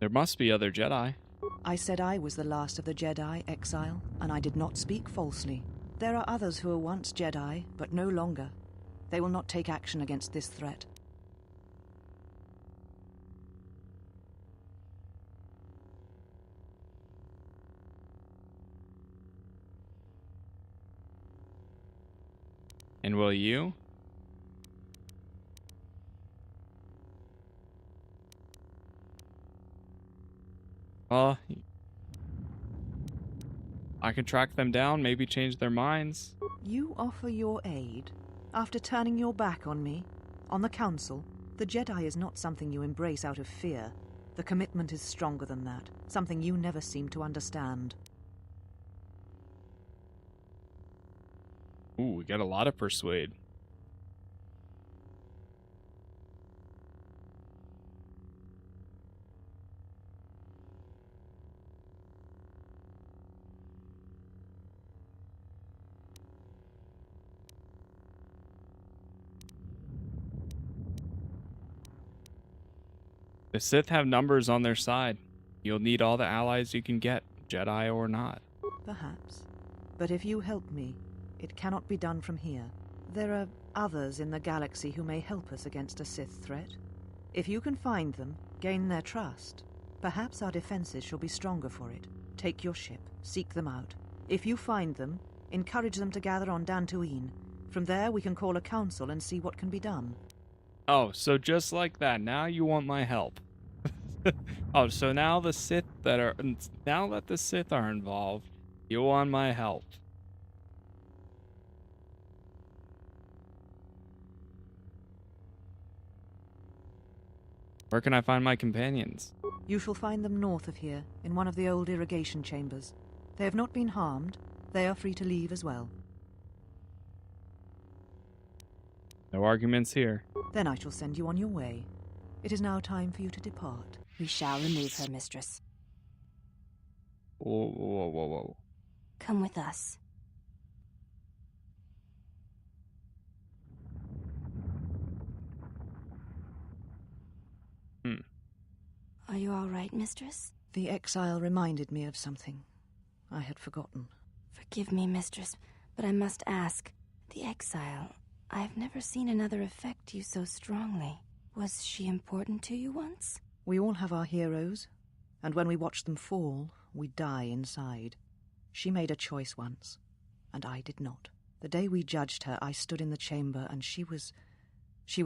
Speaker 1: There must be other Jedi.
Speaker 18: I said I was the last of the Jedi, Exile, and I did not speak falsely. There are others who were once Jedi, but no longer. They will not take action against this threat.
Speaker 1: And will you? I can track them down, maybe change their minds.
Speaker 18: You offer your aid after turning your back on me, on the Council. The Jedi is not something you embrace out of fear. The commitment is stronger than that, something you never seem to understand.
Speaker 1: Ooh, we got a lot of persuade. The Sith have numbers on their side. You'll need all the allies you can get, Jedi or not.
Speaker 18: Perhaps. But if you help me, it cannot be done from here. There are others in the galaxy who may help us against a Sith threat. If you can find them, gain their trust, perhaps our defenses shall be stronger for it. Take your ship, seek them out. If you find them, encourage them to gather on Dantooine. From there, we can call a council and see what can be done.
Speaker 1: Oh, so just like that, now you want my help. Oh, so now the Sith now that the Sith are involved, you want my help. Where can I find my companions?
Speaker 18: You shall find them north of here, in one of the old irrigation chambers. They have not been harmed. They are free to leave as well.
Speaker 1: No arguments here.
Speaker 18: Then I shall send you on your way. It is now time for you to depart.
Speaker 16: We shall remove her, mistress.
Speaker 1: Whoa, whoa, whoa, whoa.
Speaker 16: Come with us. Are you all right, mistress?
Speaker 18: The exile reminded me of something I had forgotten.
Speaker 16: Forgive me, mistress, but I must ask. The exile, I have never seen another affect you so strongly. Was she important to you once?
Speaker 18: We all have our heroes, and when we watch them fall, we die inside. She made a choice once, and I did not. The day we judged her, I stood in the chamber, and she was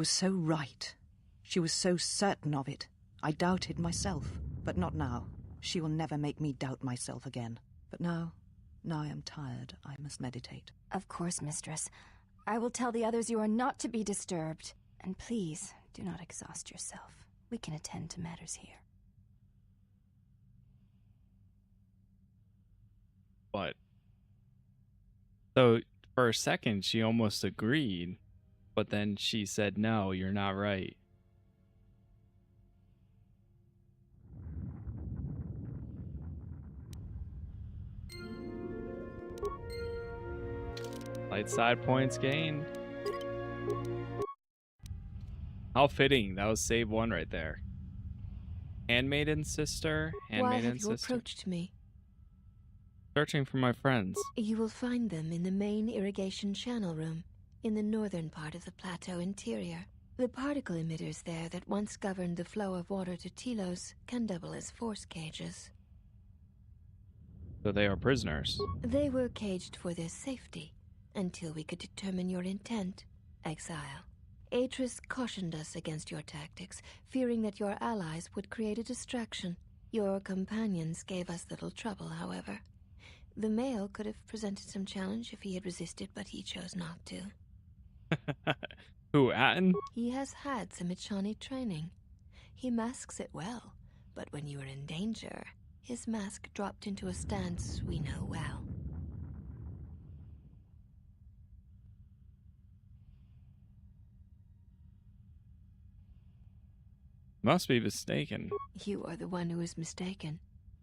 Speaker 18: so right. She was so certain of it. I doubted myself, but not now. She will never make me doubt myself again. But now I am tired. I must meditate.
Speaker 16: Of course, mistress. I will tell the others you are not to be disturbed. And please, do not exhaust yourself. We can attend to matters here.
Speaker 1: What? So, for a second, she almost agreed, but then she said, no, you're not right. Light side points gained. How fitting. That was save one right there. Handmaiden sister. Handmaiden sister.
Speaker 19: Why have you approached me?
Speaker 1: Searching for my friends.
Speaker 19: You will find them in the main irrigation channel room, in the northern part of the plateau interior. The particle emitters there that once governed the flow of water to Telos can double as force cages.
Speaker 1: So they are prisoners.
Speaker 19: They were caged for their safety, until we could determine your intent, exile. Atris cautioned us against your tactics, fearing that your allies would create a distraction. Your companions gave us little trouble, however. The male could have presented some challenge if he had resisted, but he chose not to.
Speaker 1: Who, Atten?
Speaker 19: He has had some Echani training. He masks it well, but when you are in danger, his mask dropped into a stance we know well.
Speaker 1: Must be mistaken.
Speaker 19: You are the one who is mistaken.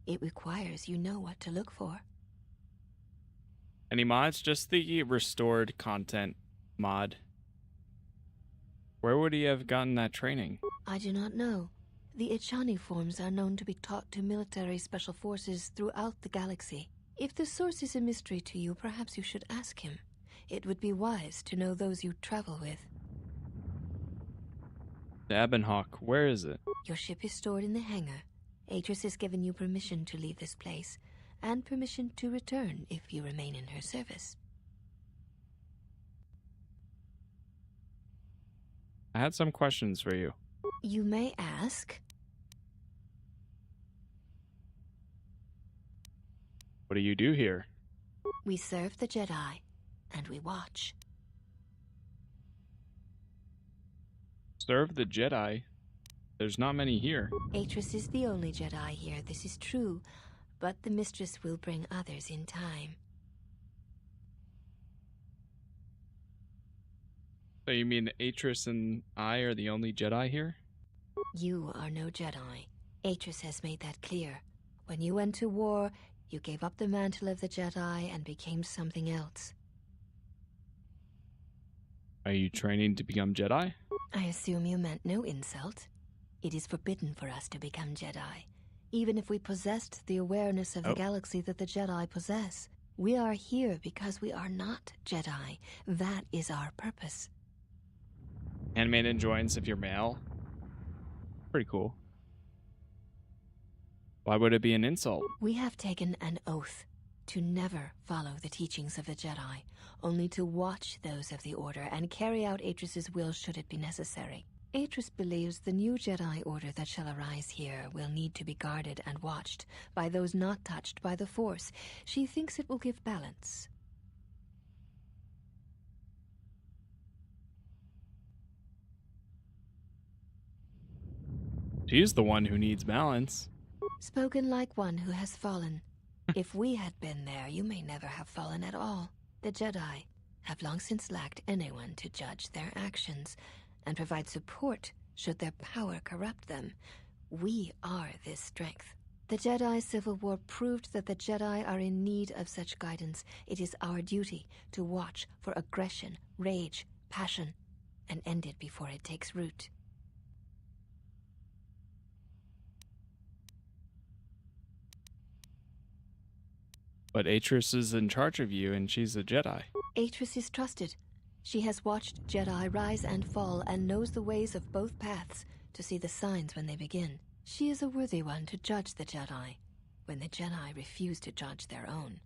Speaker 19: It requires you know what to look for.
Speaker 1: Any mods? Just the restored content mod. Where would he have gotten that training?
Speaker 19: I do not know. The Echani forms are known to be taught to military special forces throughout the galaxy. If the source is a mystery to you, perhaps you should ask him. It would be wise to know those you travel with.
Speaker 1: The Ebonhawk, where is it?
Speaker 19: Your ship is stored in the hangar. Atris has given you permission to leave this place, and permission to return if you remain in her service.
Speaker 1: I had some questions for you.
Speaker 19: You may ask.
Speaker 1: What do you do here?
Speaker 19: We serve the Jedi, and we watch.
Speaker 1: Serve the Jedi? There's not many here.
Speaker 19: Atris is the only Jedi here, this is true, but the Mistress will bring others in time.
Speaker 1: So you mean Atris and I are the only Jedi here?
Speaker 19: You are no Jedi. Atris has made that clear. When you went to war, you gave up the mantle of the Jedi and became something else.
Speaker 1: Are you training to become Jedi?
Speaker 19: I assume you meant no insult. It is forbidden for us to become Jedi, even if we possessed the awareness of the galaxy that the Jedi possess. We are here because we are not Jedi. That is our purpose.
Speaker 1: Handmaiden joins if you're male. Pretty cool. Why would it be an insult?
Speaker 19: We have taken an oath to never follow the teachings of the Jedi, only to watch those of the Order and carry out Atris's will should it be necessary. Atris believes the new Jedi Order that shall arise here will need to be guarded and watched by those not touched by the Force. She thinks it will give balance.
Speaker 1: She's the one who needs balance.
Speaker 19: Spoken like one who has fallen. If we had been there, you may never have fallen at all. The Jedi have long since lacked anyone to judge their actions and provide support should their power corrupt them. We are this strength. The Jedi Civil War proved that the Jedi are in need of such guidance. It is our duty to watch for aggression, rage, passion, and end it before it takes root.
Speaker 1: But Atris is in charge of you, and she's a Jedi.
Speaker 19: Atris is trusted. She has watched Jedi rise and fall and knows the ways of both paths to see the signs when they begin. She is a worthy one to judge the Jedi when the Jedi refuse to judge their own.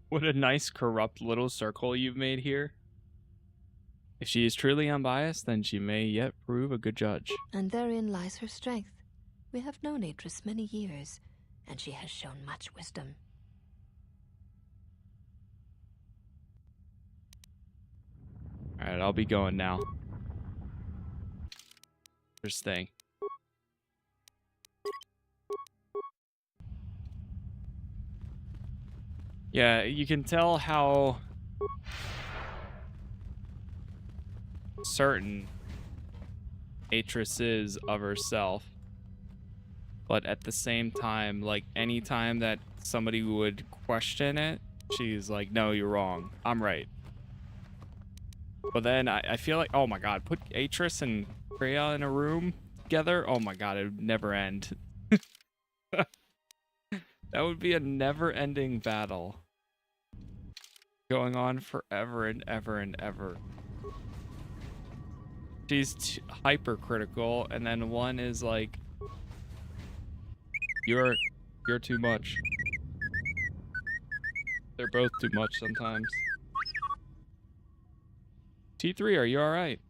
Speaker 1: What a nice, corrupt little circle you've made here. If she is truly unbiased, then she may yet prove a good judge.
Speaker 19: And therein lies her strength. We have known Atris many years, and she has shown much wisdom.
Speaker 1: Alright, I'll be going now. First thing. Yeah, you can tell how certain Atris is of herself, but at the same time, like, anytime that somebody would question it, she's like, no, you're wrong, I'm right. But then I feel like, oh my god, put Atris and Freya in a room together, oh my god, it would never end. That would be a never-ending battle going on forever and ever and ever. She's hypercritical, and then one is like, you're too much. They're both too much sometimes. T3, are you alright?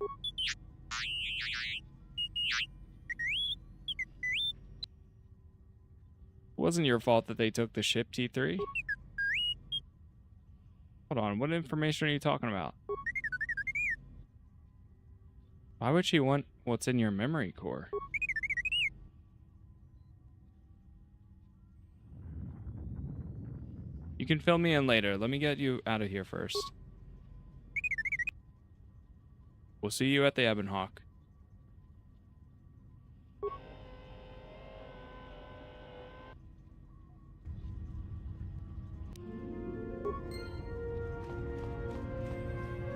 Speaker 1: It wasn't your fault that they took the ship, T3. Hold on, what information are you talking about? Why would she want what's in your memory core? You can fill me in later. Let me get you out of here first. We'll see you at the Ebon Hawk.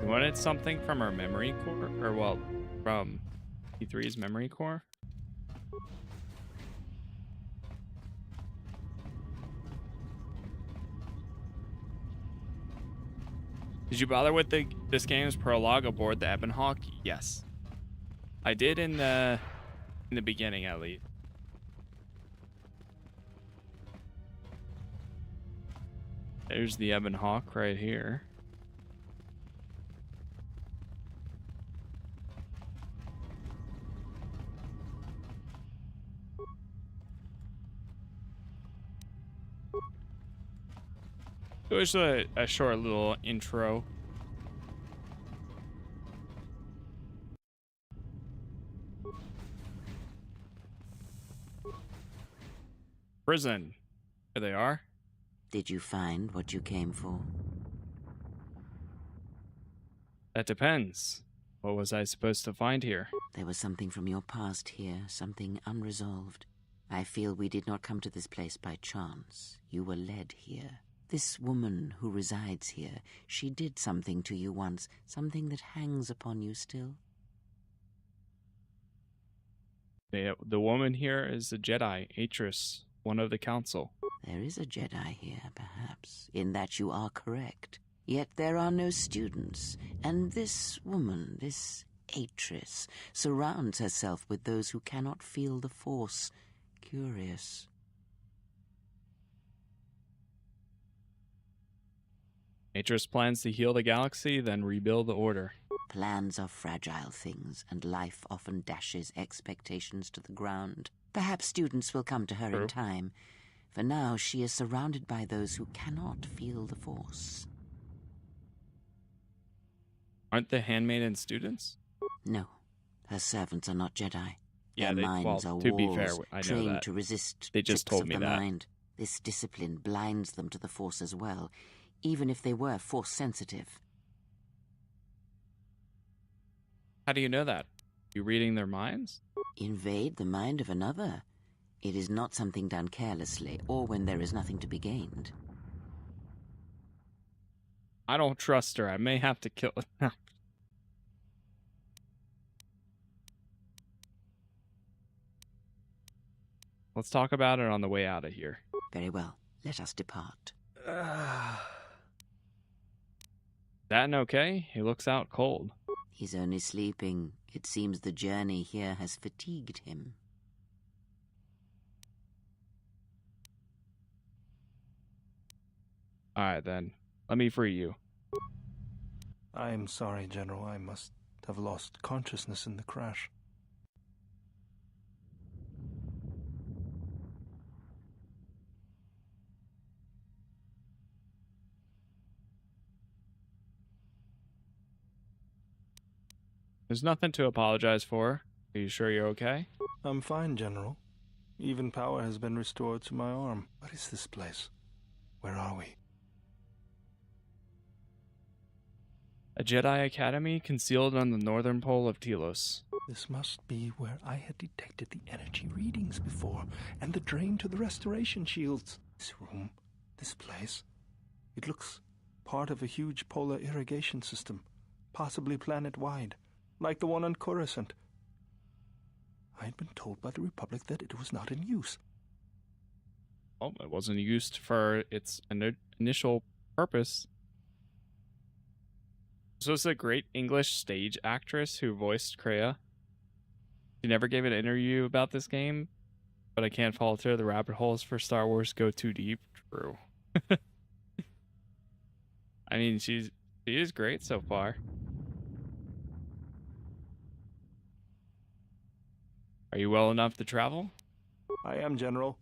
Speaker 1: You wanted something from our memory core? Or, well, from T3's memory core? Did you bother with this game's prologue aboard the Ebon Hawk? Yes. I did in the beginning, at least. There's the Ebon Hawk right here. It was a short little intro. Prison. There they are.
Speaker 2: Did you find what you came for?
Speaker 1: That depends. What was I supposed to find here?
Speaker 2: There was something from your past here, something unresolved. I feel we did not come to this place by chance. You were led here. This woman who resides here, she did something to you once, something that hangs upon you still.
Speaker 1: The woman here is a Jedi, Atris, one of the council.
Speaker 2: There is a Jedi here, perhaps, in that you are correct. Yet there are no students, and this woman, this Atris, surrounds herself with those who cannot feel the Force. Curious.
Speaker 1: Atris plans to heal the galaxy, then rebuild the Order.
Speaker 2: Plans are fragile things, and life often dashes expectations to the ground. Perhaps students will come to her in time. For now, she is surrounded by those who cannot feel the Force.
Speaker 1: Aren't the handmaiden students?
Speaker 2: No. Her servants are not Jedi.
Speaker 1: Yeah,
Speaker 2: Their minds are
Speaker 1: to
Speaker 2: walls,
Speaker 1: be fair, I know
Speaker 2: trained
Speaker 1: that.
Speaker 2: to resist
Speaker 1: They just
Speaker 2: tricks
Speaker 1: told
Speaker 2: of
Speaker 1: me
Speaker 2: the
Speaker 1: that.
Speaker 2: mind. This discipline blinds them to the Force as well, even if they were Force-sensitive.
Speaker 1: How do you know that? You reading their minds?
Speaker 2: Invade the mind of another. It is not something done carelessly, or when there is nothing to be gained.
Speaker 1: I don't trust her. I may have to kill her. Let's talk about it on the way out of here.
Speaker 2: Very well. Let us depart.
Speaker 1: That okay? He looks out cold.
Speaker 2: He's only sleeping. It seems the journey here has fatigued him.
Speaker 1: Alright then. Let me free you.
Speaker 12: I am sorry, General. I must have lost consciousness in the crash.
Speaker 1: There's nothing to apologize for. Are you sure you're okay?
Speaker 12: I'm fine, General. Even power has been restored to my arm. What is this place? Where are we?
Speaker 1: A Jedi Academy concealed on the northern pole of Telos.
Speaker 12: This must be where I had detected the energy readings before, and the drain to the restoration shields. This room, this place, it looks part of a huge polar irrigation system, possibly planet-wide, like the one on Coruscant. I had been told by the Republic that it was not in use.
Speaker 1: Well, it wasn't used for its initial purpose. This was a great English stage actress who voiced Kreia. She never gave an interview about this game, but I can't falter. The rabbit holes for Star Wars go too deep. True. I mean, she is great so far. Are you well enough to travel?
Speaker 12: I am, General.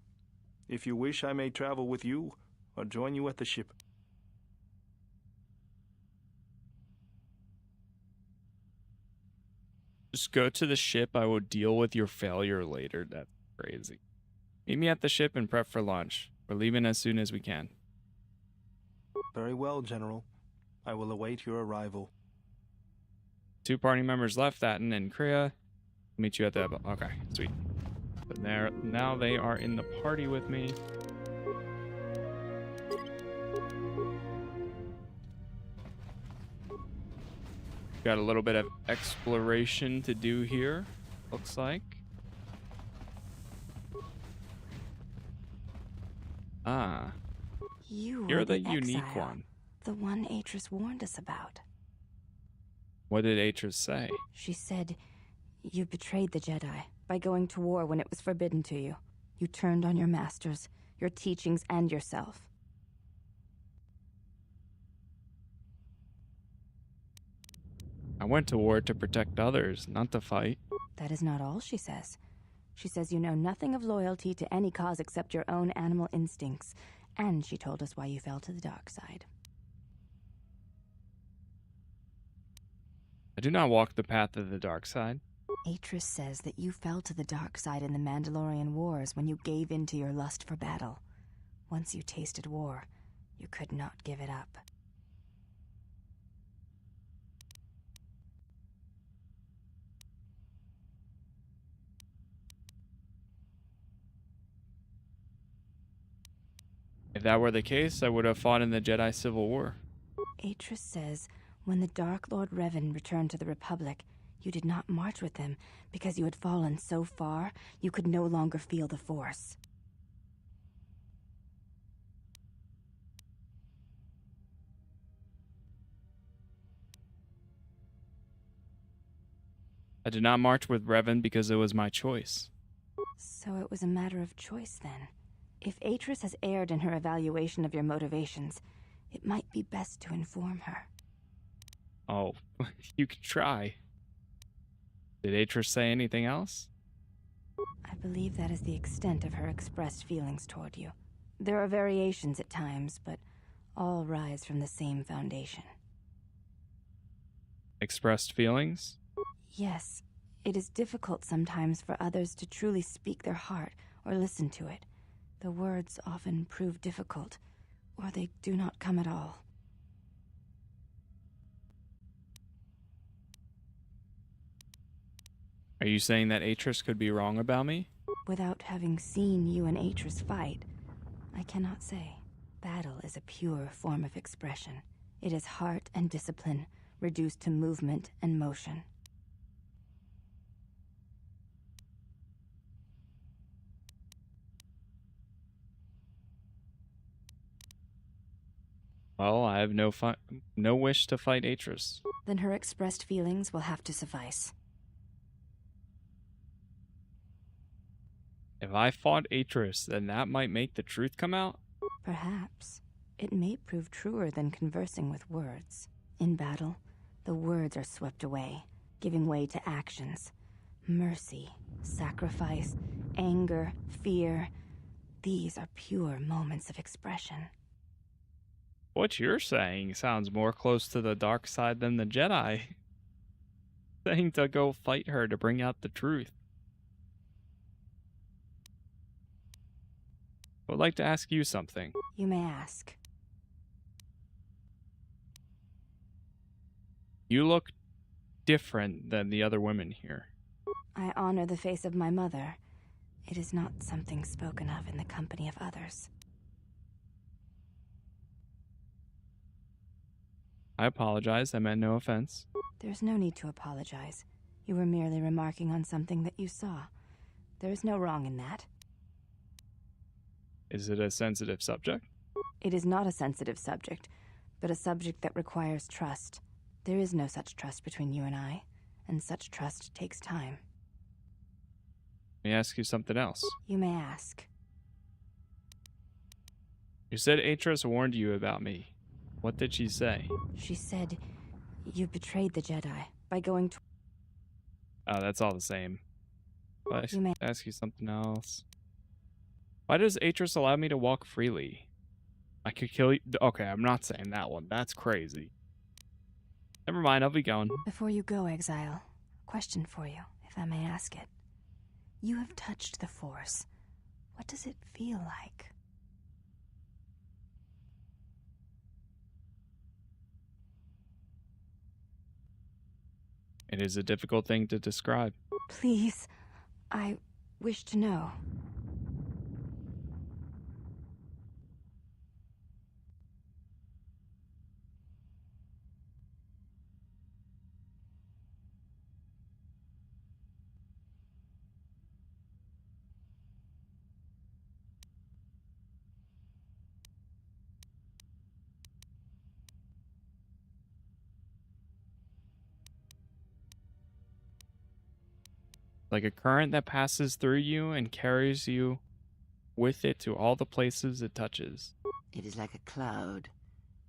Speaker 12: If you wish, I may travel with you, or join you at the ship.
Speaker 1: Just go to the ship. I will deal with your failure later. That's crazy. Meet me at the ship and prep for launch. We're leaving as soon as we can.
Speaker 12: Very well, General. I will await your arrival.
Speaker 1: 2 party members left, Atten and Kreia. Meet you at the... Okay, sweet. But now they are in the party with me. Got a little bit of exploration to do here, looks like. Ah. You're the unique
Speaker 16: exile,
Speaker 1: one.
Speaker 16: The one Atris warned us about.
Speaker 1: What did Atris say?
Speaker 16: She said, you betrayed the Jedi by going to war when it was forbidden to you. You turned on your masters, your teachings, and yourself.
Speaker 1: I went to war to protect others, not to fight.
Speaker 16: That is not all she says. She says you know nothing of loyalty to any cause except your own animal instincts, and she told us why you fell to the dark side.
Speaker 1: I do not walk the path of the dark side.
Speaker 16: Atris says that you fell to the dark side in the Mandalorian Wars when you gave in to your lust for battle. Once you tasted war, you could not give it up.
Speaker 1: If that were the case, I would have fought in the Jedi Civil War.
Speaker 16: Atris says when the Dark Lord Revan returned to the Republic, you did not march with him because you had fallen so far you could no longer feel the Force.
Speaker 1: I did not march with Revan because it was my choice.
Speaker 16: So it was a matter of choice then. If Atris has erred in her evaluation of your motivations, it might be best to inform her.
Speaker 1: Oh, you can try. Did Atris say anything else?
Speaker 16: I believe that is the extent of her expressed feelings toward you. There are variations at times, but all rise from the same foundation.
Speaker 1: Expressed feelings?
Speaker 16: Yes, it is difficult sometimes for others to truly speak their heart or listen to it. The words often prove difficult, or they do not come at all.
Speaker 1: Are you saying that Atris could be wrong about me?
Speaker 16: Without having seen you and Atris fight, I cannot say. Battle is a pure form of expression. It is heart and discipline, reduced to movement and motion.
Speaker 1: Well, I have no wish to fight Atris.
Speaker 16: Then her expressed feelings will have to suffice.
Speaker 1: If I fought Atris, then that might make the truth come out?
Speaker 16: Perhaps. It may prove truer than conversing with words. In battle, the words are swept away, giving way to actions. Mercy, sacrifice, anger, fear. These are pure moments of expression.
Speaker 1: What you're saying sounds more close to the dark side than the Jedi. Saying to go fight her to bring out the truth. I would like to ask you something.
Speaker 16: You may ask.
Speaker 1: You look different than the other women here.
Speaker 16: I honor the face of my mother. It is not something spoken of in the company of others.
Speaker 1: I apologize. I meant no offense.
Speaker 16: There's no need to apologize. You were merely remarking on something that you saw. There is no wrong in that.
Speaker 1: Is it a sensitive subject?
Speaker 16: It is not a sensitive subject, but a subject that requires trust. There is no such trust between you and I, and such trust takes time.
Speaker 1: Let me ask you something else.
Speaker 16: You may ask.
Speaker 1: You said Atris warned you about me. What did she say?
Speaker 16: She said you betrayed the Jedi by going to...
Speaker 1: Oh, that's all the same. But
Speaker 16: You may
Speaker 1: ask you something else. Why does Atris allow me to walk freely? I could kill you. Okay, I'm not saying that one. That's crazy. Never mind, I'll be going.
Speaker 16: Before you go, Exile, question for you, if I may ask it. You have touched the Force. What does it feel like?
Speaker 1: It is a difficult thing to describe.
Speaker 16: Please, I wish to know.
Speaker 1: Like a current that passes through you and carries you with it to all the places it touches.
Speaker 2: It is like a cloud,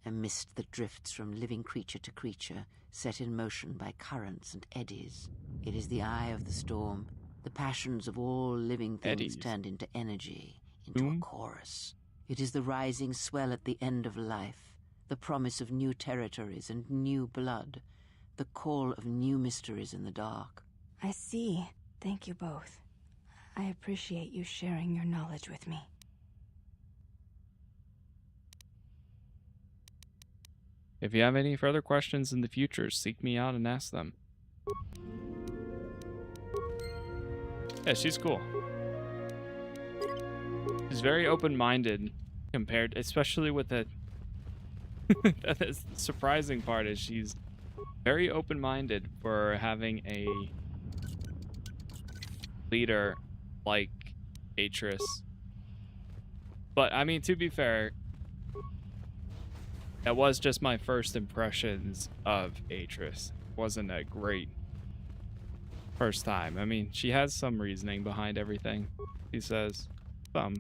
Speaker 2: a mist that drifts from living creature to creature, set in motion by currents and eddies. It is the eye of the storm, the passions of all living things
Speaker 1: Eddies.
Speaker 2: turned into energy, into a chorus. It is the rising swell at the end of life, the promise of new territories and new blood, the call of new mysteries in the dark.
Speaker 16: I see. Thank you both. I appreciate you sharing your knowledge with me.
Speaker 1: If you have any further questions in the future, seek me out and ask them. Yeah, she's cool. She's very open-minded compared, especially with the the surprising part is she's very open-minded for having a leader like Atris. But I mean, to be fair, that was just my first impressions of Atris. Wasn't a great first time. I mean, she has some reasoning behind everything he says. Some.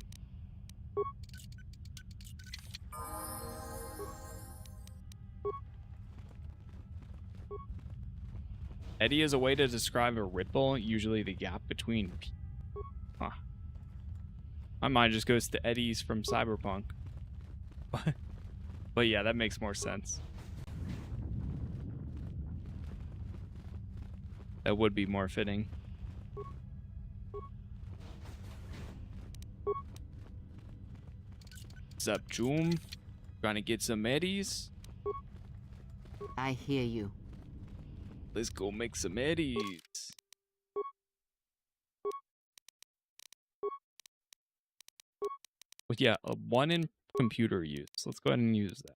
Speaker 1: Eddy is a way to describe a ripple, usually the gap between. Huh. My mind just goes to eddies from Cyberpunk. But yeah, that makes more sense. That would be more fitting. What's up, Joom? Trying to get some eddies?
Speaker 2: I hear you.
Speaker 1: Let's go make some eddies. But yeah, a 1 in computer use. Let's go ahead and use that.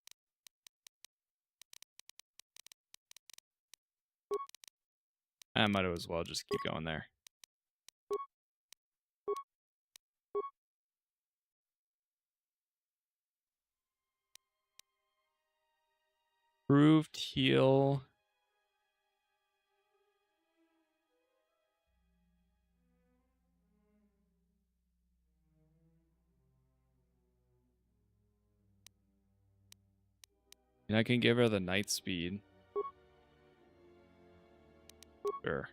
Speaker 1: I might as well just keep going there. Proved heal. And I can give her the night speed. Sure.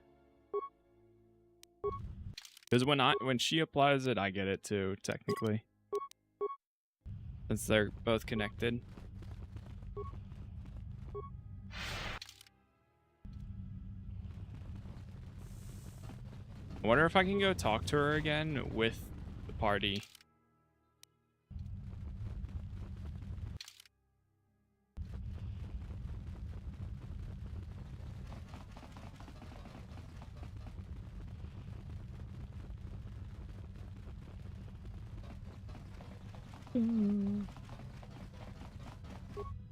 Speaker 1: Because when she applies it, I get it too, technically. Since they're both connected. I wonder if I can go talk to her again with the party.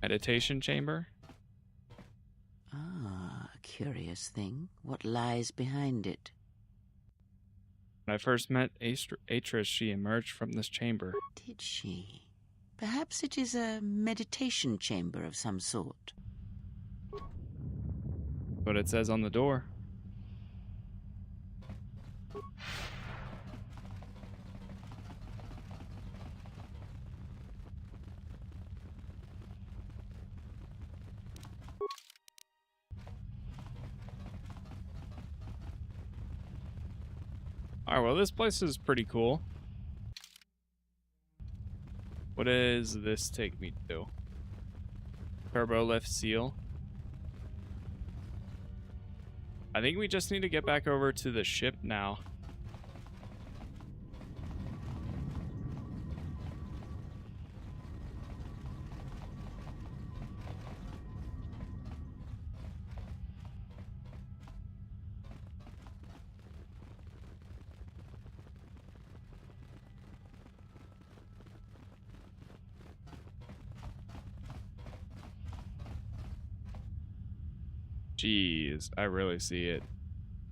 Speaker 1: Meditation chamber?
Speaker 2: Ah, a curious thing. What lies behind it?
Speaker 1: When I first met Atris, she emerged from this chamber.
Speaker 2: Did she? Perhaps it is a meditation chamber of some sort.
Speaker 1: What it says on the door. Alright, well, this place is pretty cool. What does this take me to? Turbo lift seal. I think we just need to get back over to the ship now. Jeez, I really see it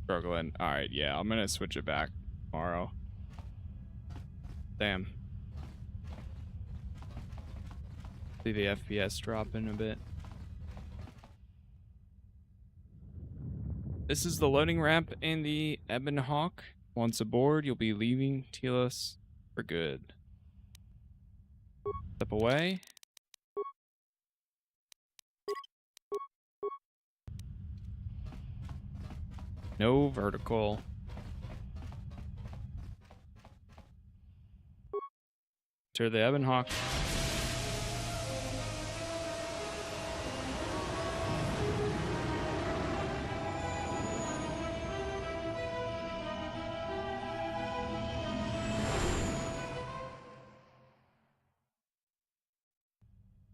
Speaker 1: struggling. Alright, yeah, I'm gonna switch it back tomorrow. Damn. See the FPS dropping a bit. This is the loading ramp in the Ebon Hawk. Once aboard, you'll be leaving Telos for good. Step away. No vertical. To the Ebon Hawk.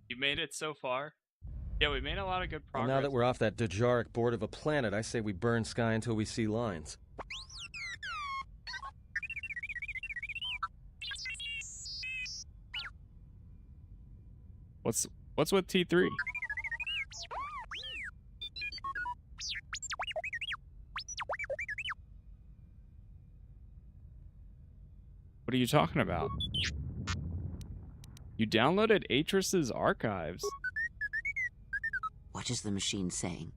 Speaker 1: You made it so far. Yeah, we made a lot of good progress.
Speaker 17: Well, now that we're off that Dejaric board of a planet, I say we burn sky until we see lines.
Speaker 1: What's with T3? What are you talking about? You downloaded Atris's archives.
Speaker 2: What is the machine saying?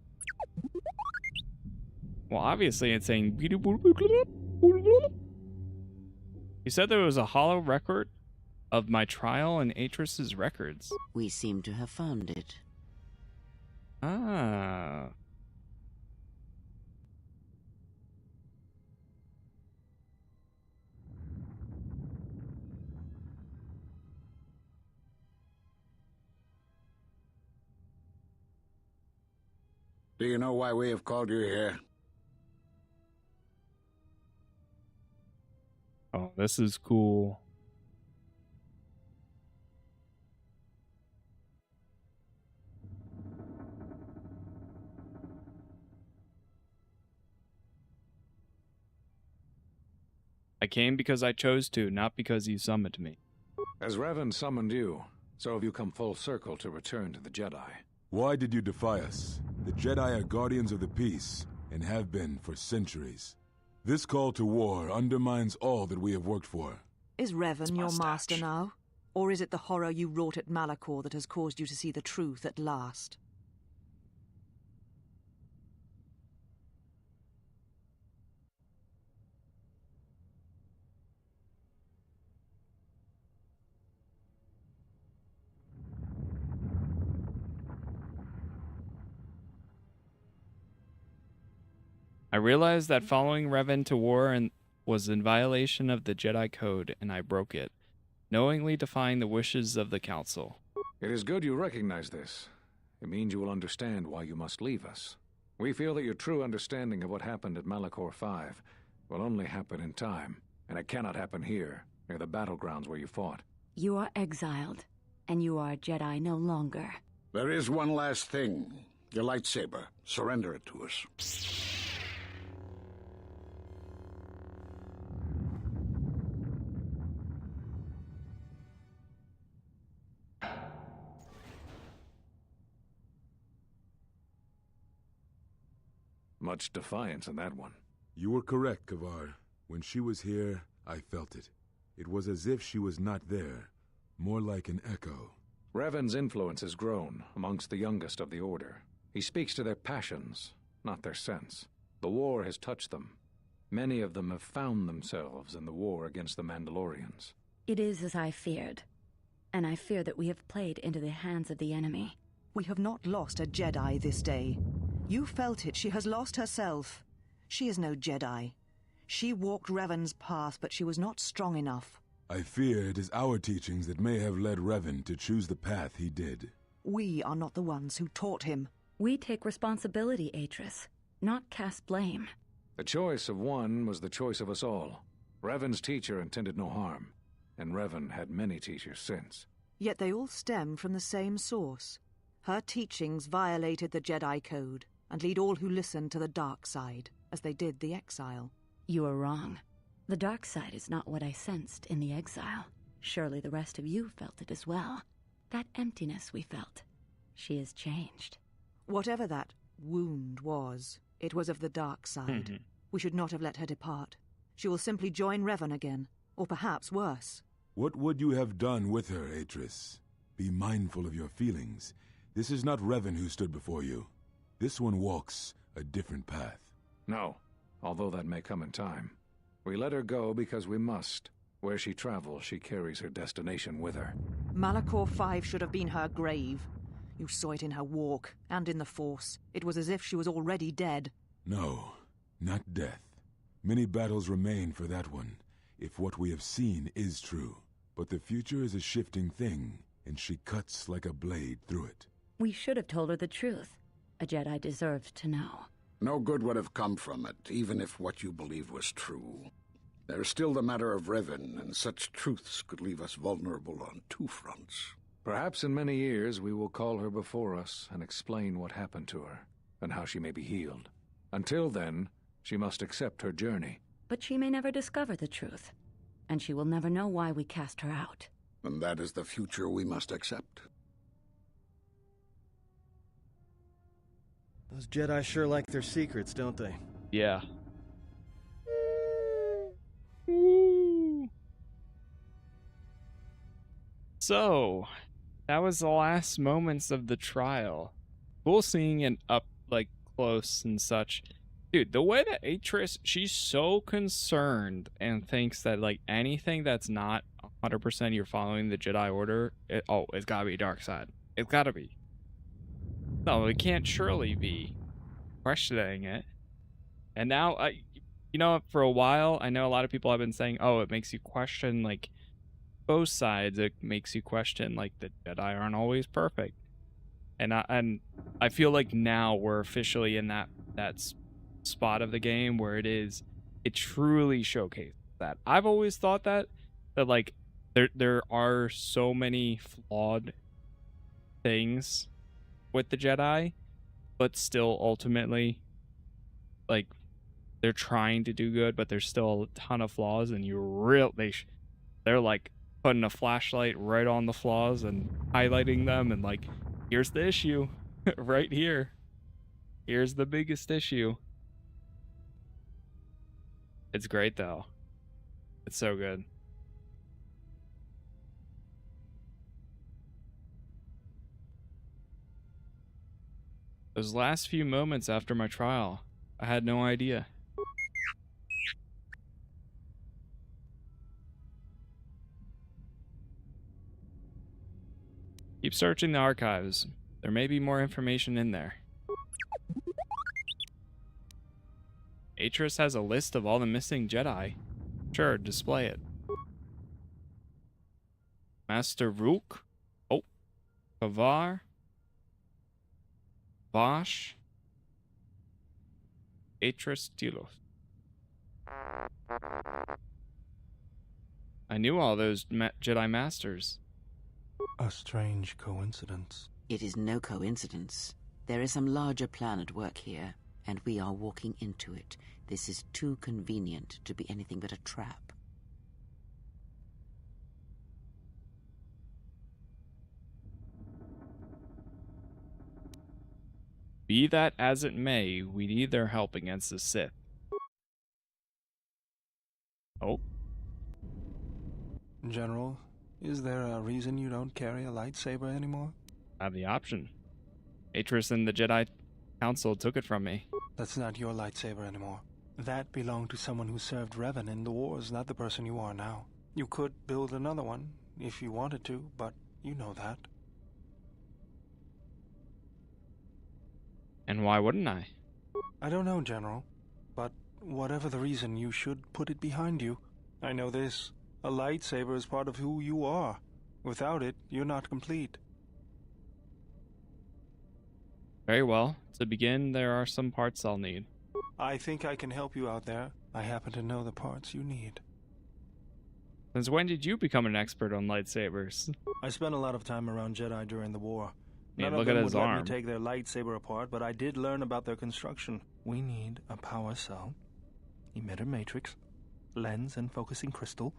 Speaker 1: Well, obviously it's saying... You said there was a hollow record of my trial in Atris's records.
Speaker 2: We seem to have found it.
Speaker 1: Ah.
Speaker 20: Do you know why we have called you here?
Speaker 1: Oh, this is cool. I came because I chose to, not because you summoned me.
Speaker 4: As Revan summoned you, so have you come full circle to return to the Jedi.
Speaker 21: Why did you defy us? The Jedi are guardians of the peace, and have been for centuries. This call to war undermines all that we have worked for.
Speaker 18: Is Revan your master now? Or is it the horror you wrought at Malachor that has caused you to see the truth at last?
Speaker 1: I realized that following Revan to war was in violation of the Jedi Code, and I broke it, knowingly defying the wishes of the Council.
Speaker 4: It is good you recognize this. It means you will understand why you must leave us. We feel that your true understanding of what happened at Malachor 5 will only happen in time, and it cannot happen here, near the battlegrounds where you fought.
Speaker 22: You are exiled, and you are a Jedi no longer.
Speaker 20: There is one last thing. Your lightsaber. Surrender it to us.
Speaker 4: Much defiance in that one.
Speaker 21: You were correct, Kavar. When she was here, I felt it. It was as if she was not there, more like an echo.
Speaker 4: Revan's influence has grown amongst the youngest of the Order. He speaks to their passions, not their sense. The war has touched them. Many of them have found themselves in the war against the Mandalorians.
Speaker 22: It is as I feared, and I fear that we have played into the hands of the enemy.
Speaker 18: We have not lost a Jedi this day. You felt it. She has lost herself. She is no Jedi. She walked Revan's path, but she was not strong enough.
Speaker 21: I fear it is our teachings that may have led Revan to choose the path he did.
Speaker 18: We are not the ones who taught him.
Speaker 22: We take responsibility, Atris, not cast blame.
Speaker 4: The choice of one was the choice of us all. Revan's teacher intended no harm, and Revan had many teachers since.
Speaker 18: Yet they all stem from the same source. Her teachings violated the Jedi Code, and lead all who listen to the dark side, as they did the exile.
Speaker 22: You are wrong. The dark side is not what I sensed in the exile. Surely the rest of you felt it as well. That emptiness we felt. She has changed.
Speaker 18: Whatever that wound was, it was of the dark side. We should not have let her depart. She will simply join Revan again, or perhaps worse.
Speaker 21: What would you have done with her, Atris? Be mindful of your feelings. This is not Revan who stood before you. This one walks a different path.
Speaker 4: No, although that may come in time. We let her go because we must. Where she travels, she carries her destination with her.
Speaker 18: Malachor 5 should have been her grave. You saw it in her walk, and in the Force. It was as if she was already dead.
Speaker 21: No, not death. Many battles remain for that one, if what we have seen is true. But the future is a shifting thing, and she cuts like a blade through it.
Speaker 22: We should have told her the truth. A Jedi deserved to know.
Speaker 20: No good would have come from it, even if what you believed was true. There's still the matter of Revan, and such truths could leave us vulnerable on two fronts.
Speaker 4: Perhaps in many years we will call her before us and explain what happened to her, and how she may be healed. Until then, she must accept her journey.
Speaker 22: But she may never discover the truth, and she will never know why we cast her out.
Speaker 20: And that is the future we must accept.
Speaker 3: Those Jedi sure like their secrets, don't they?
Speaker 1: Yeah. So, that was the last moments of the trial. Cool seeing it up like close and such. Dude, the way that Atris, she's so concerned and thinks that like anything that's not 100% you're following the Jedi Order, it's gotta be dark side. It's gotta be. No, it can't surely be questioning it. And now, you know, for a while, I know a lot of people have been saying, oh, it makes you question like both sides. It makes you question like the Jedi aren't always perfect. And I feel like now we're officially in that spot of the game where it truly showcases that. I've always thought that like there are so many flawed things with the Jedi, but still ultimately like they're trying to do good, but there's still a ton of flaws, and they're like putting a flashlight right on the flaws and highlighting them, and like, here's the issue right here. Here's the biggest issue. It's great though. It's so good. Those last few moments after my trial, I had no idea. Keep searching the archives. There may be more information in there. Atris has a list of all the missing Jedi. Sure, display it. Master Rook. Oh. Kavar. Vosh. Atris Telos. I knew all those Jedi Masters.
Speaker 12: A strange coincidence.
Speaker 2: It is no coincidence. There is some larger plan at work here, and we are walking into it. This is too convenient to be anything but a trap.
Speaker 1: Be that as it may, we need their help against the Sith. Oh.
Speaker 12: General, is there a reason you don't carry a lightsaber anymore?
Speaker 1: I have the option. Atris and the Jedi Council took it from me.
Speaker 12: That's not your lightsaber anymore. That belonged to someone who served Revan in the wars, not the person you are now. You could build another one, if you wanted to, but you know that.
Speaker 1: And why wouldn't I?
Speaker 12: I don't know, General. But whatever the reason, you should put it behind you. I know this. A lightsaber is part of who you are. Without it, you're not complete.
Speaker 1: Very well. To begin, there are some parts I'll need.
Speaker 12: I think I can help you out there. I happen to know the parts you need.
Speaker 1: Since when did you become an expert on lightsabers?
Speaker 12: I spent a lot of time around Jedi during the war.
Speaker 1: Man,
Speaker 12: None
Speaker 1: look
Speaker 12: of
Speaker 1: at
Speaker 12: them
Speaker 1: his
Speaker 12: would let
Speaker 1: arm.
Speaker 12: me take their lightsaber apart, but I did learn about their construction. We need a power cell, emitter matrix, lens and focusing crystal.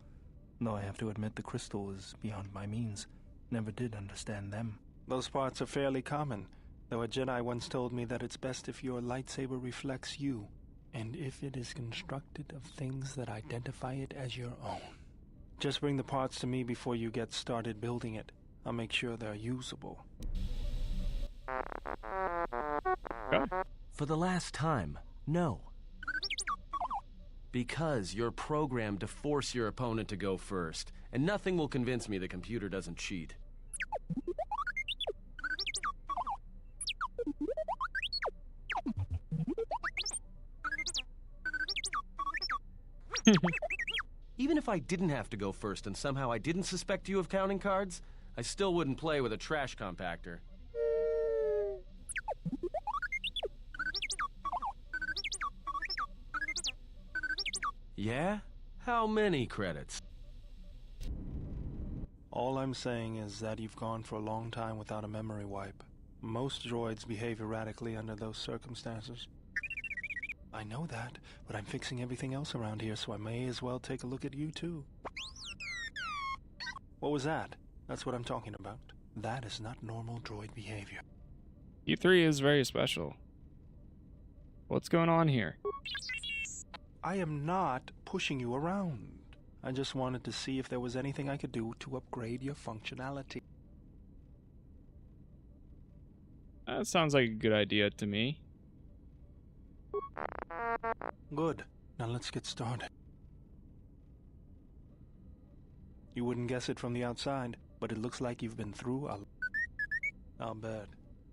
Speaker 12: Though I have to admit the crystal is beyond my means. Never did understand them. Those parts are fairly common, though a Jedi once told me that it's best if your lightsaber reflects you, and if it is constructed of things that identify it as your own. Just bring the parts to me before you get started building it. I'll make sure they're usable.
Speaker 3: For the last time, no. Because you're programmed to force your opponent to go first, and nothing will convince me the computer doesn't cheat. Even if I didn't have to go first and somehow I didn't suspect you of counting cards, I still wouldn't play with a trash compactor. Yeah? How many credits?
Speaker 12: All I'm saying is that you've gone for a long time without a memory wipe. Most droids behave erratically under those circumstances. I know that, but I'm fixing everything else around here, so I may as well take a look at you too. What was that? That's what I'm talking about. That is not normal droid behavior.
Speaker 1: You 3 is very special. What's going on here?
Speaker 12: I am not pushing you around. I just wanted to see if there was anything I could do to upgrade your functionality.
Speaker 1: That sounds like a good idea to me.
Speaker 12: Good. Now let's get started. You wouldn't guess it from the outside, but it looks like you've been through a... I'll bet.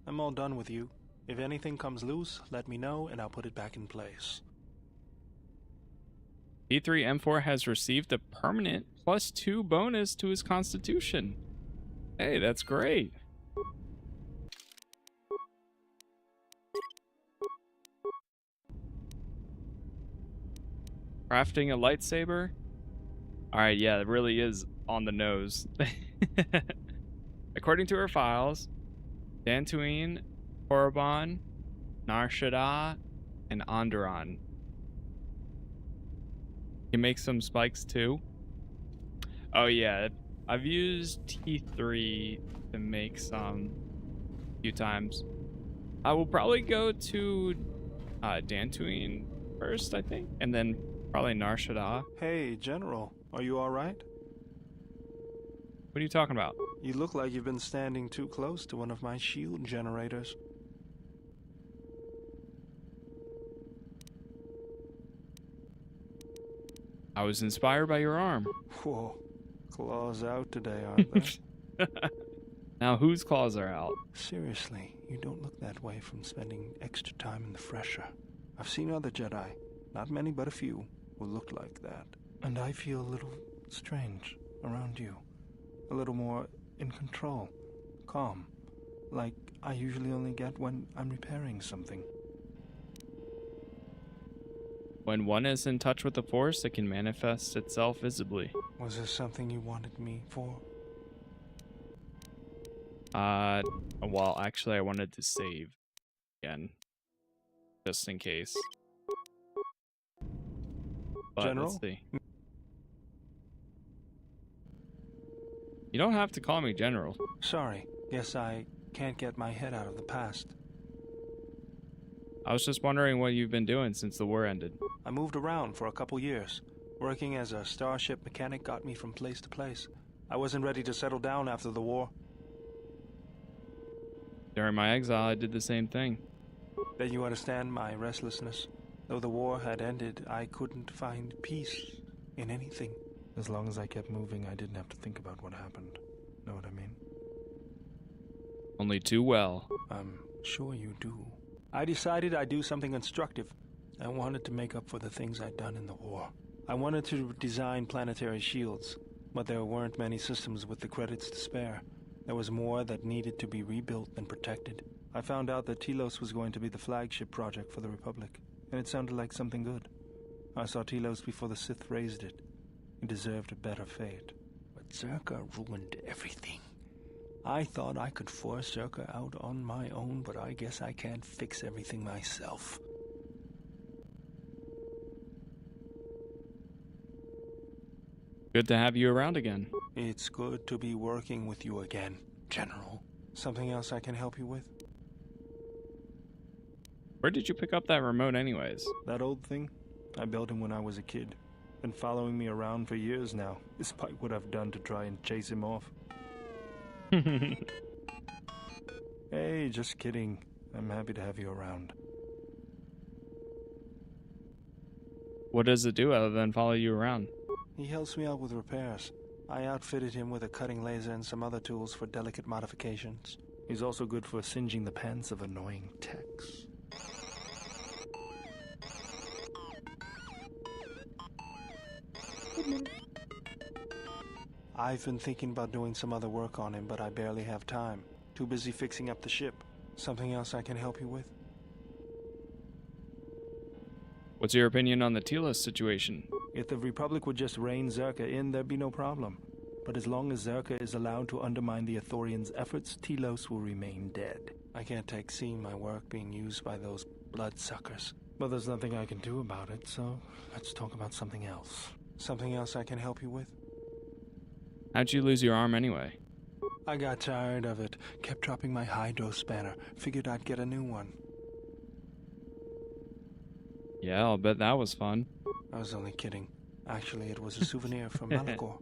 Speaker 12: I'm all done with you. If anything comes loose, let me know and I'll put it back in place.
Speaker 1: P3M4 has received a permanent +2 bonus to his constitution. Hey, that's great. Crafting a lightsaber? Alright, yeah, it really is on the nose. According to her files, Dantooine, Korriban, Nar Shaddaa, and Onderon can make some spikes too. Oh yeah, I've used T3 to make some a few times. I will probably go to Dantooine first, I think, and then probably Nar Shaddaa.
Speaker 12: Hey, General, are you alright?
Speaker 1: What are you talking about?
Speaker 12: You look like you've been standing too close to one of my shield generators.
Speaker 1: I was inspired by your arm.
Speaker 12: Whoa, claws out today, aren't they?
Speaker 1: Now whose claws are out?
Speaker 12: Seriously, you don't look that way from spending extra time in the fresher. I've seen other Jedi, not many but a few, who look like that. And I feel a little strange around you. A little more in control, calm, like I usually only get when I'm repairing something.
Speaker 1: When one is in touch with the Force, it can manifest itself visibly.
Speaker 12: Was there something you wanted me for?
Speaker 1: Well, actually, I wanted to save again, just in case. But
Speaker 12: General?
Speaker 1: let's see. You don't have to call me General.
Speaker 12: Sorry, guess I can't get my head out of the past.
Speaker 1: I was just wondering what you've been doing since the war ended.
Speaker 12: I moved around for a couple years. Working as a starship mechanic got me from place to place. I wasn't ready to settle down after the war.
Speaker 1: During my exile, I did the same thing.
Speaker 12: Then you understand my restlessness. Though the war had ended, I couldn't find peace in anything. As long as I kept moving, I didn't have to think about what happened. Know what I mean?
Speaker 1: Only too well.
Speaker 12: I'm sure you do. I decided I'd do something constructive. I wanted to make up for the things I'd done in the war. I wanted to design planetary shields, but there weren't many systems with the credits to spare. There was more that needed to be rebuilt than protected. I found out that Telos was going to be the flagship project for the Republic, and it sounded like something good. I saw Telos before the Sith raised it. It deserved a better fate. But Zerka ruined everything. I thought I could force Zerka out on my own, but I guess I can't fix everything myself.
Speaker 1: Good to have you around again.
Speaker 12: It's good to be working with you again, General. Something else I can help you with?
Speaker 1: Where did you pick up that remote anyways?
Speaker 12: That old thing? I built him when I was a kid. Been following me around for years now, despite what I've done to try and chase him off. Hey, just kidding. I'm happy to have you around.
Speaker 1: What does it do other than follow you around?
Speaker 12: He helps me out with repairs. I outfitted him with a cutting laser and some other tools for delicate modifications. He's also good for singeing the pants of annoying techs. I've been thinking about doing some other work on him, but I barely have time. Too busy fixing up the ship. Something else I can help you with?
Speaker 1: What's your opinion on the Telos situation?
Speaker 12: If the Republic would just rein Zerka in, there'd be no problem. But as long as Zerka is allowed to undermine the Ithorians' efforts, Telos will remain dead. I can't take seeing my work being used by those bloodsuckers. But there's nothing I can do about it, so let's talk about something else. Something else I can help you with?
Speaker 1: How'd you lose your arm anyway?
Speaker 12: I got tired of it. Kept dropping my hydro spanner. Figured I'd get a new one.
Speaker 1: Yeah, I'll bet that was fun.
Speaker 12: I was only kidding. Actually, it was a souvenir from Malachor.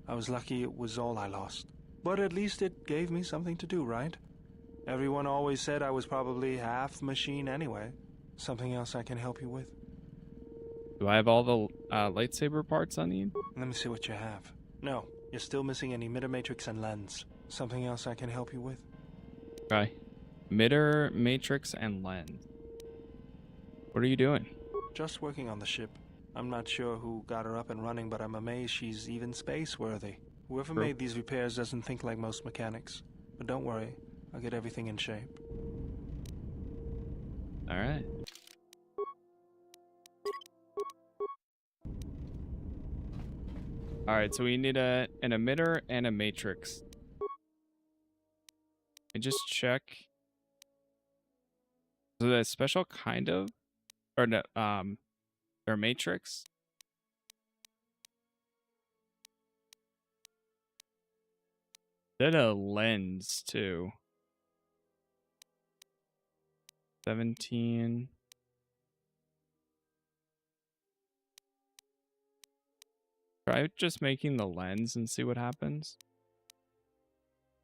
Speaker 12: I was lucky it was all I lost. But at least it gave me something to do, right? Everyone always said I was probably half machine anyway. Something else I can help you with?
Speaker 1: Do I have all the lightsaber parts I need?
Speaker 12: Let me see what you have. No, you're still missing an emitter matrix and lens. Something else I can help you with?
Speaker 1: Okay. Emitter, matrix, and lens. What are you doing?
Speaker 12: Just working on the ship. I'm not sure who got her up and running, but I'm amazed she's even space-worthy. Whoever
Speaker 1: True.
Speaker 12: made these repairs doesn't think like most mechanics. But don't worry, I'll get everything in shape.
Speaker 1: Alright. Alright, so we need an emitter and a matrix. And just check. So the special kind of, or no, their matrix. Did a lens too. 17. Try just making the lens and see what happens.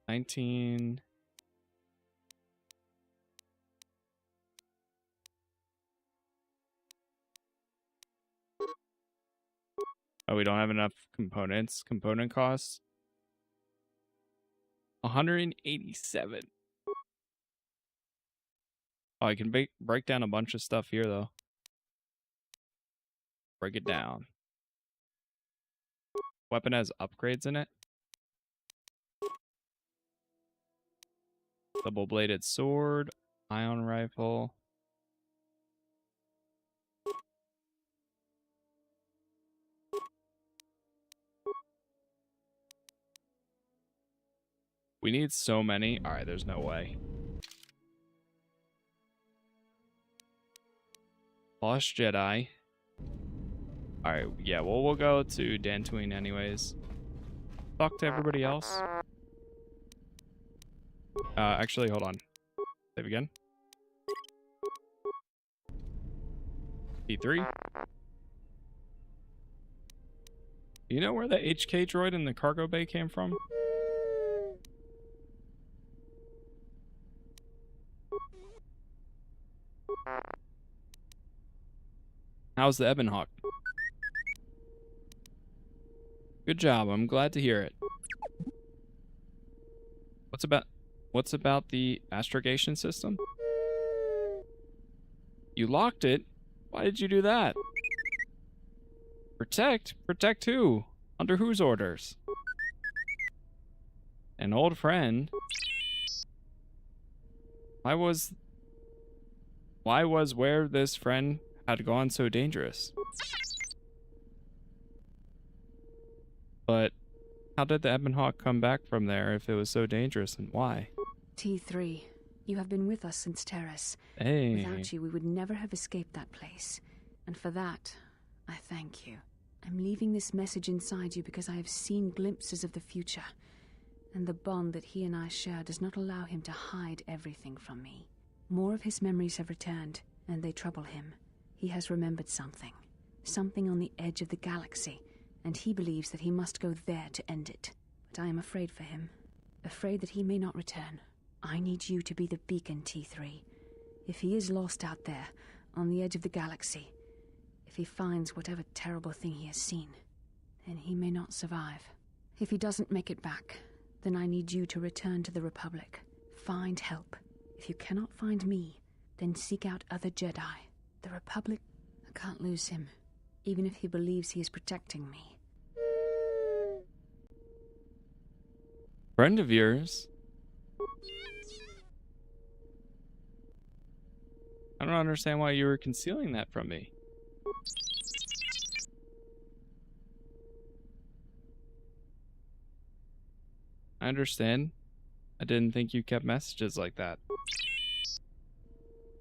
Speaker 1: 19. Oh, we don't have enough components. Component costs 187. Oh, I can break down a bunch of stuff here though. Break it down. Weapon has upgrades in it. Double-bladed sword, ion rifle. We need so many. All right, there's no way. Lost Jedi. All right, yeah, well, we'll go to Dantooine anyways. Talk to everybody else. Actually, hold on. Save again. P3. Do you know where the HK droid in the cargo bay came from? How's the Ebon Hawk? Good job. I'm glad to hear it. What's about the astrogation system? You locked it? Why did you do that? Protect? Protect who? Under whose orders? An old friend? Why was where this friend had gone so dangerous? But how did the Ebon Hawk come back from there if it was so dangerous, and why?
Speaker 9: T3, you have been with us since Terrace.
Speaker 1: Hey.
Speaker 9: Without you, we would never have escaped that place. And for that, I thank you. I'm leaving this message inside you because I have seen glimpses of the future. And the bond that he and I share does not allow him to hide everything from me. More of his memories have returned, and they trouble him. He has remembered something. Something on the edge of the galaxy, and he believes that he must go there to end it. But I am afraid for him. Afraid that he may not return. I need you to be the beacon, T3. If he is lost out there, on the edge of the galaxy, if he finds whatever terrible thing he has seen, then he may not survive. If he doesn't make it back, then I need you to return to the Republic. Find help. If you cannot find me, then seek out other Jedi. The Republic, I can't lose him, even if he believes he is protecting me.
Speaker 1: Friend of yours? I don't understand why you were concealing that from me. I understand. I didn't think you kept messages like that.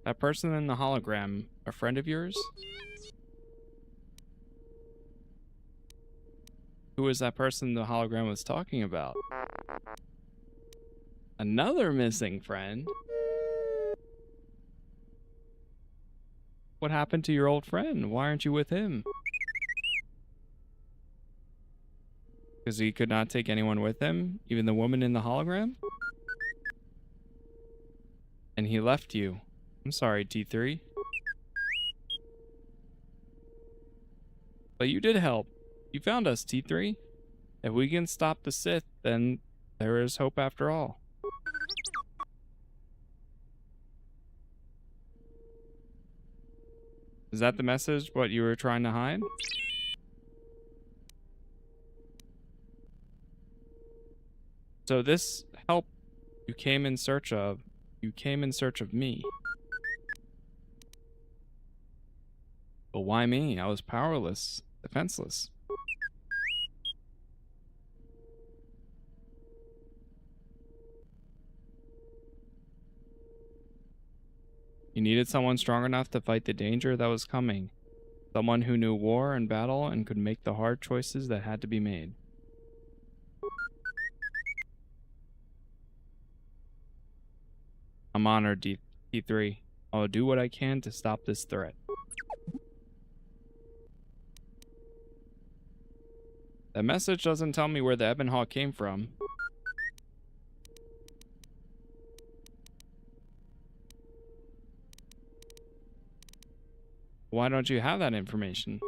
Speaker 1: That person in the hologram, a friend of yours? Who was that person the hologram was talking about? Another missing friend? What happened to your old friend? Why aren't you with him? Because he could not take anyone with him? Even the woman in the hologram? And he left you. I'm sorry, T3. But you did help. You found us, T3. If we can stop the Sith, then there is hope after all. Is that the message, what you were trying to hide? So this help you came in search of me. But why me? I was powerless, defenseless. You needed someone strong enough to fight the danger that was coming. Someone who knew war and battle and could make the hard choices that had to be made. I'm honored, T3. I will do what I can to stop this threat. That message doesn't tell me where the Ebon Hawk came from. Why don't you have that information?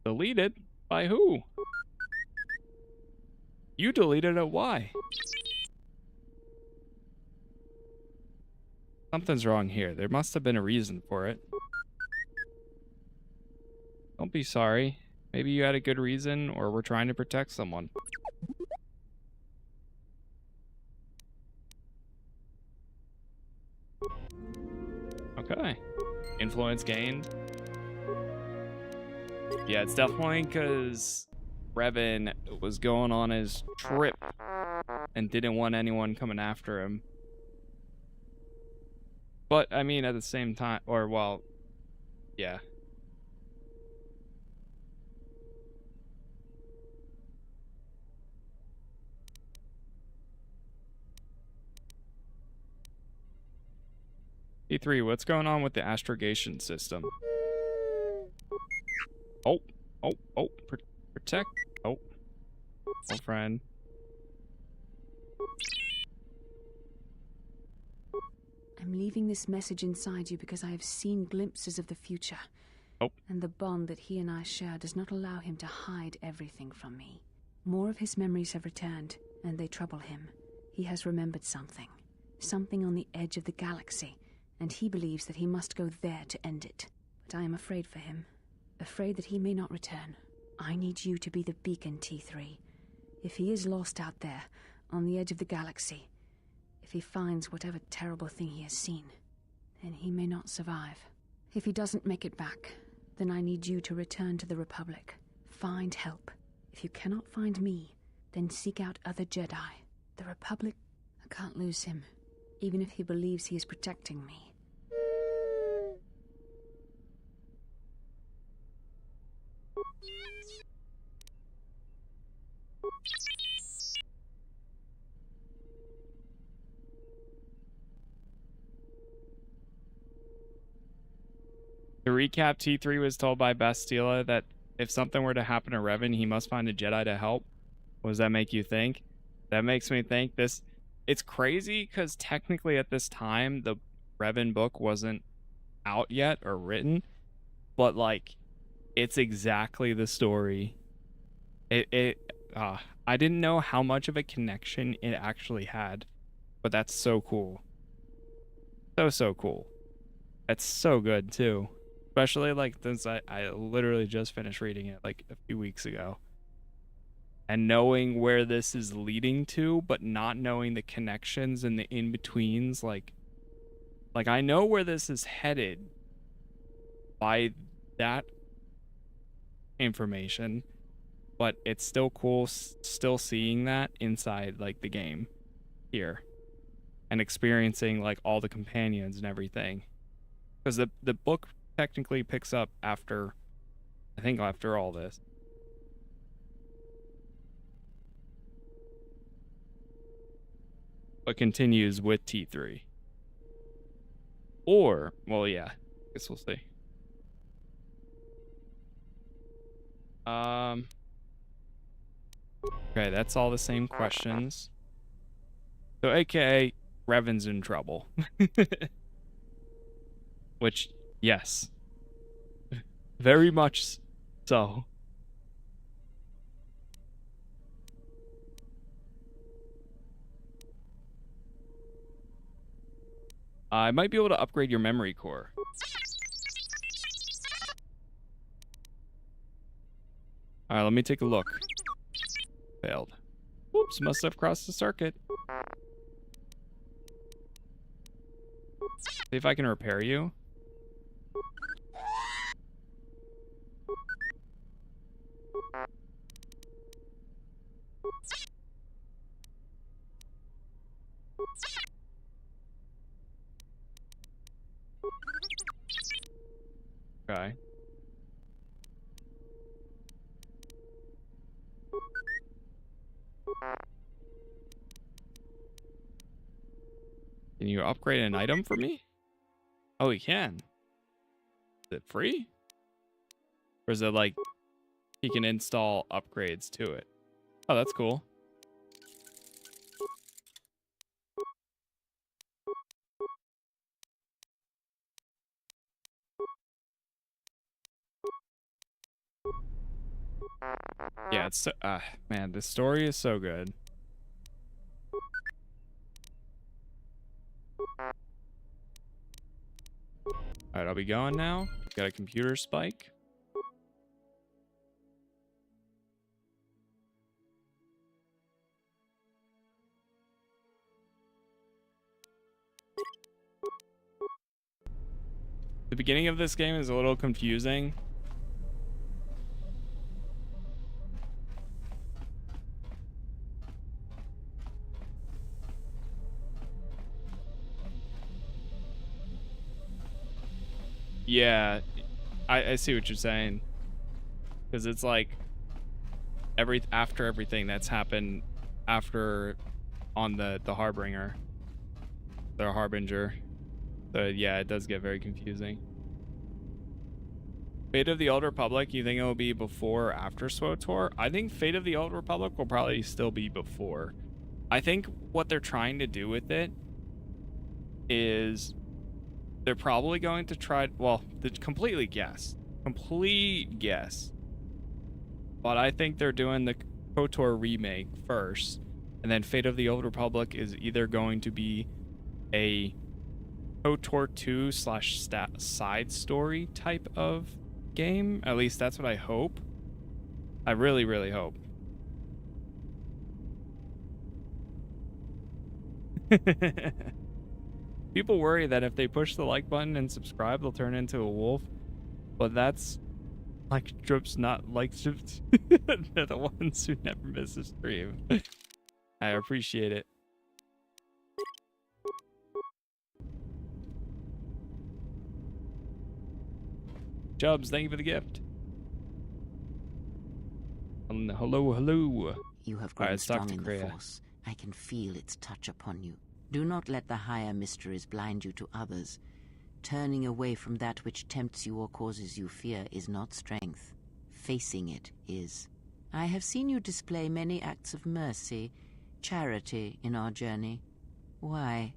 Speaker 1: Deleted? By who? You deleted it, why? Something's wrong here. There must have been a reason for it. Don't be sorry. Maybe you had a good reason, or we're trying to protect someone. Okay. Influence gained. Yeah, it's definitely because Revan was going on his trip and didn't want anyone coming after him. But, I mean, at the same time, or, well, yeah. E3, what's going on with the astrogation system? Oh, protect. Oh, friend.
Speaker 8: I'm leaving this message inside you because I have seen glimpses of the future.
Speaker 1: Oh.
Speaker 8: And the bond that he and I share does not allow him to hide everything from me. More of his memories have returned, and they trouble him. He has remembered something. Something on the edge of the galaxy, and he believes that he must go there to end it. But I am afraid for him. Afraid that he may not return. I need you to be the beacon, T3. If he is lost out there, on the edge of the galaxy, if he finds whatever terrible thing he has seen, then he may not survive. If he doesn't make it back, then I need you to return to the Republic. Find help. If you cannot find me, then seek out other Jedi. The Republic, I can't lose him, even if he believes he is protecting me.
Speaker 1: To recap, T3 was told by Bastila that if something were to happen to Revan, he must find a Jedi to help. What does that make you think? That makes me think this... It's crazy because technically at this time, the Revan book wasn't out yet or written. But, like, it's exactly the story. I didn't know how much of a connection it actually had. But that's so cool. So cool. That's so good, too. Especially, like, since I literally just finished reading it, like, a few weeks ago. And knowing where this is leading to, but not knowing the connections and the in-betweens, like, I know where this is headed by that information, but it's still cool still seeing that inside, like, the game here. And experiencing, like, all the companions and everything. Because the book technically picks up after, I think after all this. But continues with T3. Or, well, yeah, guess we'll see. Okay, that's all the same questions. So, AKA, Revan's in trouble. Which, yes. Very much so. I might be able to upgrade your memory core. Alright, let me take a look. Failed. Whoops, must have crossed the circuit. See if I can repair you. Okay. Can you upgrade an item for me? Oh, he can. Is it free? Or is it like he can install upgrades to it? Oh, that's cool. Yeah, it's so, man, the story is so good. Alright, I'll be going now. Got a computer spike. The beginning of this game is a little confusing. Yeah, I see what you're saying. Because it's like after everything that's happened after on the Harbinger. The Harbinger. So yeah, it does get very confusing. Fate of the Old Republic, you think it will be before or after SWTOR? I think Fate of the Old Republic will probably still be before. I think what they're trying to do with it is they're probably going to try, well, complete guess. But I think they're doing the KOTOR remake first, and then Fate of the Old Republic is either going to be a KOTOR 2 / side story type of game. At least that's what I hope. I really, really hope. People worry that if they push the like button and subscribe, they'll turn into a wolf. But that's like strips, not like strips. They're the ones who never miss a stream. I appreciate it. Chubbs, thank you for the gift. Hello.
Speaker 2: You have grown strong in the Force. I can feel its touch upon you. Do not let the higher mysteries blind you to others. Turning away from that which tempts you or causes you fear is not strength. Facing it is. I have seen you display many acts of mercy, charity in our journey. Why?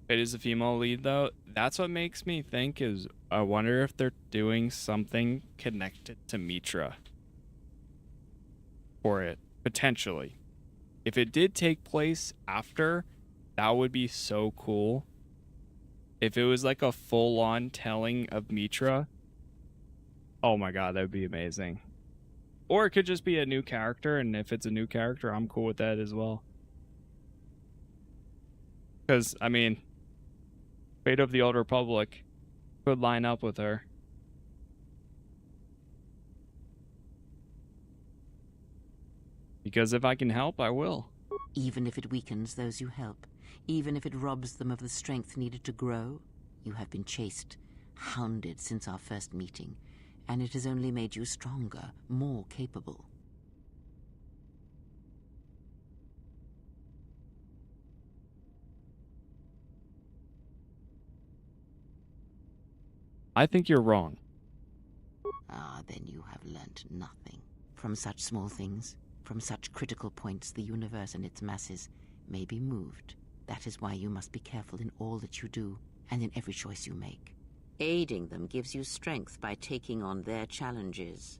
Speaker 1: It is a female lead, though. That's what makes me think is, I wonder if they're doing something connected to Mitra for it, potentially. If it did take place after, that would be so cool. If it was like a full-on telling of Mitra, oh my god, that would be amazing. Or it could just be a new character, and if it's a new character, I'm cool with that as well. Because, I mean, Fate of the Old Republic could line up with her. Because if I can help, I will.
Speaker 2: Even if it weakens those you help, even if it robs them of the strength needed to grow, you have been chased, hounded since our first meeting, and it has only made you stronger, more capable.
Speaker 1: I think you're wrong.
Speaker 2: Ah, then you have learnt nothing. From such small things, from such critical points, the universe and its masses may be moved. That is why you must be careful in all that you do, and in every choice you make. Aiding them gives you strength by taking on their challenges,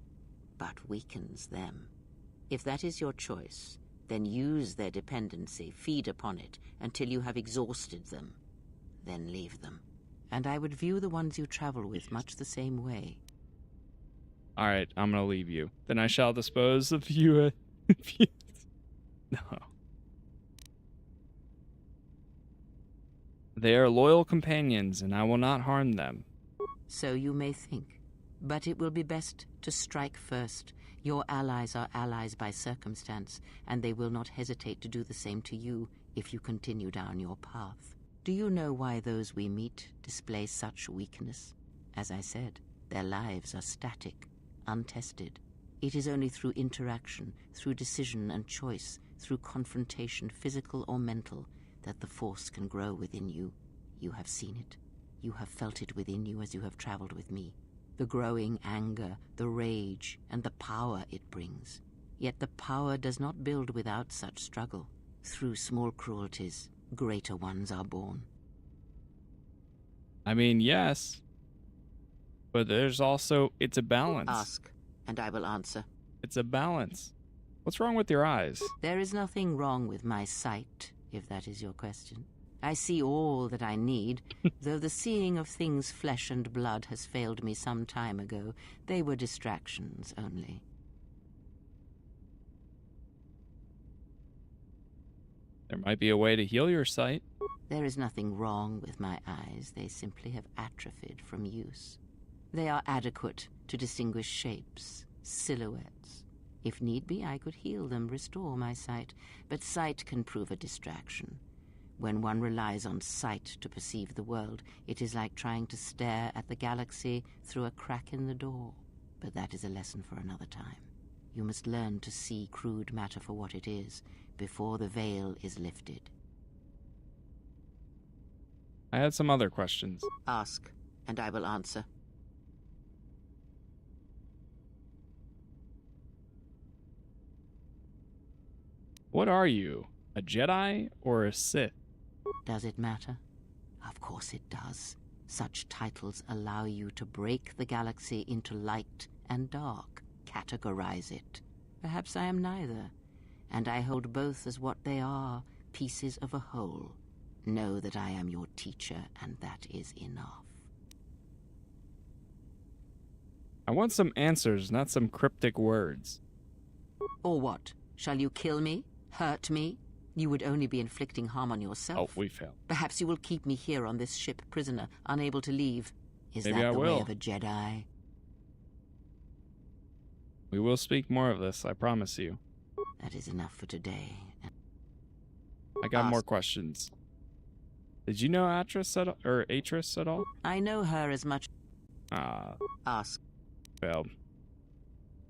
Speaker 2: but weakens them. If that is your choice, then use their dependency, feed upon it, until you have exhausted them. Then leave them. And I would view the ones you travel with much the same way.
Speaker 1: All right, I'm gonna leave you. Then I shall dispose of you. No. They are loyal companions, and I will not harm them.
Speaker 2: So you may think. But it will be best to strike first. Your allies are allies by circumstance, and they will not hesitate to do the same to you if you continue down your path. Do you know why those we meet display such weakness? As I said, their lives are static, untested. It is only through interaction, through decision and choice, through confrontation, physical or mental, that the force can grow within you. You have seen it. You have felt it within you as you have traveled with me. The growing anger, the rage, and the power it brings. Yet the power does not build without such struggle. Through small cruelties, greater ones are born.
Speaker 1: I mean, yes. But there's also, it's a balance.
Speaker 2: Ask, and I will answer.
Speaker 1: It's a balance. What's wrong with your eyes?
Speaker 2: There is nothing wrong with my sight, if that is your question. I see all that I need, though the seeing of things flesh and blood has failed me some time ago. They were distractions only.
Speaker 1: There might be a way to heal your sight.
Speaker 2: There is nothing wrong with my eyes. They simply have atrophied from use. They are adequate to distinguish shapes, silhouettes. If need be, I could heal them, restore my sight. But sight can prove a distraction. When one relies on sight to perceive the world, it is like trying to stare at the galaxy through a crack in the door. But that is a lesson for another time. You must learn to see crude matter for what it is, before the veil is lifted.
Speaker 1: I had some other questions.
Speaker 2: Ask, and I will answer.
Speaker 1: What are you? A Jedi or a Sith?
Speaker 2: Does it matter? Of course it does. Such titles allow you to break the galaxy into light and dark, categorize it. Perhaps I am neither, and I hold both as what they are, pieces of a whole. Know that I am your teacher, and that is enough.
Speaker 1: I want some answers, not some cryptic words.
Speaker 2: Or what? Shall you kill me? Hurt me? You would only be inflicting harm on yourself.
Speaker 1: Oh, we failed.
Speaker 2: Perhaps you will keep me here on this ship, prisoner, unable to leave. Is
Speaker 1: Maybe
Speaker 2: that
Speaker 1: I
Speaker 2: the
Speaker 1: will.
Speaker 2: way of a Jedi?
Speaker 1: We will speak more of this, I promise you.
Speaker 2: That is enough for today.
Speaker 1: I got more questions. Did you know Atris at all?
Speaker 2: I know her as much. Ask.
Speaker 1: Failed.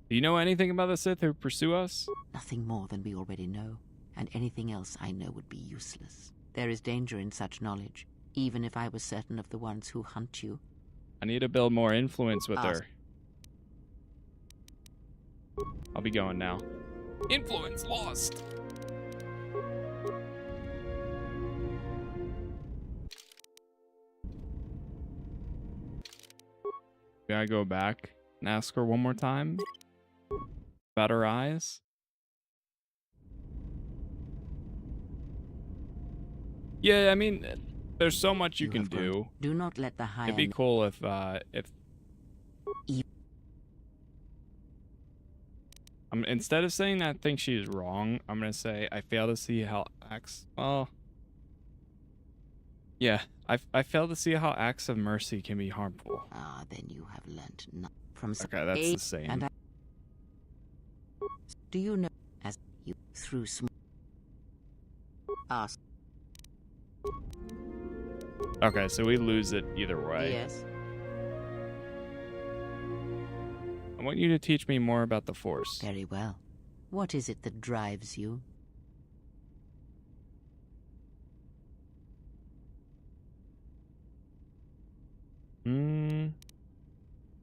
Speaker 1: Do you know anything about the Sith who pursue us?
Speaker 2: Nothing more than we already know, and anything else I know would be useless. There is danger in such knowledge, even if I was certain of the ones who hunt you.
Speaker 1: I need to build more influence with her. I'll be going now. Influence lost. Gotta go back and ask her one more time about her eyes. Yeah, I mean, there's so much you can do.
Speaker 2: Do not let the high.
Speaker 1: It'd be cool if instead of saying that I think she's wrong, I'm gonna say I fail to see how acts. Well, yeah, I fail to see how acts of mercy can be harmful.
Speaker 2: Ah, then you have learnt from.
Speaker 1: Okay, that's the same.
Speaker 2: And do you know as you through small? Ask.
Speaker 1: Okay, so we lose it either way.
Speaker 2: Yes.
Speaker 1: I want you to teach me more about the Force.
Speaker 2: Very well. What is it that drives you?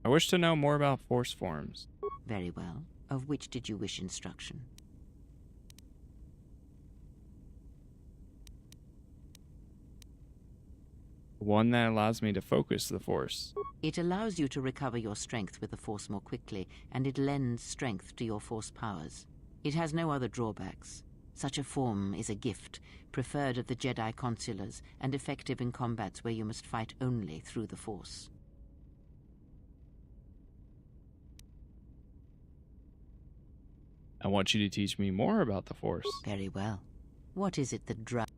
Speaker 1: I wish to know more about force forms.
Speaker 2: Very well. Of which did you wish instruction?
Speaker 1: One that allows me to focus the force.
Speaker 2: It allows you to recover your strength with the force more quickly, and it lends strength to your force powers. It has no other drawbacks. Such a form is a gift, preferred of the Jedi consulars, and effective in combats where you must fight only through the force.
Speaker 1: I want you to teach me more about the force.
Speaker 2: Very well. What is it that drives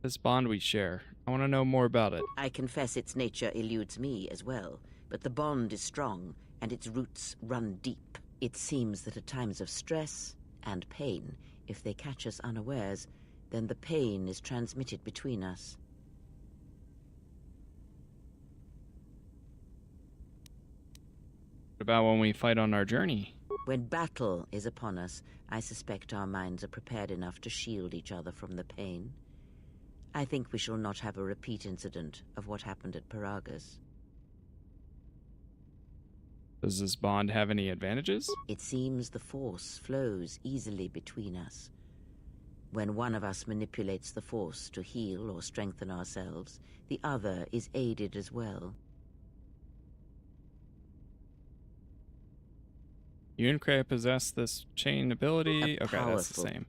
Speaker 1: This bond we share. I want to know more about it.
Speaker 2: I confess its nature eludes me as well, but the bond is strong, and its roots run deep. It seems that at times of stress and pain, if they catch us unawares, then the pain is transmitted between us.
Speaker 1: What about when we fight on our journey?
Speaker 2: When battle is upon us, I suspect our minds are prepared enough to shield each other from the pain. I think we shall not have a repeat incident of what happened at Paragas.
Speaker 1: Does this bond have any advantages?
Speaker 2: It seems the force flows easily between us. When one of us manipulates the force to heal or strengthen ourselves, the other is aided as well.
Speaker 1: You and Cray possess this chain ability. Okay, that's the same.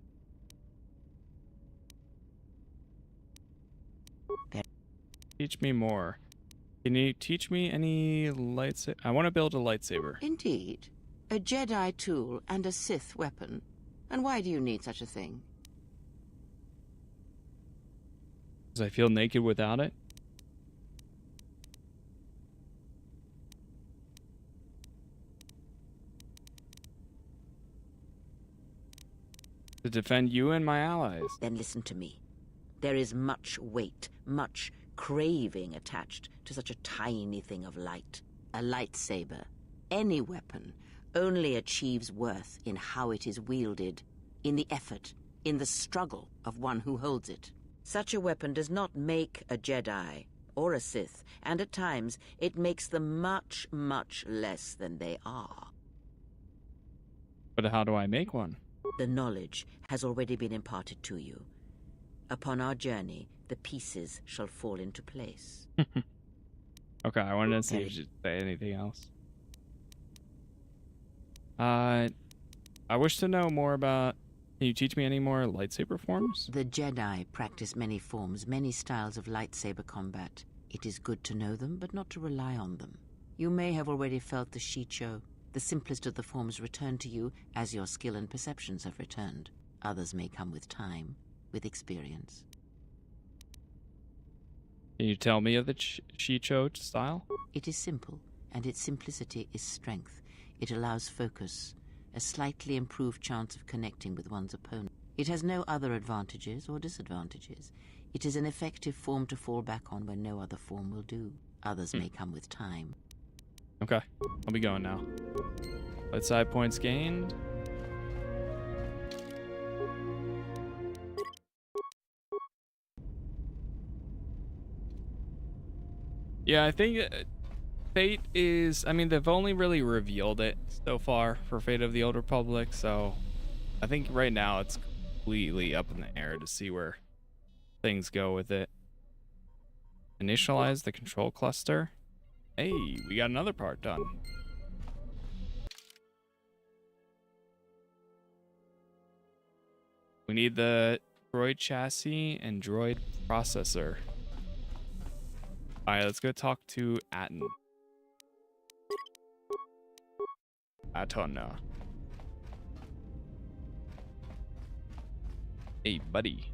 Speaker 1: Teach me more. Can you teach me any lightsaber? I want to build a lightsaber.
Speaker 2: Indeed. A Jedi tool and a Sith weapon. And why do you need such a thing?
Speaker 1: Does I feel naked without it? To defend you and my allies.
Speaker 2: Then listen to me. There is much weight, much craving attached to such a tiny thing of light. A lightsaber, any weapon, only achieves worth in how it is wielded, in the effort, in the struggle of one who holds it. Such a weapon does not make a Jedi or a Sith, and at times it makes them much, much less than they are.
Speaker 1: But how do I make one?
Speaker 2: The knowledge has already been imparted to you. Upon our journey, the pieces shall fall into place.
Speaker 1: Okay, I wanted to see if you should say anything else. I wish to know more about... Can you teach me any more lightsaber forms?
Speaker 2: The Jedi practice many forms, many styles of lightsaber combat. It is good to know them, but not to rely on them. You may have already felt the Shicho. The simplest of the forms return to you as your skill and perceptions have returned. Others may come with time, with experience.
Speaker 1: Can you tell me of the Shicho style?
Speaker 2: It is simple, and its simplicity is strength. It allows focus, a slightly improved chance of connecting with one's opponent. It has no other advantages or disadvantages. It is an effective form to fall back on when no other form will do. Others may come with time.
Speaker 1: Okay, I'll be going now. Light side points gained. Yeah, I think Fate is... I mean, they've only really revealed it so far for Fate of the Old Republic, so I think right now it's completely up in the air to see where things go with it. Initialize the control cluster. Hey, we got another part done. We need the droid chassis and droid processor. Alright, let's go talk to Atten. Atonna. Hey, buddy.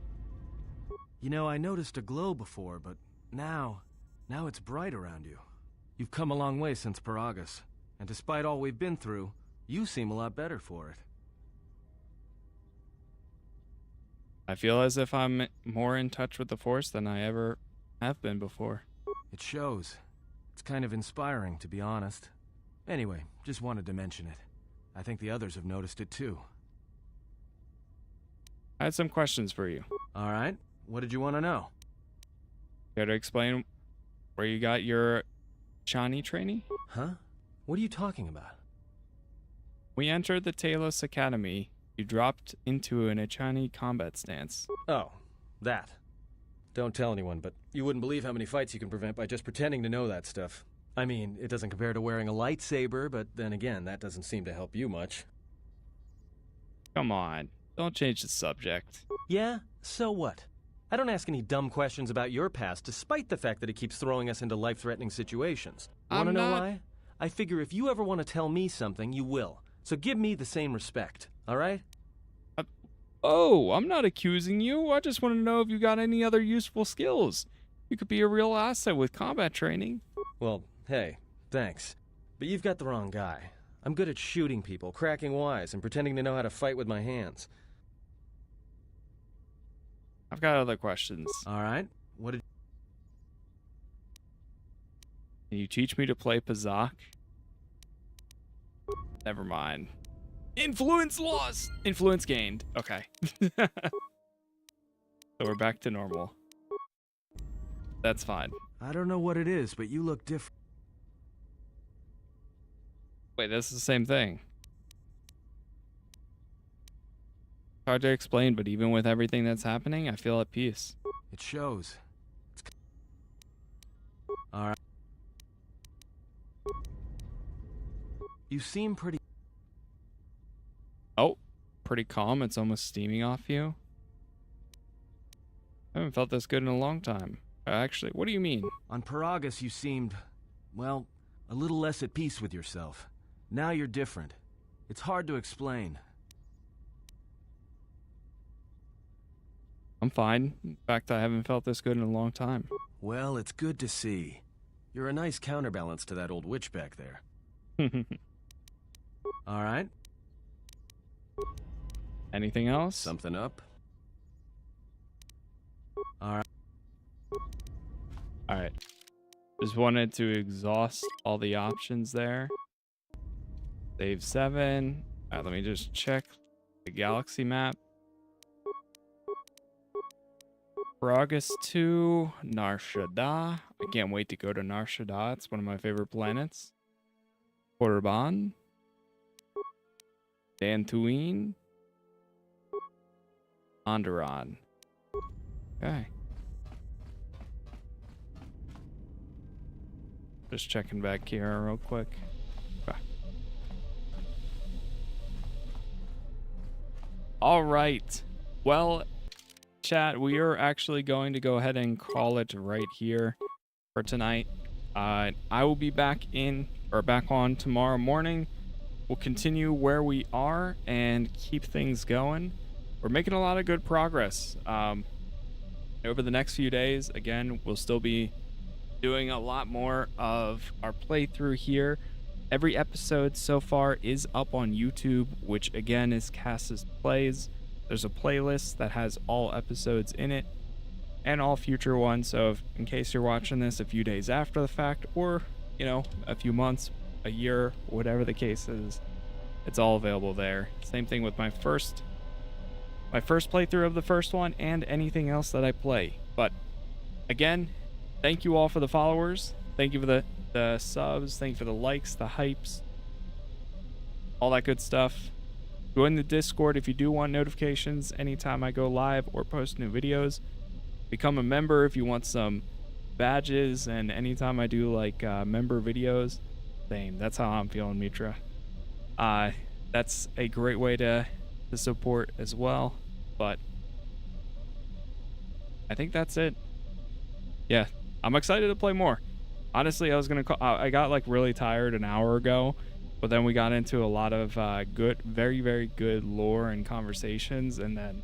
Speaker 3: You know, I noticed a glow before, but now it's bright around you. You've come a long way since Paragas, and despite all we've been through, you seem a lot better for it.
Speaker 1: I feel as if I'm more in touch with the Force than I ever have been before.
Speaker 3: It shows. It's kind of inspiring, to be honest. Anyway, just wanted to mention it. I think the others have noticed it too.
Speaker 1: I had some questions for you.
Speaker 3: Alright, what did you want to know?
Speaker 1: Care to explain where you got your Chani training?
Speaker 17: Huh? What are you talking about?
Speaker 1: We entered the Talos Academy. You dropped into an Echani combat stance.
Speaker 17: Oh, that. Don't tell anyone, but you wouldn't believe how many fights you can prevent by just pretending to know that stuff. I mean, it doesn't compare to wearing a lightsaber, but then again, that doesn't seem to help you much.
Speaker 1: Come on, don't change the subject.
Speaker 17: Yeah? So what? I don't ask any dumb questions about your past, despite the fact that it keeps throwing us into life-threatening situations. Wanna know why? I figure if you ever want to tell me something, you will. So give me the same respect, alright?
Speaker 1: Oh, I'm not accusing you. I just want to know if you got any other useful skills. You could be a real asset with combat training.
Speaker 17: Well, hey, thanks. But you've got the wrong guy. I'm good at shooting people, cracking wise, and pretending to know how to fight with my hands.
Speaker 1: I've got other questions.
Speaker 17: Alright, what did...
Speaker 1: Can you teach me to play Pazak? Never mind. Influence lost! Influence gained. Okay. So we're back to normal. That's fine.
Speaker 3: I don't know what it is, but you look different.
Speaker 1: Wait, this is the same thing. Hard to explain, but even with everything that's happening, I feel at peace.
Speaker 3: It shows. Alright. You seem pretty...
Speaker 1: Oh, pretty calm. It's almost steaming off you. I haven't felt this good in a long time. Actually, what do you mean?
Speaker 3: On Paragus, you seemed, well, a little less at peace with yourself. Now you're different. It's hard to explain.
Speaker 1: I'm fine. In fact, I haven't felt this good in a long time.
Speaker 3: Well, it's good to see. You're a nice counterbalance to that old witch back there. Alright.
Speaker 1: Anything else?
Speaker 3: Something up? Alright.
Speaker 1: Alright. Just wanted to exhaust all the options there. Save 7. Alright, let me just check the galaxy map. Paragus 2, Nar Shaddaa. I can't wait to go to Nar Shaddaa. It's one of my favorite planets. Korriban. Dantooine. Onderon. Okay. Just checking back here real quick. Okay. All right. Well, chat, we are actually going to go ahead and call it right here for tonight. I will be back on tomorrow morning. We'll continue where we are and keep things going. We're making a lot of good progress. Over the next few days, again, we'll still be doing a lot more of our playthrough here. Every episode so far is up on YouTube, which again is Casas Plays. There's a playlist that has all episodes in it and all future ones. So in case you're watching this a few days after the fact, or, you know, a few months, a year, whatever the case is, it's all available there. Same thing with my first playthrough of the first one and anything else that I play. But again, thank you all for the followers. Thank you for the subs. Thank you for the likes, the hypes, all that good stuff. Join the Discord if you do want notifications anytime I go live or post new videos. Become a member if you want some badges, and anytime I do like member videos. Same. That's how I'm feeling, Mitra. That's a great way to support as well. But I think that's it. Yeah, I'm excited to play more. Honestly, I got like really tired an hour ago, but then we got into a lot of good, very, very good lore and conversations, and then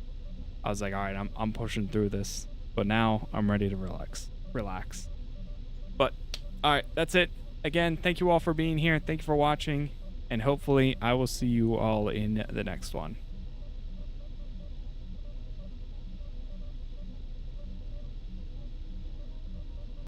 Speaker 1: I was like, all right, I'm pushing through this. But now I'm ready to relax. But all right, that's it. Again, thank you all for being here. Thank you for watching, and hopefully I will see you all in the next one.